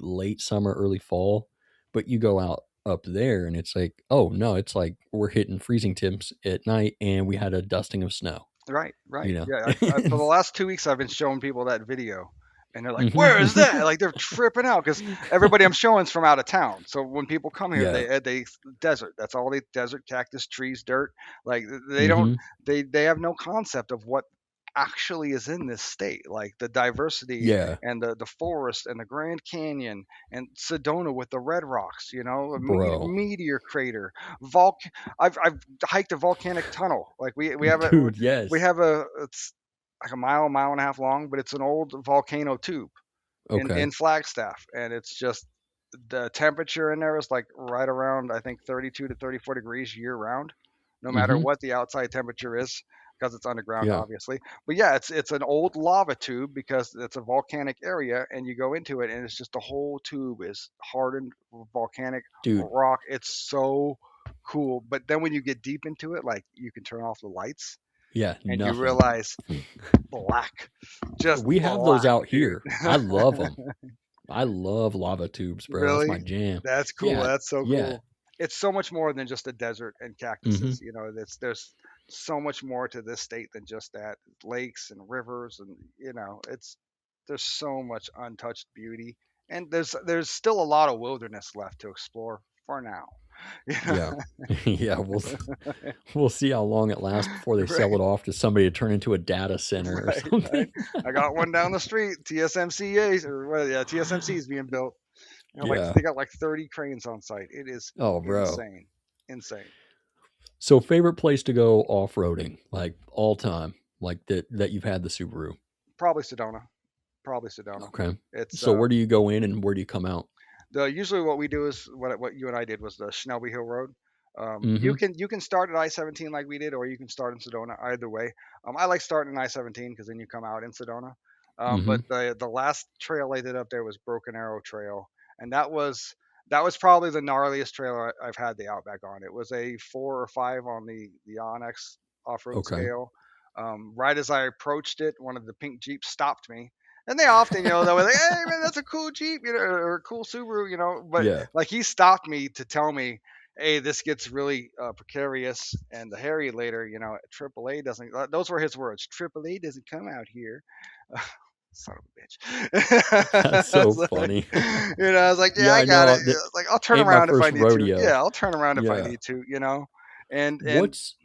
late summer, early fall. But you go out up there and it's like, oh no, it's like we're hitting freezing temps at night and we had a dusting of snow, Right, you right. know? Yeah, for the last 2 weeks, I've been showing people that video, and they're like, "Where is Mhm. that?" Like they're tripping out because everybody I'm showing is from out of town. So when people come here, Yeah. they desert. That's all they desert, cactus, trees, dirt. Like they don't Hmm. they have no concept of what actually is in this state, like the diversity Yeah, and the forest and the Grand Canyon and Sedona with the red rocks, a bro. meteor crater, Volc. I've hiked a volcanic tunnel. Like Dude, we yes. have it's like a mile and a half long, but it's an old volcano tube Okay. in Flagstaff, and it's just the temperature in there is like right around I think 32 to 34 degrees year round, no matter Hmm. what the outside temperature is. because it's underground, Yeah. obviously. But yeah, it's an old lava tube because it's a volcanic area, and you go into it, and it's just the whole tube is hardened volcanic Dude. rock. It's so cool. But then when you get deep into it, like you can turn off the lights, Yeah. and you Nothing. realize black, just We have those black, out here. I dude. love them. I love lava tubes, bro. That's my Really? jam. That's cool. Yeah. That's so Yeah. cool. It's so much more than just a desert and Hmm. cactuses. You know, there's so much more to this state than just that. Lakes and rivers, and it's there's so much untouched beauty, and there's still a lot of wilderness left to explore for now. Yeah. Yeah. We'll see how long it lasts before they sell Right, it off to somebody to turn into a data center or right, right. something. I got one down the street. TSMC, or what? Yeah, TSMC is being built. Like Yeah. they got like 30 cranes on site. It is Oh, bro. insane, insane. So favorite place to go off-roading, like all time, like that you've had the Subaru. Probably Sedona. Probably Sedona. Okay. It's So where do you go in and where do you come out? the usually what we do is what you and I did was the Schnelby Hill Road. Mm-hmm. You can start at I-17 like we did, or you can start in Sedona. Either way, I like starting in I-17 because then you come out in Sedona. Mm-hmm. But the last trail I did up there was Broken Arrow Trail, and that was probably the gnarliest trail I've had the Outback on. It was a 4 or 5 on the Onyx off-road Okay. scale. Right as I approached it, one of the pink Jeeps stopped me, and they often, they were like, "Hey man, that's a cool Jeep, or a cool Subaru, But Yeah. like he stopped me to tell me, "Hey, this gets really precarious and hairy later. AAA doesn't." Those were his words. "AAA doesn't come out here." Son of a That's bitch. I so was like, funny. I was like, "Yeah, Yeah, I I got it." know. I That was like, "I'll turn ain't my around if I first need to." rodeo. Yeah, I'll turn around if I Yeah. need to. And What's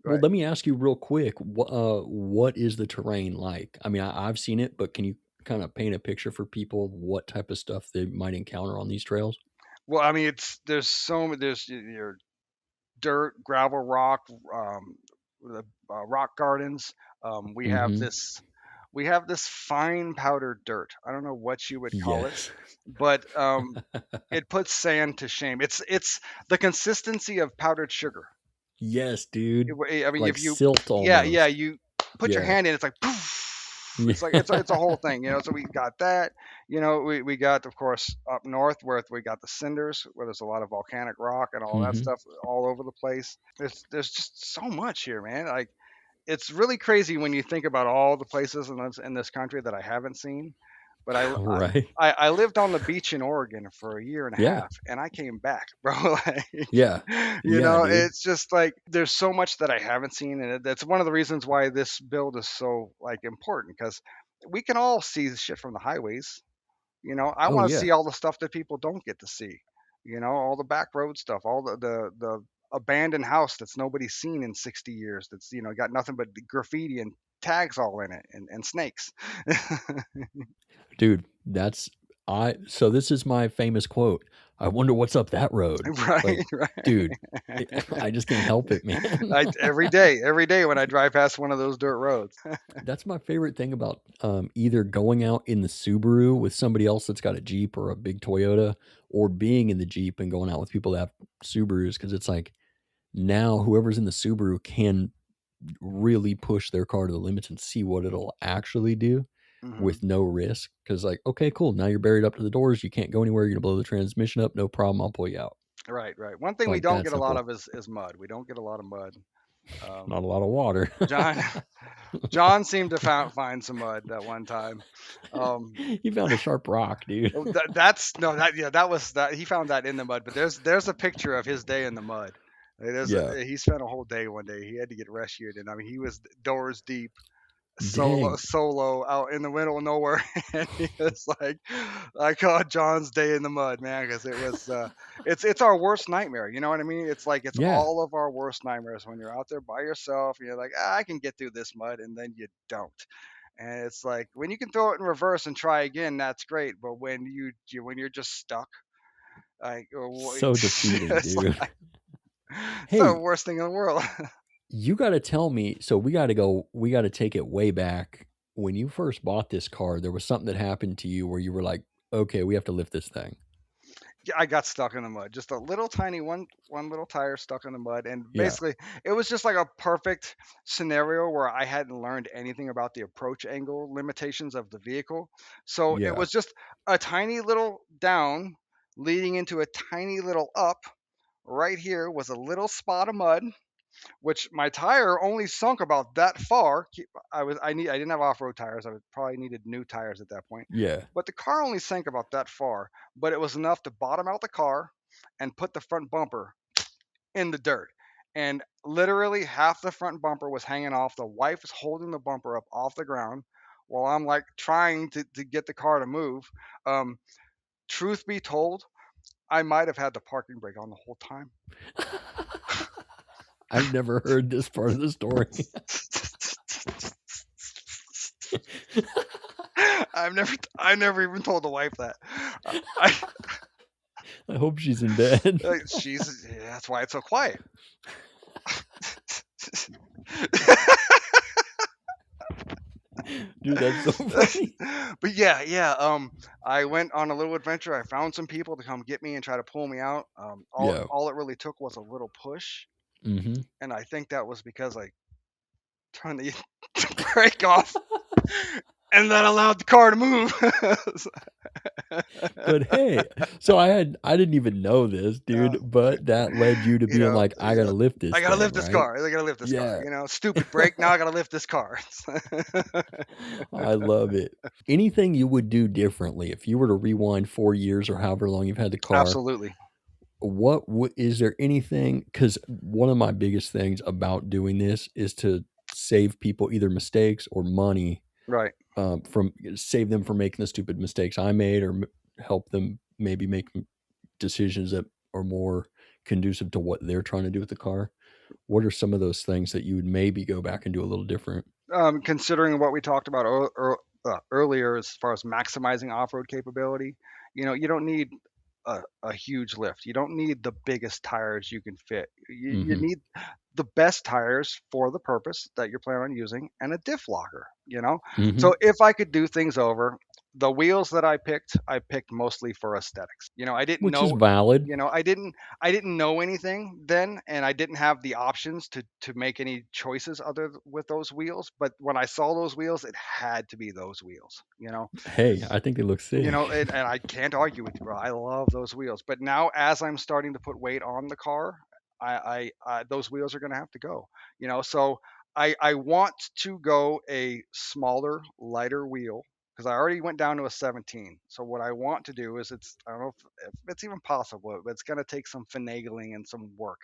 go Well, ahead. let me ask you real quick. What is the terrain like? I mean, I've seen it, but can you kind of paint a picture for people of what type of stuff they might encounter on these trails? Well, I mean, there's your dirt, gravel, rock, the rock gardens. Um, we have Mm-hmm. this we have this fine powdered dirt. I don't know what you would call it, Yes. but it puts sand to shame. It's the consistency of powdered sugar. Yes, dude. I mean, Like if you, silt yeah, almost. you put your Yeah. hand in, it's like poof. Yeah. It's a whole thing. So we got that. We got, of course, up north where we got the cinders, where there's a lot of volcanic rock and all that Mm-hmm. stuff all over the place. There's just so much here, man. Like it's really crazy when you think about all the places in this country that I haven't seen. But Right. I lived on the beach in Oregon for a year and a Yeah. half, and I came back, bro. Like, Yeah. Yeah, dude. it's just like there's so much that I haven't seen, and that's one of the reasons why this build is so like important because we can all see the shit from the highways. I Oh want to yeah. see all the stuff that people don't get to see. All the back road stuff, all the abandoned house that's nobody's seen in 60 years. That's got nothing but graffiti and tags all in it and snakes. Dude, that's I so this is my famous quote. I wonder what's up that road. Right, Like, right. dude, I just can't help it, man. Every day when I drive past one of those dirt roads. That's my favorite thing about either going out in the Subaru with somebody else that's got a Jeep or a big Toyota, or being in the Jeep and going out with people that have Subarus, because it's like now whoever's in the Subaru can really push their car to the limits and see what it'll actually do Hmm. with no risk. Because like, okay, cool, now you're buried up to the doors, you can't go anywhere, you're gonna blow the transmission up, no problem, I'll pull you out. Right, right. One It's thing we like don't that get a lot simple. of is mud. We don't get a lot of mud. Um, Not a lot of water. John John seemed to find some mud that one time. Um, You found a sharp rock, dude. that's no that yeah that was that he found that in the mud. But there's a picture of his day in the mud. Yeah. He spent a whole day one day. He had to get rescued, and I mean he was doors deep, solo Dang. solo out in the middle of nowhere, and he was like, I called John's day in the mud, man, because it was it's our worst nightmare. You know what I mean? It's like it's Yeah. all of our worst nightmares when you're out there by yourself. And you're like, I can get through this mud, and then you don't. And it's like when you can throw it in reverse and try again, that's great. But when when you're just stuck, like So defeating, it's dude. like it's the Hey, worst thing in the world. you got to tell me. So we got to take it way back. When you first bought this car, there was something that happened to you where you were like, okay, we have to lift this thing. I got stuck in the mud. Just a little tiny one little tire stuck in the mud, and Yeah. basically it was just like a perfect scenario where I hadn't learned anything about the approach angle limitations of the vehicle. So it Yeah. was just a tiny little down leading into a tiny little up. Right here was a little spot of mud, which my tire only sunk about that far. I didn't have off-road tires. I probably needed new tires at that point. Yeah. But the car only sank about that far, but it was enough to bottom out the car and put the front bumper in the dirt. And literally half the front bumper was hanging off. The wife was holding the bumper up off the ground while I'm like trying to get the car to move. Um, Truth be told, I might have had the parking brake on the whole time. I've never heard this part of the story. I never even told the wife that. I, I hope she's in bed. that's why it's so quiet. Dude, that's so funny. But yeah. I went on a little adventure. I found some people to come get me and try to pull me out. Yeah. All it really took was a little push, Mm-hmm. and I think that was because I turned the brake off, and that allowed the car to move. But hey, so I didn't even know this, dude, but that led you to you being know, like, I gotta lift this I gotta thing, lift this right? car. I gotta lift this car. Yeah. Stupid brake. Now I gotta lift this car. I love it. Anything you would do differently if you were to rewind 4 years or however long you've had the car? Absolutely. Is there anything? Because one of my biggest things about doing this is to save people either mistakes or money, Right. from save them from making the stupid mistakes I made, or help them maybe make decisions that are more conducive to what they're trying to do with the car. What are some of those things that you would maybe go back and do a little different? Considering what we talked about earlier as far as maximizing off-road capability, you don't need a huge lift. You don't need the biggest tires you can fit. You Mm-hmm. need the best tires for the purpose that you're planning on using and a diff locker. Mm-hmm. So if I could do things over, the wheels that I picked mostly for aesthetics. I didn't Which is know, valid. I didn't know anything then, and I didn't have the options to make any choices with those wheels. But when I saw those wheels, it had to be those wheels. Hey, I think they look sick. And I can't argue with you, bro. I love those wheels. But now, as I'm starting to put weight on the car, those wheels are going to have to go. So I want to go a smaller, lighter wheel because I already went down to a 17. So what I want to do is I don't know if it's even possible, but it's going to take some finagling and some work.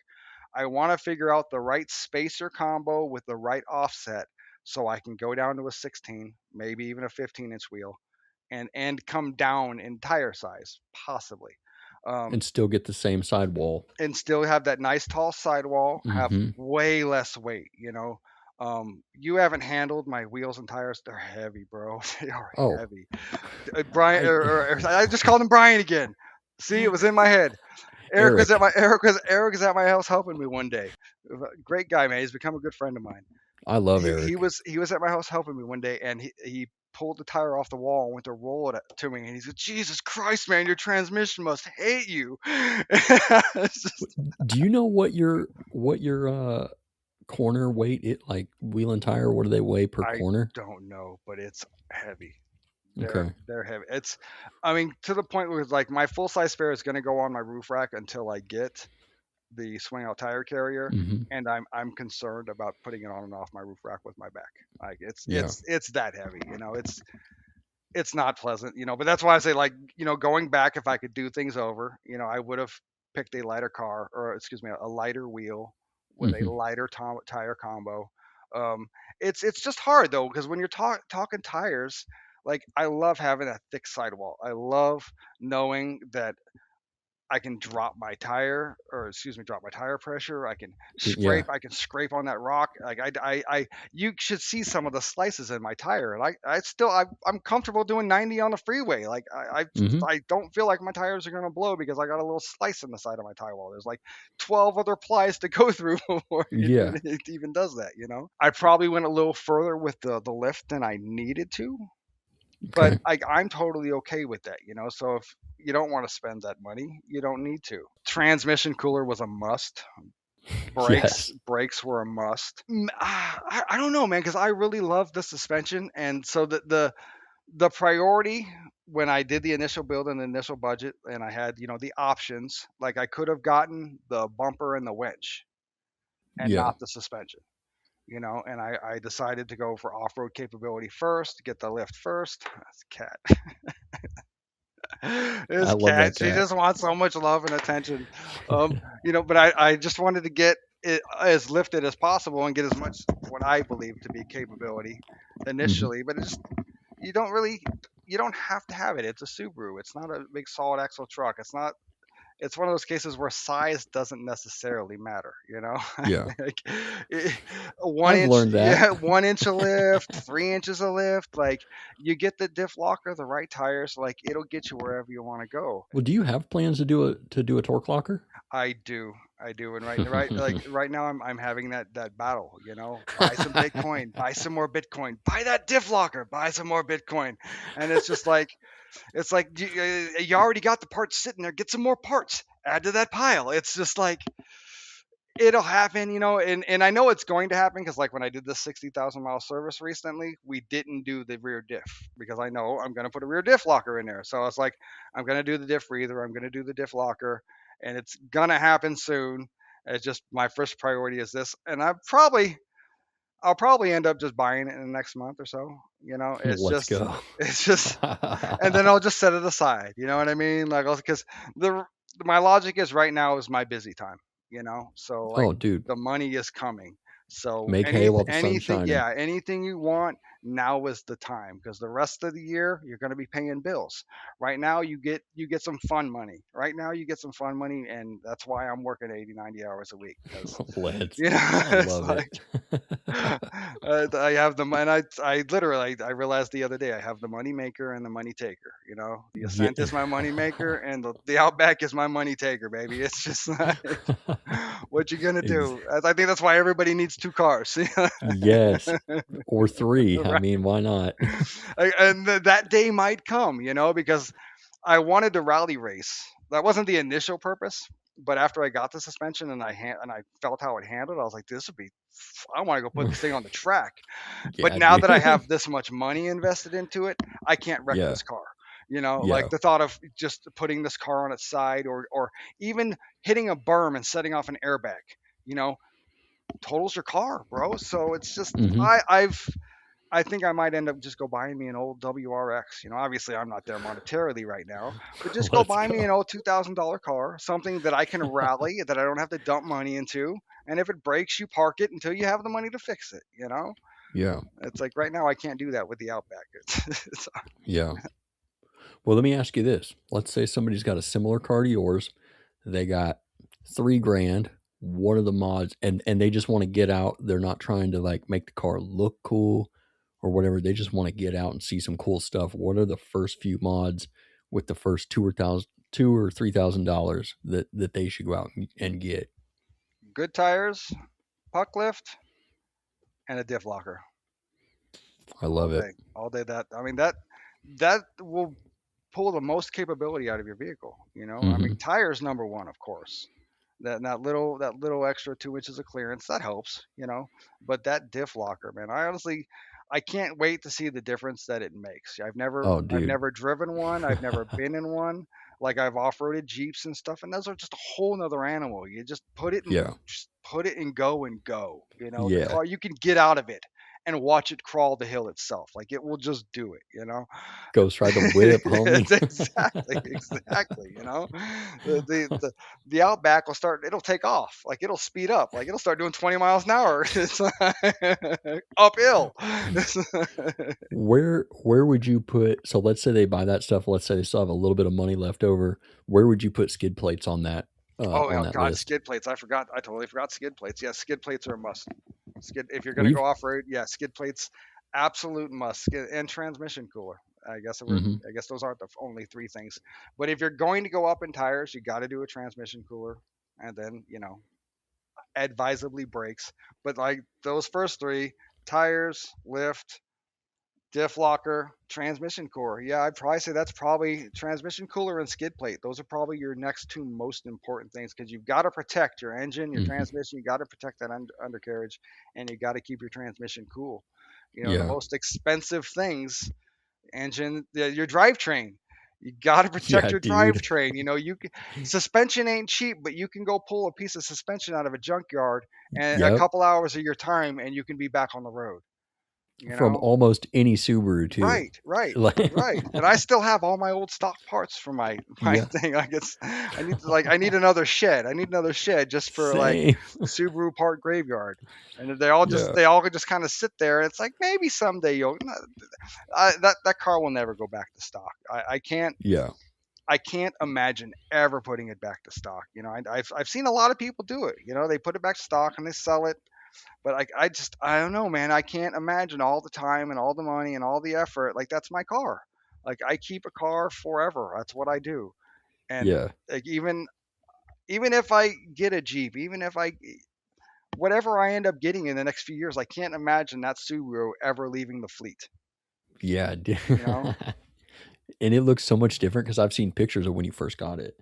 I want to figure out the right spacer combo with the right offset so I can go down to a 16, maybe even a 15-inch wheel, and come down in tire size, possibly. Um, And still get the same sidewall. and still have that nice tall sidewall, have Mm-hmm. way less weight. You haven't handled my wheels and tires. They're heavy, bro. They are Oh, heavy. Brian, I I just called him Brian again. See, it was in my head. Eric. Eric is at my house helping me one day. Great guy, man. He's become a good friend of mine. I love He Eric. was he was at my house helping me one day, and he pulled the tire off the wall and went to roll it to me, and he said, "Jesus Christ, man, your transmission must hate you." It's just- Do you know what your corner weight, it like wheel and tire, what do they weigh per I corner? don't know, but it's heavy. They're Okay. they're heavy. I mean, to the point where like my full size spare is going to go on my roof rack until I get the swing out tire carrier, Mm-hmm. and I'm concerned about putting it on and off my roof rack with my back. Like it's Yeah. it's it's that heavy. It's not pleasant. But that's why I say, like, going back, if I could do things over, I would have picked a lighter car, or excuse me, a lighter wheel with a Mm-hmm. lighter tire combo. Um, it's just hard though, because when you're talking tires, like I love having a thick sidewall. I love knowing that I can drop my tire, or excuse me, drop my tire pressure. I can Yeah. scrape on that rock. Like you should see some of the slices in my tire, and I'm comfortable doing 90 on the freeway. Like Mm-hmm. I don't feel like my tires are gonna blow because I got a little slice in the side of my tire wall. There's like 12 other plies to go through before Yeah. it even does that. I probably went a little further with the lift than I needed to, But Okay. I'm totally okay with that, So if you don't want to spend that money, you don't need to. Transmission cooler was a must. Brakes Yes. brakes were a must. I don't know, man, because I really love the suspension, and so the priority when I did the initial build and the initial budget, and I had the options, like I could have gotten the bumper and the winch, and Yeah. not the suspension. And I decided to go for off-road capability first, get the lift first. That's a cat. I This love that cat, she cat. just wants so much love and attention. But I just wanted to get it as lifted as possible and get as much what I believe to be capability Hmm. initially. But you don't really, you don't have to have it. It's a Subaru. It's not a big solid axle truck. It's one of those cases where size doesn't necessarily matter, Yeah. like, eh, one I've inch, learned that. yeah, 1 inch of lift, 3 inches of lift, like you get the diff locker, the right tires, like it'll get you wherever you want to go. Well, do you have plans to do a torque locker? I do, and right, like right now, I'm having that battle, buy some Bitcoin, buy some more Bitcoin, buy that diff locker, buy some more Bitcoin, and it's just like you already got the parts sitting there, get some more parts, add to that pile. It's just like it'll happen, and I know it's going to happen because like when I did the 60,000 mile service recently, we didn't do the rear diff because I know I'm going to put a rear diff locker in there. So I was like, I'm going to do the diff breather, I'm going to do the diff locker, and it's going to happen soon. It's just my first priority is this, and I'll probably end up just buying it in the next month or so. It's Let's just go. it's just and then I'll just set it aside. You know what I mean? Like, because the my logic is right now is my busy time. So like Oh, dude, the money is coming. So make hay while the sun's anything, shining. yeah, anything you want, now is the time, because the rest of the year you're going to be paying bills. Right now you get some fun money. Right now you get some fun money, and that's why I'm working 80, 90 hours a week, because Let's. I it's love it. like I have the money. I literally, I realized the other day, I have the money maker and the money taker. The Yeah. Ascent is my money maker, and the Outback is my money taker, baby. It's just like, what you gonna Ex- do? I think that's why everybody needs two cars. yes. Or three. I Right. mean, why not? And that day might come, because I wanted to rally race. That wasn't the initial purpose, but after I got the suspension and I felt how it handled, I was like, this would be. I want to go put this thing on the track. But Yeah, now that I dude. have this much money invested into it, I can't wreck Yeah. this car. Like Yeah. the thought of just putting this car on its side, or even hitting a berm and setting off an airbag, you know, totals your car, bro. So it's just Hmm. I think I might end up just go buying me an old WRX. Obviously I'm not there monetarily right now, but just go Let's buy me go. an old $2,000 car, something that I can rally, that I don't have to dump money into. And if it breaks, you park it until you have the money to fix it. Yeah. It's like right now I can't do that with the Outback. It's Yeah. Well, let me ask you this. Let's say somebody's got a similar car to yours. They got 3 grand. What are the mods? And they just want to get out. They're not trying to like make the car look cool or whatever. They just want to get out and see some cool stuff. What are the first few mods with the first $2,000 or $3,000 that they should go out and get? good tires, puck lift, and a diff locker I all love it. day, all day. That will pull the most capability out of your vehicle. I mean, Hmm. tires number one, of course. That little extra 2 inches of clearance, that helps. But that diff locker, man, I can't wait to see the difference that it makes. I've never Oh, I've dude. never driven one. I've never been in one. Like, I've off-roaded Jeeps and stuff, and those are just a whole nother animal. You Yeah. just put it and go and go. The Yeah. car, you can get out of it and watch it crawl the hill itself. Like, it will just do it. Ghost ride the whip, homie. It's exactly. The Outback will start. It'll take off. Like, it'll speed up. Like, it'll start doing 20 miles an hour. It's like uphill. Where would you put, so let's say they buy that stuff, let's say they still have a little bit of money left over, where would you put skid plates Oh, on oh that God, list? skid plates. I forgot. I totally forgot skid plates. Yeah, skid plates are a must. Skid if you're gonna We've go off road. Yeah, skid plates, absolute must. And transmission cooler. hmm I guess those aren't the only three things. But if you're going to go up in tires, you got to do a transmission cooler, and then advisably brakes. But like those first three, tires, lift, Diff locker, transmission core. Yeah, I'd probably say that's probably transmission cooler and skid plate. Those are probably your next two most important things because you've got to protect your engine, your Hmm. transmission. You got to protect that undercarriage, and you got to keep your transmission cool. The Yeah. most expensive things, engine, your drivetrain. You got to protect Yeah, your dude. drivetrain. Suspension ain't cheap, but you can go pull a piece of suspension out of a junkyard and a Yep. couple hours of your time, and you can be back on the road. You From know, almost any Subaru too. Right, right, Like, right. And I still have all my old stock parts for my my yeah. thing. I need another shed. I need another shed just for like Same. Subaru part graveyard. And Yeah. they all just kind of sit there. And it's like maybe someday you'll that car will never go back to stock. Yeah. I can't imagine ever putting it back to stock. I've seen a lot of people do it. They put it back to stock and they sell it, but I don't know, man. I can't imagine all the time and all the money and all the effort. Like that's my car. Like I keep a car forever. That's what I do. And Yeah. like even if I get a Jeep, even if I whatever I end up getting in the next few years, I can't imagine that Subaru ever leaving the fleet. Yeah. You know? And it looks so much different because I've seen pictures of when you first got it.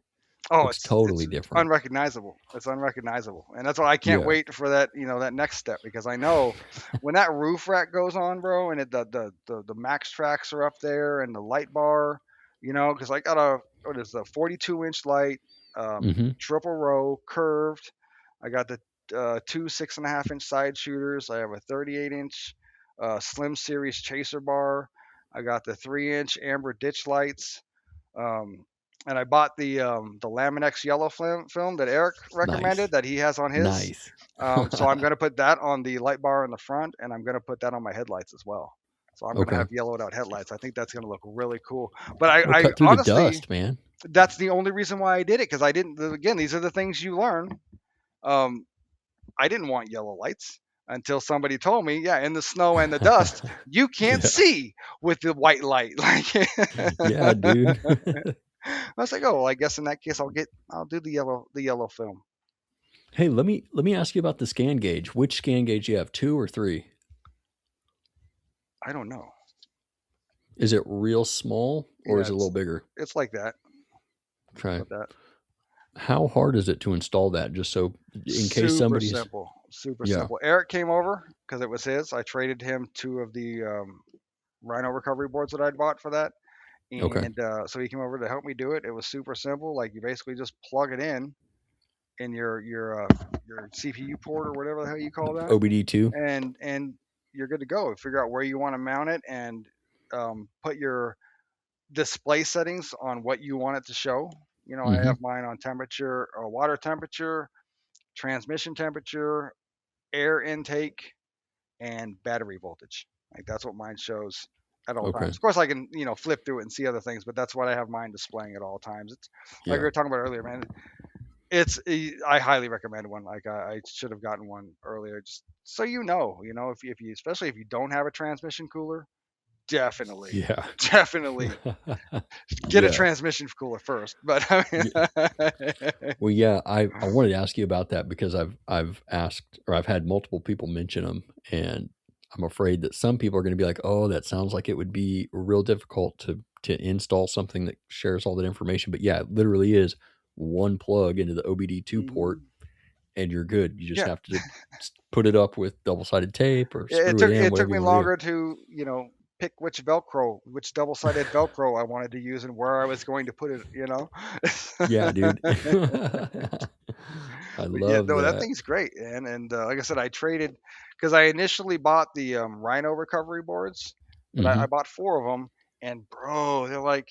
Oh, Looks it's totally different. unrecognizable. It's unrecognizable, and that's why I can't Yeah. wait for that next step because I know when that roof rack goes on, bro, and the max tracks are up there and the light bar, because I got a what is the 42-inch light, Hmm. triple row curved. I got the two 6.5-inch side shooters. I have a 38-inch Slim Series chaser bar. I got the 3-inch amber ditch lights. Um, and I bought the Laminex yellow film that Eric Nice. recommended that he has on his. Nice. So I'm going to put that on the light bar in the front, and I'm going to put that on my headlights as well. So I'm going to Okay. have yellowed out headlights. I think that's going to look really cool. But It'll I cut through the honestly, dust, man. that's the only reason why I did it because I didn't. Again, these are the things you learn. Um, I didn't want yellow lights until somebody told me, yeah, in the snow and the dust, you can't Yeah. see with the white light. Like Yeah, dude. I was like, oh, well, I guess in that case, I'll do the yellow film. Hey, let me ask you about the scan gauge. Which scan gauge do you have? Two or three? I don't know. Is it real small or Yeah, is it a little bigger? it's like that. It's Okay. like that. How hard is it to install that? Just so in case Super somebody's simple. Super yeah. simple. Eric came over because it was his. I traded him two of the Rhino recovery boards that I'd bought for that, Okay. and so he came over to help me do it. It was super simple. Like you basically just plug it in your CPU port or whatever the hell you call that, OBD2. and you're good to go. Figure out where you want to mount it and put your display settings on what you want it to show. I Mm-hmm. have mine on temperature, water temperature, transmission temperature, air intake, and battery voltage. Like that's what mine shows at all Okay. times. Of course, I can flip through it and see other things, but that's what I have mine displaying at all times. It's like we Yeah. were talking about earlier, man. I highly recommend one. Like I should have gotten one earlier, just so if you especially if you don't have a transmission cooler, definitely, Yeah. definitely get a Yeah. transmission cooler first. But I Yeah. mean, Well, yeah, I wanted to ask you about that because I've asked or I've had multiple people mention them, and I'm afraid that some people are going to be like, "Oh, that sounds like it would be real difficult to install something that shares all that information." But yeah, it literally is one plug into the OBD2 port, mhm. and you're good. You just Yeah, have to put it up with double-sided tape or it screw it took in, it took whatever me you want to do. longer to pick which double-sided Velcro I wanted to use and where I was going to put it. Yeah, dude. I But yeah, love no, that that. thing's great, and like I said, I traded because I initially bought the Rhino recovery boards, but I Hmm. bought four of them, and bro, they're like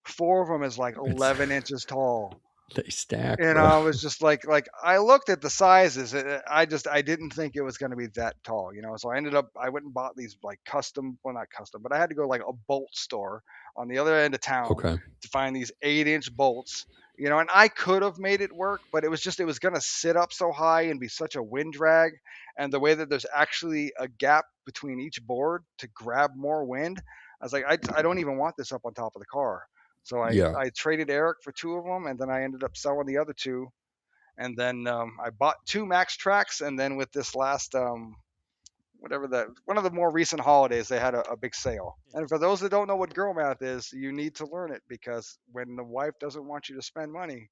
four of them is like It's 11 inches tall. they stack, And bro. I was just like I looked at the sizes. I didn't think it was going to be that tall. So I went and bought these like custom, well not custom, but I had to go like a bolt store on the other end of town Okay. to find these 8-inch bolts. And I could have made it work, but it was going to sit up so high and be such a wind drag, and the way that there's actually a gap between each board to grab more wind, I was like I don't even want this up on top of the car. So Yeah. I traded Eric for two of them, and then I ended up selling the other two. And then I bought two Max Tracks, and then with this last whatever that one of the more recent holidays they had a big sale. And for those that don't know what girl math is, you need to learn it because when the wife doesn't want you to spend money,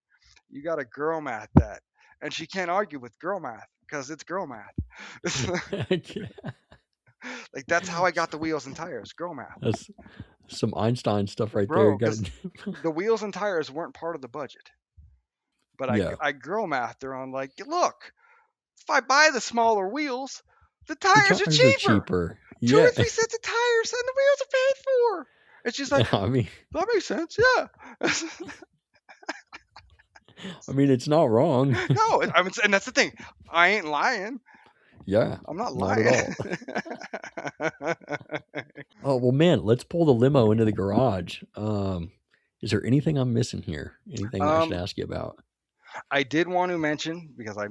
you got to girl math that, and she can't argue with girl math because it's girl math. Yeah. Like that's how I got the wheels and tires, girl math, That's some Einstein stuff right there. You bro. got Because to. the wheels and tires weren't part of the budget, but I Yeah. I girl mathed her on like, look, if I buy the smaller wheels, the The tires are tires are cheaper. cheaper. Two Yeah. or three sets of tires and the wheels are paid for. And she's like, I mean, that makes sense, yeah. it's not wrong. No, I mean, and that's the thing. I ain't lying. Yeah. I'm not Not at lying. all. Oh well, man. Let's pull the limo into the garage. Is there anything I'm missing here? Anything that I should um, ask you about? I did want to mention because I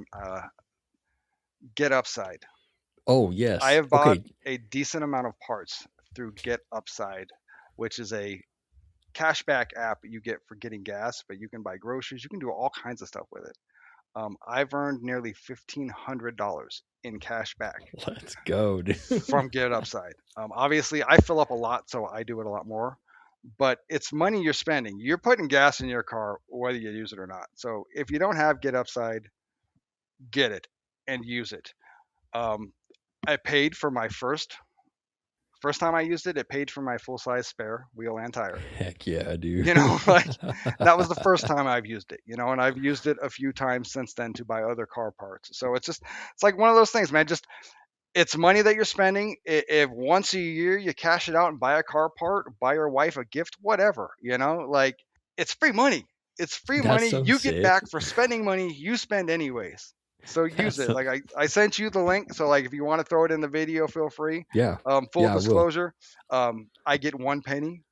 Get Upside. Oh I yes. have bought Okay. a decent amount of parts through Get Upside, which is a cashback app you get for getting gas, but you can buy groceries. You can do all kinds of stuff with it. I've earned nearly $1,500 in cash back Let's go, dude. from Get Upside. Obviously, I fill up a lot, so I do it a lot more. But it's money you're spending. You're putting gas in your car whether you use it or not. So if you don't have Get Upside, get it and use it. Um, I paid for my first time I used it. It paid for my full size spare wheel and tire. Heck yeah, dude. Like that was the first time I've used it. And I've used it a few times since then to buy other car parts. So it's like one of those things, man. Just it's money that you're spending. If once a year you cash it out and buy a car part, buy your wife a gift, whatever, like it's free money. It's free That's money so you get sick. back for spending money you spend anyways. So use That's it. so, Like I sent you the link. So like if you want to throw it in the video, feel free. yeah. Full Yeah, I will. disclosure, I get 1 penny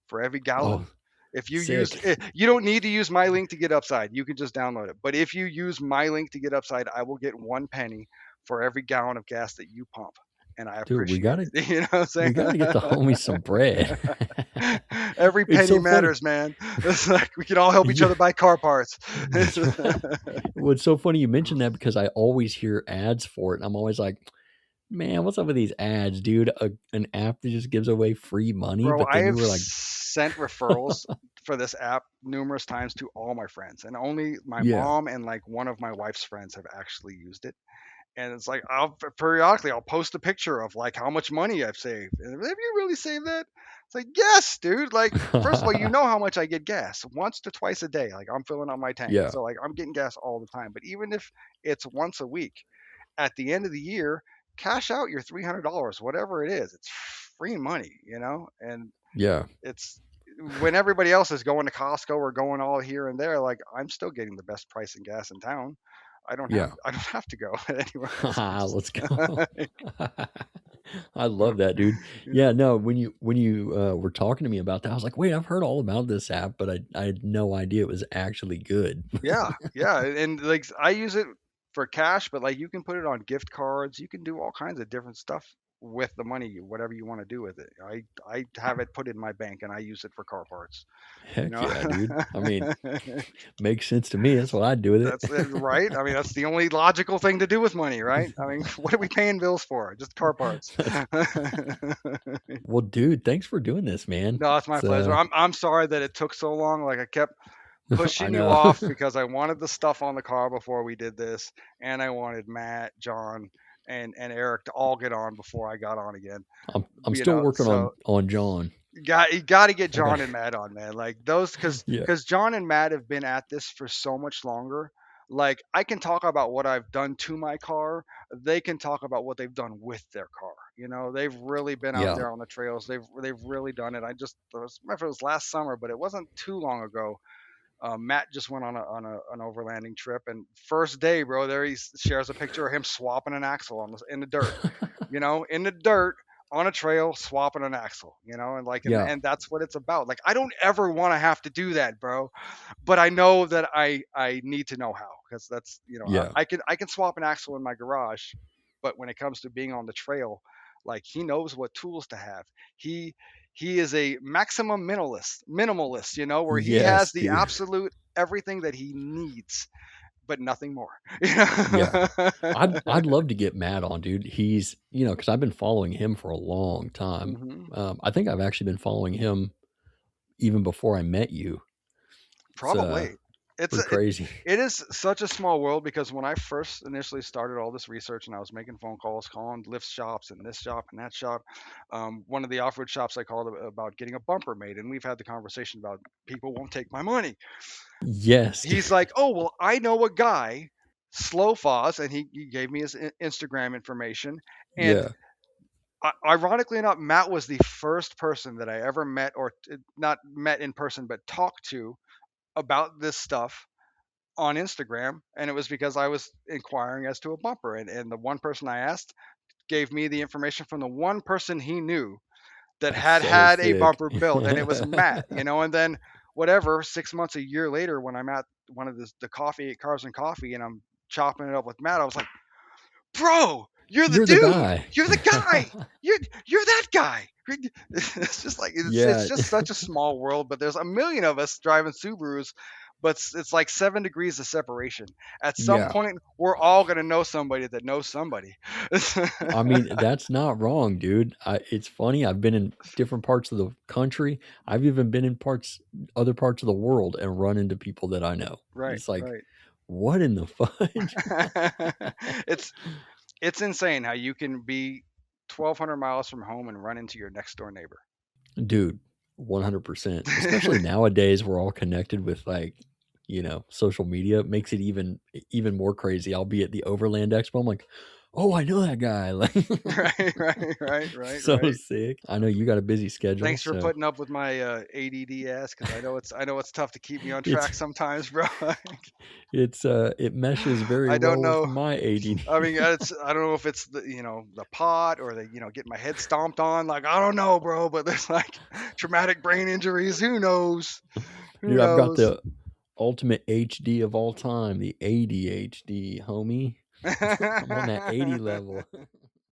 for every Oh, gallon. If you use, sick. you don't need to use my link to get Upside. You can just download it. But if you use my link to get Upside, I will get 1 penny for every gallon of gas that you pump, and I Dude, we appreciate gotta it. You know what I'm saying? we gotta get the homies some bread. Every It's penny so funny. matters, man. It's like we can all help each Yeah, other buy car parts. that's right. Well, it's so funny you mentioned that because I always hear ads for it, and I'm always like, man, what's up with these ads, dude? An app that just gives away free money, Bro, but I then you have were like, sent referrals for this app numerous times to all my friends, and only my yeah, mom and like one of my wife's friends have actually used it. And it's like periodically I'll post a picture of like how much money I've saved. And have you really saved that? It's like, yes, dude. Like, first of all, you know how much I get gas once to twice a day. Like I'm filling up my tank, yeah, so like I'm getting gas all the time. But even if it's once a week, at the end of the year, cash out your $300, whatever it is. It's free money, and yeah, it's when everybody else is going to Costco or going all here and there, like I'm still getting the best price in gas in town. yeah. I don't have to go anywhere else. Let's go. I love that, dude. Yeah, no, when you were talking to me about that, I was like, wait, I've heard all about this app, but I had no idea it was actually good. Yeah, yeah, and like I use it for cash, but like you can put it on gift cards. You can do all kinds of different stuff with the money, whatever you want to do with it. I have it put in my bank and I use it for car parts. You Heck know, yeah, dude. Makes sense to me. That's what I'd do with that's it, it. right. I mean, that's the only logical thing to do with money, right? I mean, what are we paying bills for? Just car parts. Well, dude, thanks for doing this, man. No, it's my It's pleasure. I'm sorry that it took so long. Like I kept I pushing you know. off because I wanted the stuff on the car before we did this, and I wanted Matt, John, and Eric to all get on before I got on again. I'm still working So on John. you got to get I got John and Matt on, man. Like those, because yeah. John and Matt have been at this for so much longer. Like I can talk about what I've done to my car. They can talk about what they've done with their car. They've really been out Yeah. there on the trails. They've really done it. I remember it was last summer, but it wasn't too long ago. Matt just went on an overlanding trip, and first day, bro, there he shares a picture of him swapping an axle in the dirt, in the dirt on a trail, swapping an axle, and like, and, Yeah. and that's what it's about. Like, I don't ever want to have to do that, bro, but I know that I need to know how because that's, Yeah. I can swap an axle in my garage, but when it comes to being on the trail, like he knows what tools to have. He he is a maximum minimalist, where he has Yes, the dude. absolute everything that he needs. but nothing more. Yeah. I'd love to get Matt on, dude. He's, because I've been following him for a long time. Hmm. I think I've actually been following him even before I met you. It's Probably. It's pretty a- it, crazy. it is such a small world because when I first initially started all this research and I was making phone calls, calling lift shops and this shop and that shop, one of the off-road shops I called about getting a bumper made, and we've had the conversation about people won't take my money. Yes, dude. He's like, "Oh well, I know a guy, Slow Foz," and he gave me his Instagram information. And Yeah. ironically enough, Matt was the first person that I ever met, or not met in person, but talked to about this stuff on Instagram, and it was because I was inquiring as to a bumper, and the one person I asked gave me the information from the one person he knew that That's had so had a sick. bumper built, and it was Matt, and then whatever, 6 months, a year later, when I'm at one of the coffee cars and coffee, and I'm chopping it up with Matt, I was like, bro, you're the You're the dude. guy. You're the guy. You're that guy. It's just like it's Yeah. just such a small world, but there's a million of us driving Subarus, but it's like 7 degrees of separation. At some Yeah. point, we're all gonna know somebody that knows somebody. I mean, that's not wrong, dude. It's funny. I've been in different parts of the country. I've even been in other parts of the world and run into people that I know. Right, It's like, right. what in the fudge? it's it's insane how you can be 1,200 miles from home and run into your next door neighbor. Dude, 100%. Especially nowadays, we're all connected with social media. It makes it even more crazy. I'll be at the Overland Expo. I'm like, oh, I know that guy. Like, Right, right, right, right, so right. sick. I know you got a busy schedule, Thanks for so putting up with my ADD ass, because I know it's tough to keep me on it's track sometimes, bro. it meshes very I don't well with know. my I mean, ADD. I don't know if it's the pot, or the get my head stomped on. Like, I don't know, bro. But there's like traumatic brain injuries. Who knows? Who Dude, I've got knows? the ultimate HD of all time, the ADHD, homie. I'm on that 80 level.